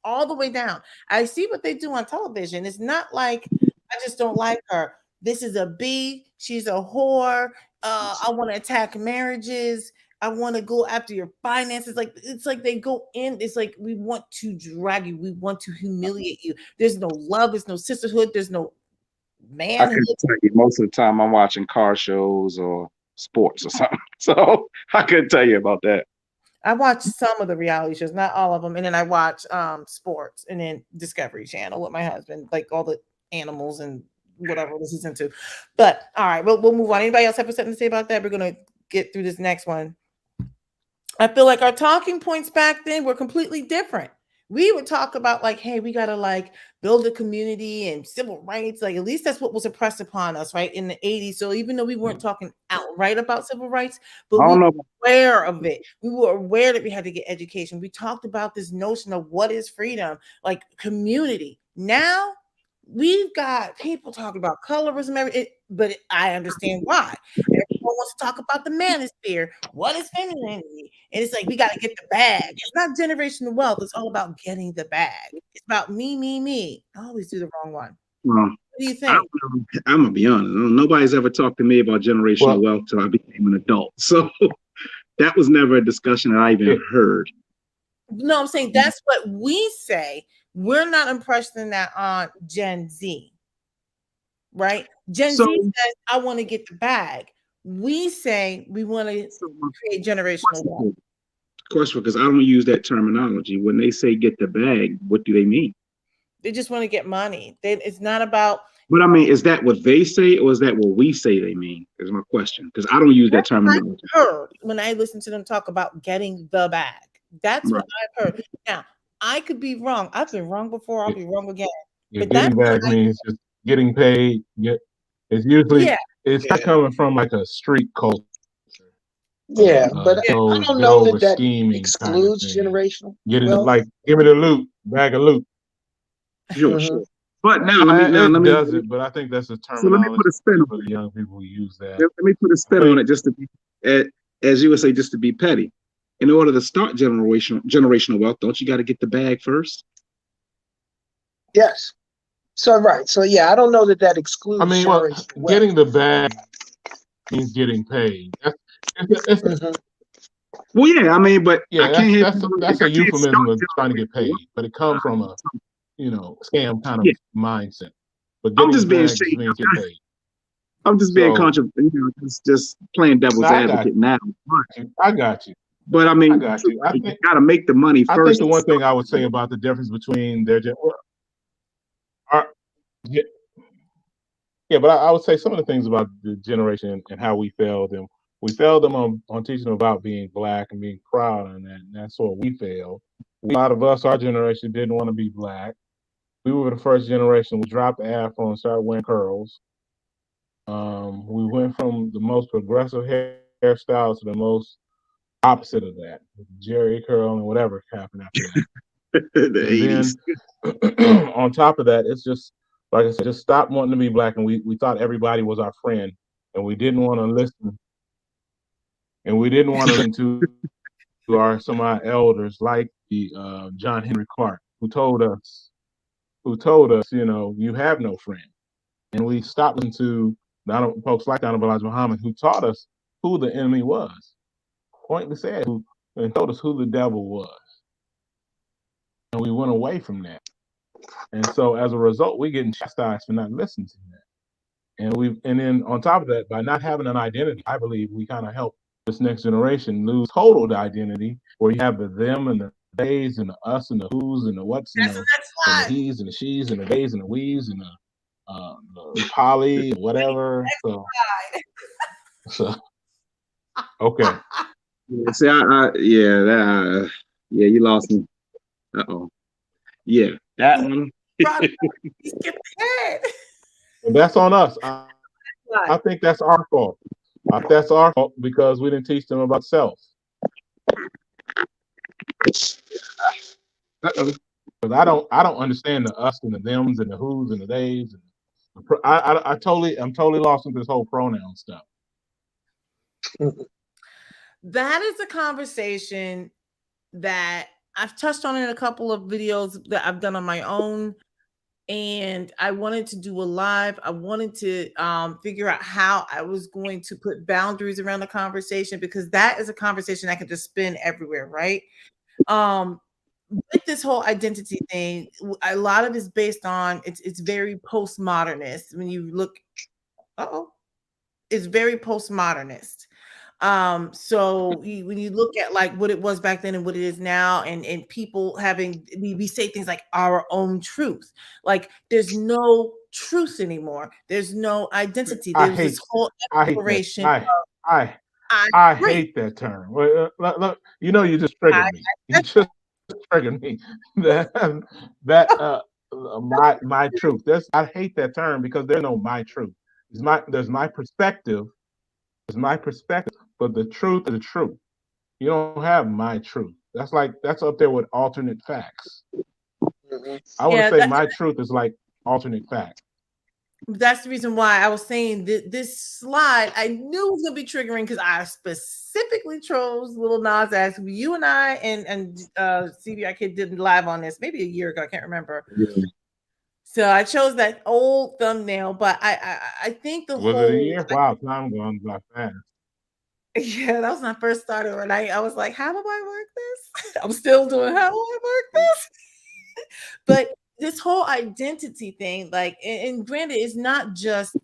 All the way down. I see what they do on television. It's not like I just don't like her. This is a B. She's a whore. I want to attack marriages. I want to go after your finances. Like it's like they go in. It's like we want to drag you. We want to humiliate you. There's no love. There's no sisterhood. There's no manhood. I can tell you most of the time I'm watching car shows or sports or something. So I couldn't tell you about that. I watch some of the reality shows, not all of them, and then I watch sports, and then Discovery Channel with my husband, like all the animals and whatever this is into. But all right, we'll move on. Anybody else have something to say about that? We're gonna get through this next one. I feel like our talking points back then were completely different. We would talk about like, hey, we gotta like build a community and civil rights. Like at least that's what was impressed upon us, right, in the 80s. So even though we weren't talking outright about civil rights, but we were aware of it. We were aware that we had to get education. We talked about this notion of what is freedom, like community. Now we've got people talking about colorism, but I understand why. Everyone wants to talk about the manosphere. What is femininity? And it's like we got to get the bag. It's not generational wealth. It's all about getting the bag. It's about me, me, me. I always do the wrong one. Well, what do you think? I'm gonna be honest. Nobody's ever talked to me about generational wealth till I became an adult. So that was never a discussion that I even heard. No, I'm saying that's what we say. We're not impressing that on Gen Z, right? Gen Z says, I want to get the bag. We say we want to create generational wealth. Question, because I don't use that terminology. When they say get the bag, what do they mean? They just want to get money. It's not about. But I mean, is that what they say, or is that what we say they mean? Is my question, because I don't use that terminology. I heard when I listened to them talk about getting the bag. That's what I've heard. Now, I could be wrong. I've been wrong before. I'll be wrong again. But getting back means just getting paid. It's usually it's not coming from like a street culture. Yeah, but I don't know that excludes generational. Getting like give me the loot, bag of loot. Sure. But now it doesn't. But I think that's a terminology. So let me put a spin on it. Young people use that. Let me put a spin on it, just to be, as you would say, just to be petty. In order to start generational wealth, don't you got to get the bag first? Yes. So right. So yeah, I don't know that excludes. I mean, getting the bag means getting paid. Well, yeah. I mean, but that's a euphemism of trying to get paid, but it comes from a scam kind of mindset. But I'm just being shady. I'm just being just playing devil's advocate now. I got you. But I mean, you got to make the money first. I think the one thing I would say about the difference between Yeah, yeah, but I would say some of the things about the generation and how we failed them. We failed them on teaching them about being black and being proud, and that's what we failed. A lot of us, our generation, didn't want to be black. We were the first generation. We dropped the afro and started wearing curls. We went from the most progressive hairstyles to the most opposite of that, Jerry curl and whatever happened after that. The And 80s. then on top of that, it's just like I said, just stop wanting to be black, and we thought everybody was our friend, and we didn't want to listen, and we didn't want to listen to our some of our elders, like the John Henry Clark, who told us, you have no friend, and we stopped listening to folks like Donald Elijah Muhammad, who taught us who the enemy was, pointedly said who and told us who the devil was, and we went away from that. And so as a result, we're getting chastised for not listening to that. And then on top of that, by not having an identity, I believe we kind of help this next generation lose total identity, where you have the them and the theys and the us and the who's and the what's That's the next and the slide. he's and the she's and the theys and the we's and the poly whatever. So okay. Yeah, see, yeah, yeah, you lost me. Uh-oh. Yeah, that one. He skipped ahead. And that's on us. I think that's our fault. I think that's our fault because we didn't teach them about self. Because I don't understand the us and the thems and the who's and the theys. And I'm totally lost with this whole pronoun stuff. That is a conversation that I've touched on in a couple of videos that I've done on my own. And I wanted to do a live. I wanted to figure out how I was going to put boundaries around the conversation, because that is a conversation I could just spin everywhere, right? Um, with this whole identity thing, a lot of it's based on it's very postmodernist. When you look, oh, it's very postmodernist. So when you look at like what it was back then and what it is now, and people having we say things like our own truth, like there's no truth anymore. There's no identity. I There was this hate whole I hate that. exploration. I I I agree. hate that term. Well, look, you just I triggered me. You just triggered me. That that my truth. I hate that term because there's no my truth. There's my perspective. There's my perspective, but the truth is the truth. You don't have my truth. That's up there with alternate facts. Mhm. I want to yeah, say my truth is like alternate fact. that's the reason why I was saying this slide. I knew it was gonna be triggering because I specifically chose Little Nas X. You and I and CBI Kid did live on this maybe a year ago. I can't remember. Yeah. So I chose that old thumbnail, but I think the Was it a whole year? Wow, time gone by fast. yeah, that was when I first started, and I was like, how do I work this? I'm still doing how do I work this? But this whole identity thing, like, and granted, it's not just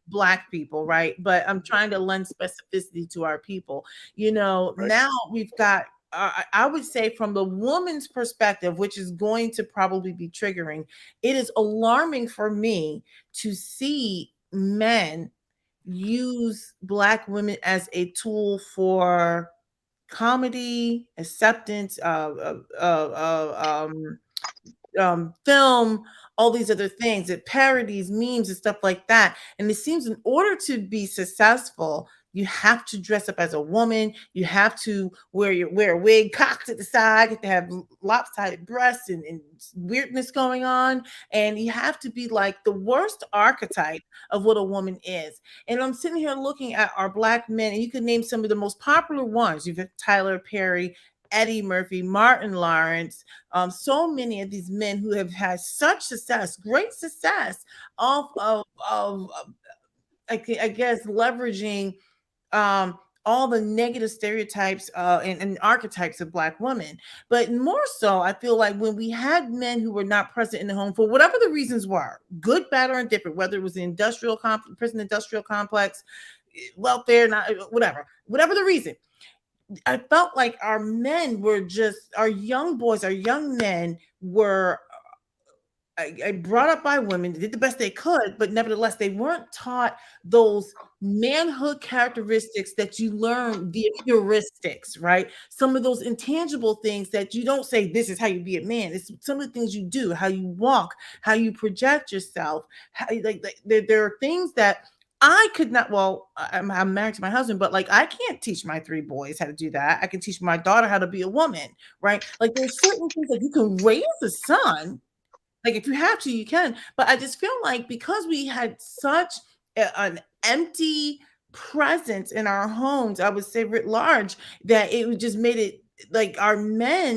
black people, right? But I'm trying to lend specificity to our people. Right. Now we've got I would say from the woman's perspective, which is going to probably be triggering, it is alarming for me to see men use black women as a tool for comedy, acceptance, film, all these other things, it parodies, memes, and stuff like that. And it seems in order to be successful, you have to dress up as a woman. You have to wear a wig, cocked at the side. You have to have lopsided breasts and weirdness going on. And you have to be like the worst archetype of what a woman is. And I'm sitting here looking at our black men, and you can name some of the most popular ones. You've got Tyler Perry, Eddie Murphy, Martin Lawrence, so many of these men who have had such success, great success, off of I guess leveraging all the negative stereotypes and archetypes of black women. But more so, I feel like when we had men who were not present in the home for whatever the reasons were, good, bad, or indifferent, whether it was the prison industrial complex, welfare, not whatever the reason, I felt like our young boys, our young men were brought up by women, did the best they could, but nevertheless, they weren't taught those manhood characteristics that you learn, the heuristics, right? Some of those intangible things that you don't say, this is how you be a man. It's some of the things you do, how you walk, how you project yourself. How, there are things that I could not. Well, I'm married to my husband, but like I can't teach my three boys how to do that. I can teach my daughter how to be a woman, right? Like there's certain things that you can raise a son, like if you have to, you can. But I just feel like because we had such an empty presence in our homes, I would say writ large, that it just made it like our young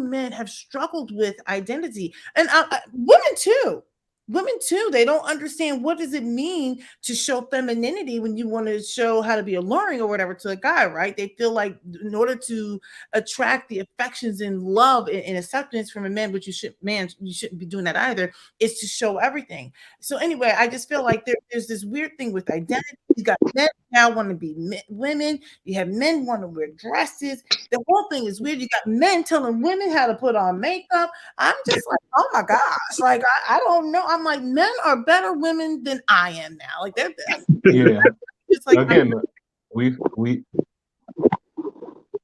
men have struggled with identity, and women too. Women too, they don't understand what does it mean to show femininity when you want to show how to be alluring or whatever to a guy, right? They feel like in order to attract the affections and love and acceptance from a man, which you shouldn't be doing that either, is to show everything. So anyway, I just feel like there's this weird thing with identity. You got men now want to be women. You have men want to wear dresses. The whole thing is weird. You got men telling women how to put on makeup. I'm just like, oh my gosh, like I don't know. I'm like, men are better women than I am now. Like that's Yeah. just like Again, we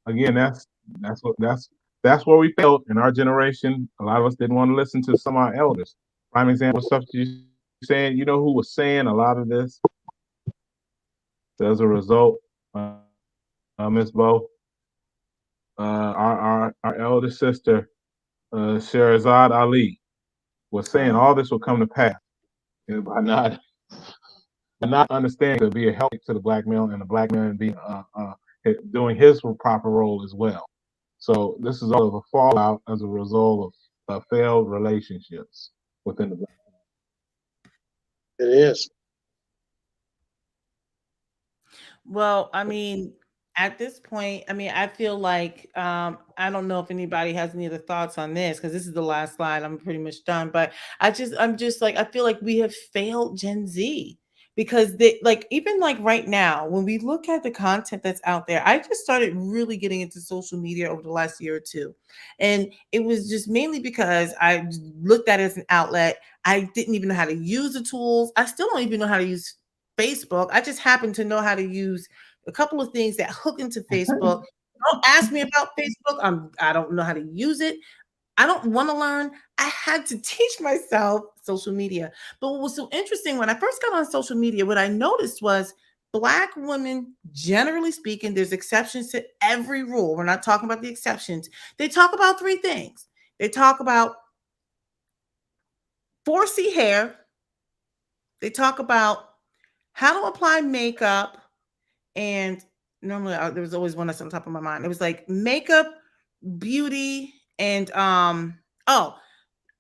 again that's what that's where we failed in our generation. A lot of us didn't want to listen to some of our elders. Prime example stuff you saying. You know who was saying a lot of this as a result, Miss Bo, our eldest sister, Sherazad Ali, was saying all this will come to pass by not understanding to be a help to the black male and the black man being doing his proper role as well. So this is all of a fallout as a result of failed relationships within the black. It is. Well, I mean, at this point, I mean, I feel like I don't know if anybody has any other thoughts on this because this is the last slide. I'm pretty much done, but I'm just like I feel like we have failed Gen Z because they like even like right now when we look at the content that's out there. I just started really getting into social media over the last year or two, and it was just mainly because I looked at it as an outlet. I didn't even know how to use the tools. I still don't even know how to use Facebook. I just happen to know how to use a couple of things that hook into Facebook. Don't ask me about Facebook. I don't know how to use it. I don't want to learn. I had to teach myself social media. But what was so interesting when I first got on social media, what I noticed was Black women, generally speaking, there's exceptions to every rule. We're not talking about the exceptions. They talk about three things. They talk about 4C hair. They talk about how to apply makeup. And normally there was always one that's on top of my mind. It was like makeup, beauty, and oh,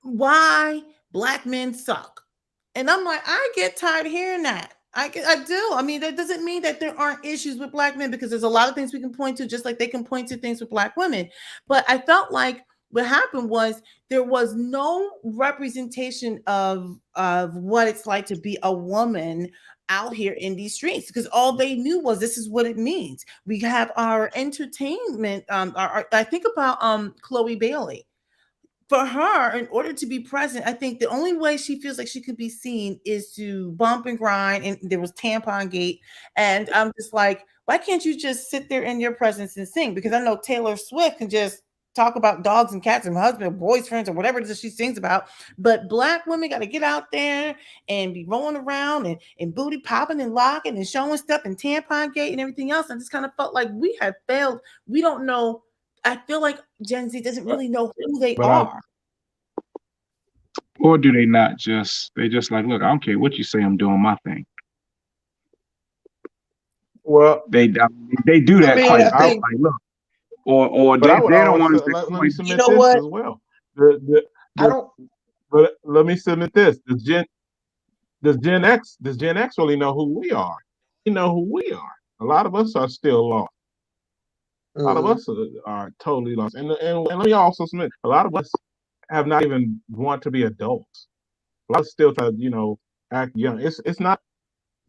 why Black men suck. And I'm like, I get tired of hearing that. I do. I mean, that doesn't mean that there aren't issues with Black men because there's a lot of things we can point to, just like they can point to things with Black women. But I felt like what happened was there was no representation of what it's like to be a woman out here in these streets because all they knew was this is what it means. We have our entertainment. I think about Chloe Bailey. For her, in order to be present, I think the only way she feels like she could be seen is to bump and grind. And there was tampon gate. And I'm just like, why can't you just sit there in your presence and sing? Because I know Taylor Swift can just talk about dogs and cats and husband, boyfriends, or whatever it is she sings about. But Black women got to get out there and be rolling around and booty popping and locking and showing stuff and tampon gate and everything else. I just kind of felt like we had failed. We don't know. I feel like Gen Z doesn't But really know who they but I are. Or do they not they just like, look, I don't care what you say, I'm doing my thing. well They do I that mean, quite I a bit. I think, Like, look, or but I would they're the always ones that let me coin. you submit know this what? as well. The, I the, don't, but let me submit this. Does Gen X really know who we are? We know who we are. A lot of us are still lost. A lot of mhm. us are totally lost. And let me also submit, a lot of us have not even want to be adults. A lot of us still try to, act young. It's not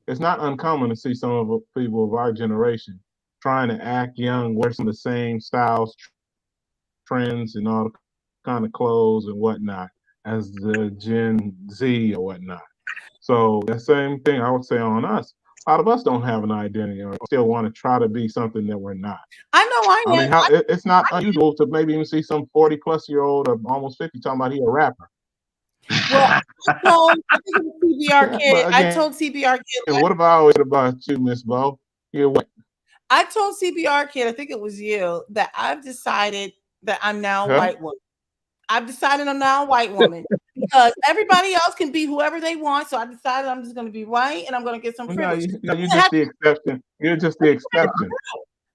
uncommon to see some of the people of our generation trying to act young, wear some of the same styles, trends, and all the kind of clothes and whatnot. as the Gen Z or whatnot. So that same thing I would say on us. A lot of us don't have an identity or still want to try to be something that we're not. I know I I mean, am. it's not unusual to maybe even see some 40-plus-year-old or almost 50 talking about he a rapper. Well, I think it was CBR Kid. But I again, told CBR Kid. what about you, Miss Bo? You what? I told CBR Kid. I think it was you that I've decided that I'm now a Huh? white woman. I've decided I'm now a white woman because everybody else can be whoever they want. So I decided I'm just going to be white and I'm going to get some No, privilege. you're just the exception. You're just the exception.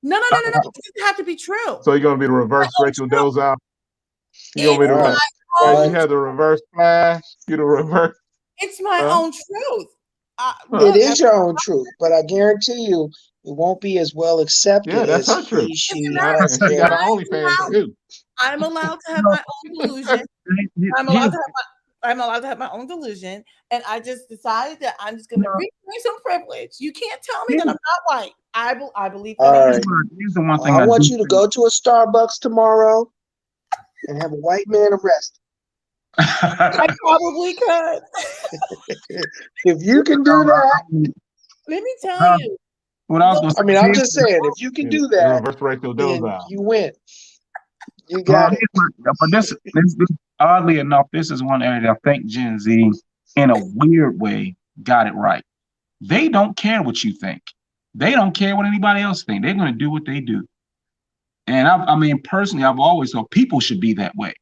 No, no, no, no, no. It doesn't have to be true. So you're gonna be the My reverse own Rachel truth. Dolezal. You're gonna It's be the All right. my you own. have the reverse flash. You the reverse. It's my Huh? own truth. It Huh? Look, is your own truth, but I guarantee you it won't be as well Yeah, accepted that's as her truth. it's she not. has And she got been. her OnlyFans too. I'm allowed to have No, my own delusion. I'm allowed to have I'm allowed to have my own delusion, and I just decided that I'm just going to no, reclaim some privilege. You can't tell me here's, that I'm not white. I believe that All I am. right. here's the one thing I I want do you to think. go to a Starbucks tomorrow and have a white man arrested. I probably could. If you can do that, Let me tell Uh, you. what I was Look, gonna I mean, say, I'm just saying, if you can You do the that, reverse Rachel then Dolezal. you win. You got it. but this oddly enough, this is one area that I think Gen Z, in a weird way, got it right. They don't care what you think. They don't care what anybody else think. They're going to do what they do. And I mean, personally, I've always thought people should be that way.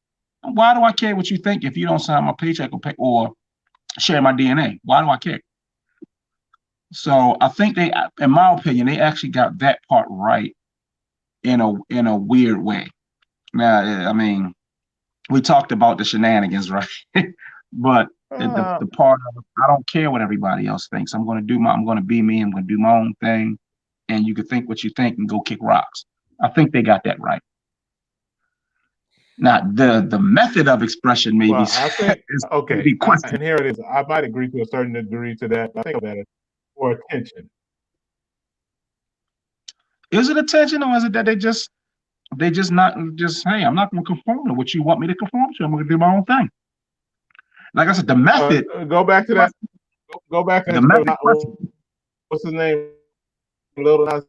Why do I care what you think if you don't sign my paycheck or share my DNA? Why do I care? So I think they, in my opinion, they actually got that part right in a weird way. Now, I mean, we talked about the shenanigans, right? But the part of I don't care what everybody else thinks. I'm going to be me. I'm going to do my own thing, and you can think what you think and go kick rocks. I think they got that right. Now the method of expression maybe Well, I think is okay, maybe questionable. and here it is. I might agree to a certain degree to that. I think that is for attention. Is it attention or is it that they just not just hey, I'm not going to conform to what you want me to conform to. I'm going to do my own thing. Like I said, the method, Go back to that. Go back to the that. method question. What's his name? Little Nas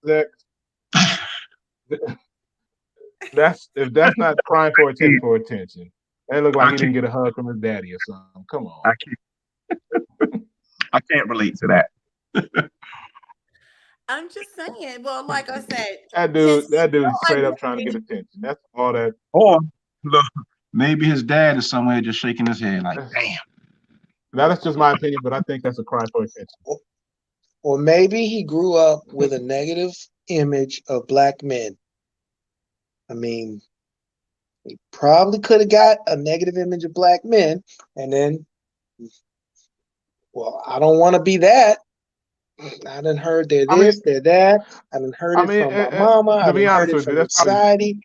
X. That's if that's not crying for attention. That looked like I he can't, didn't get a hug from his daddy or something. Come on. I I can't relate to that. I'm just saying. Well, like I said, That dude no is straight up trying to get identity. attention. That's all that. Or look, maybe his dad is somewhere just shaking his head like, damn. That's just my opinion, but I think that's a cry for attention. Or maybe he grew up with a negative image of black men. I mean, he probably could have got a negative image of black men, and then, well, I don't want to be that. I done heard they're I mean, this, they're that. I done heard I it mean, from my mama. I to done be heard honest it with you, from the that's probably society.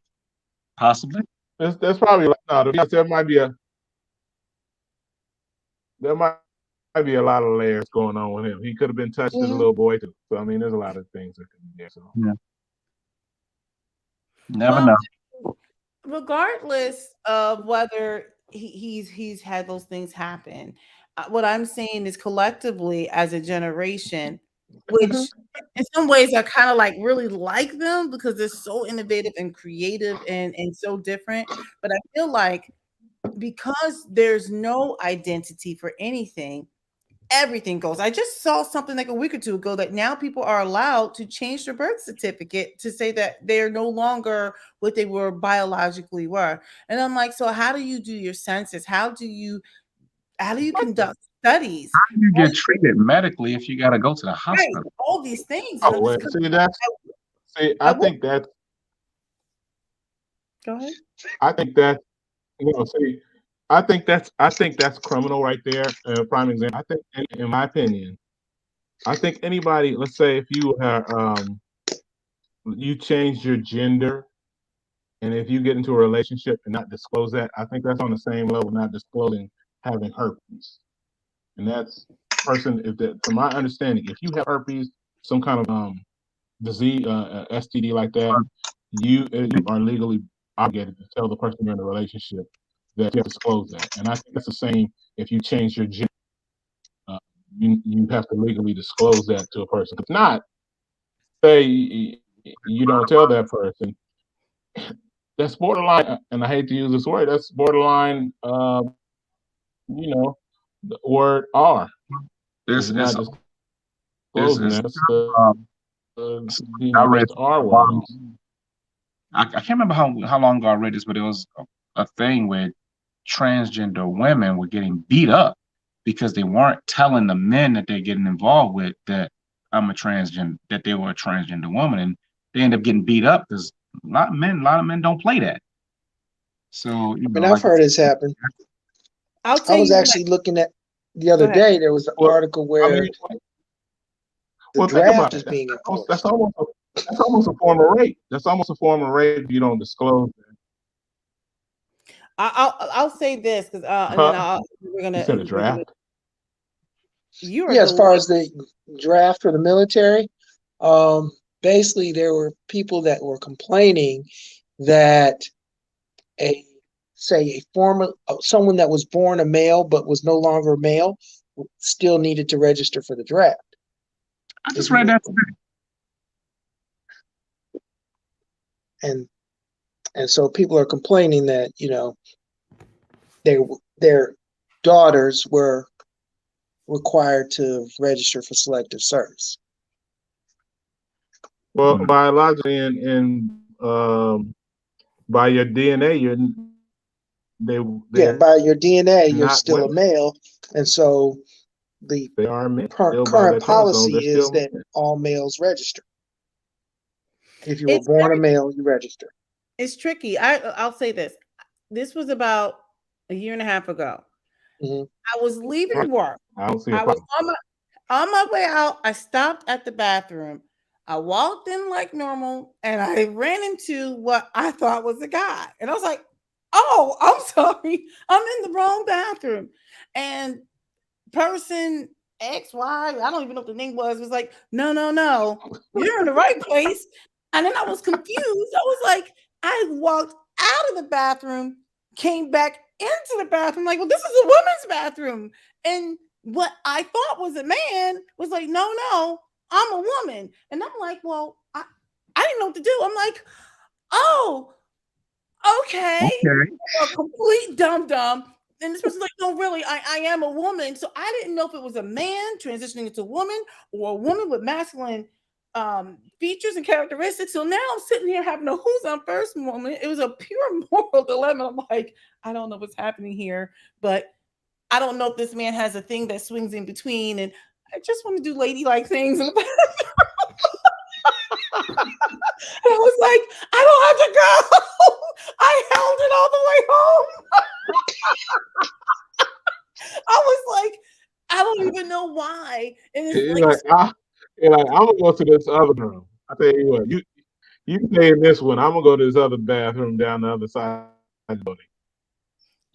Possibly. that's probably no. To be honest, there might be a lot of layers going on with him. He could have been touched as a Mhm. little boy too. So I mean, there's a lot of things that could be there. So Yeah. Never Well, know. regardless of whether he's had those things happen, what I'm saying is collectively as a generation, which Mhm. in some ways I kind of like really like them because they're so innovative and creative and so different. But I feel like because there's no identity for anything, everything goes. I just saw something like a week or two ago that now people are allowed to change their birth certificate to say that they're no longer what they were biologically were. And I'm like, so how do you do your census? How do you conduct studies? How do you All get treated medically if you got to go to the right, hospital? all these things. And oh I'm just well, kind I of, think that's go ahead. I think that you know see I think that's criminal right there. Prime example. I think in my opinion, I think anybody, let's say if you you change your gender. And if you get into a relationship and not disclose that, I think that's on the same level, not disclosing having herpes. And that's person, if that, from my understanding, if you have herpes, some kind of disease, STD like that, you are legally obligated to tell the person you're in a relationship that you have to disclose that. And I think that's the same if you change your gender. Uh, you have to legally disclose that to a person. If not, say you don't tell that person, that's borderline, and I hate to use this word, that's borderline, you know, the word R. If It's you're not it's disclosing it's that, that's um, I read that's the R word. I can't remember how long ago I read this, but it was a thing where transgender women were getting beat up because they weren't telling the men that they're getting involved with that that they were a transgender woman, and they end up getting beat up because a lot of men don't play that. So I mean, I've heard this happen. I'll I tell was you what. actually looking at the Go other ahead. day, there was an Well, article I where mean, the well, think draft about is it. being enforced. That's almost a form of rape. That's almost a form of rape if you don't disclose that. I'll say this because and then Huh? You said a we're gonna draft? you are Yeah, as far delayed. as the draft for the military, um, basically there were people that were complaining that a say a former someone that was born a male but was no longer a male still needed to register for the draft. I If just you read were, that today. and so people are complaining that they their daughters were required to register for selective service. Well, biologically and by your DNA, Yeah, they're by your DNA, you're not still a women. male, and so the They are men. Still by current their chromosomes, they're policy is still that men. all males register. If you were It's born a very male, you register. it's tricky. I'll say this. This was about a year and a half ago. Hmm. I was leaving Right. work. I don't see a I was problem. on my way out. I stopped at the bathroom. I walked in like normal and I ran into what I thought was a guy. And I was like, oh, I'm sorry. I'm in the wrong bathroom. And person X, Y, I don't even know what the name was like, no, no, no, you're in the right place. And then I was confused. I was like, I walked out of the bathroom, came back into the bathroom, like, well, this is a woman's bathroom. And what I thought was a man was like, no, no, I'm a woman. And I'm like, well, I didn't know what to do. I'm like, oh, okay, Okay. a complete dum dum. And this person's like, no, really, I am a woman. So I didn't know if it was a man transitioning into a woman or a woman with masculine features and characteristics. So now I'm sitting here having a who's on first moment. It was a pure moral dilemma. I'm like, I don't know what's happening here, but I don't know if this man has a thing that swings in between. And I just want to do ladylike things in the bathroom. And I was like, I don't have to go. I held it all the way home. I was like, I don't even know why. And it's You're like, like, I'm gonna go to this other room. I tell you what, you stay in this one. I'm gonna go to this other bathroom down the other side of the building.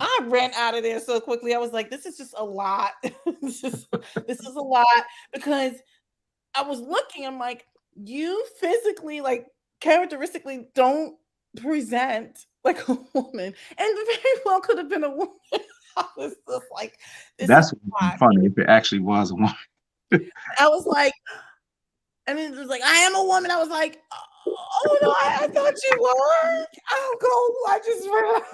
I ran out of there so quickly. I was like, this is just a lot. This is a lot because I was looking, I'm like, you physically, like characteristically don't present like a woman. And very well could have been a woman. I was just like, this is That's a lot. funny if it actually was a woman. I was like, and then it was like, I am a woman. I was like, oh no, I thought you were. I'll go. I just realized.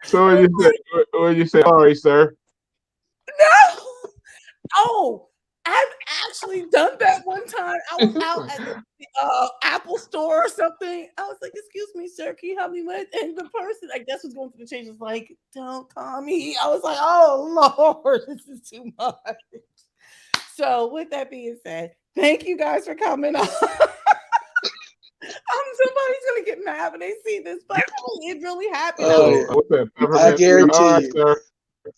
So when you say, sorry, sir. No. Oh, I've actually done that one time. I was out at the Apple store or something. I was like, "Excuse me, sir, can you help me with?" And the person, I guess, was going through the change. Was like, "Don't call me." I was like, "Oh Lord, this is too much." So, with that being said, thank you guys for coming on. Somebody's gonna get mad when they see this, but it really happened. Oh, What's that? I Peppermint? guarantee All right, you, sir.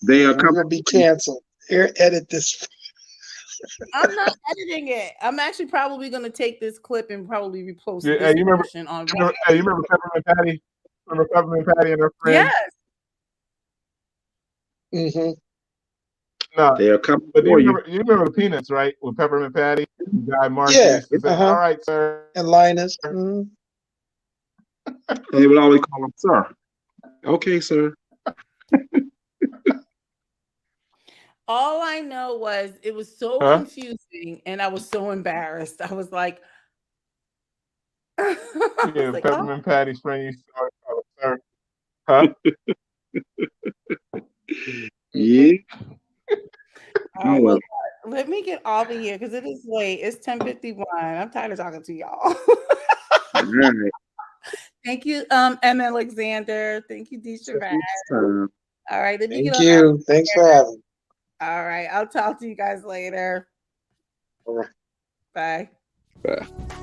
They are we're coming. gonna be canceled. Here, edit this. I'm not editing it. I'm actually probably gonna take this clip and probably repost Yeah, this hey, portion on. you remember Peppermint Patty? Remember Peppermint Patty and her friends? Yes. Hmm. No, They are coming but for you. you remember the Peanuts, right? With Peppermint Patty, the guy Marshall Yeah. used to say, Uh huh. "All right, sir." And Linus. Mhm. And they would always call him sir. Okay, sir. All I know was it was so Huh? confusing and I was so embarrassed. I was like, I was Yeah, like, oh, Peppermint Patty's friend used to always call him sir. Huh? Yeah. all Oh right. well. Well, let me get off of here because it is late. It's 10:51. I'm tired of talking to y'all. All right. Thank you, M. Alexander. Thank you, Disha Till Bad. next time. All right, let me get Thank on out. you. Thanks for having me. All right, I'll talk to you guys later. All right. Bye. Bye.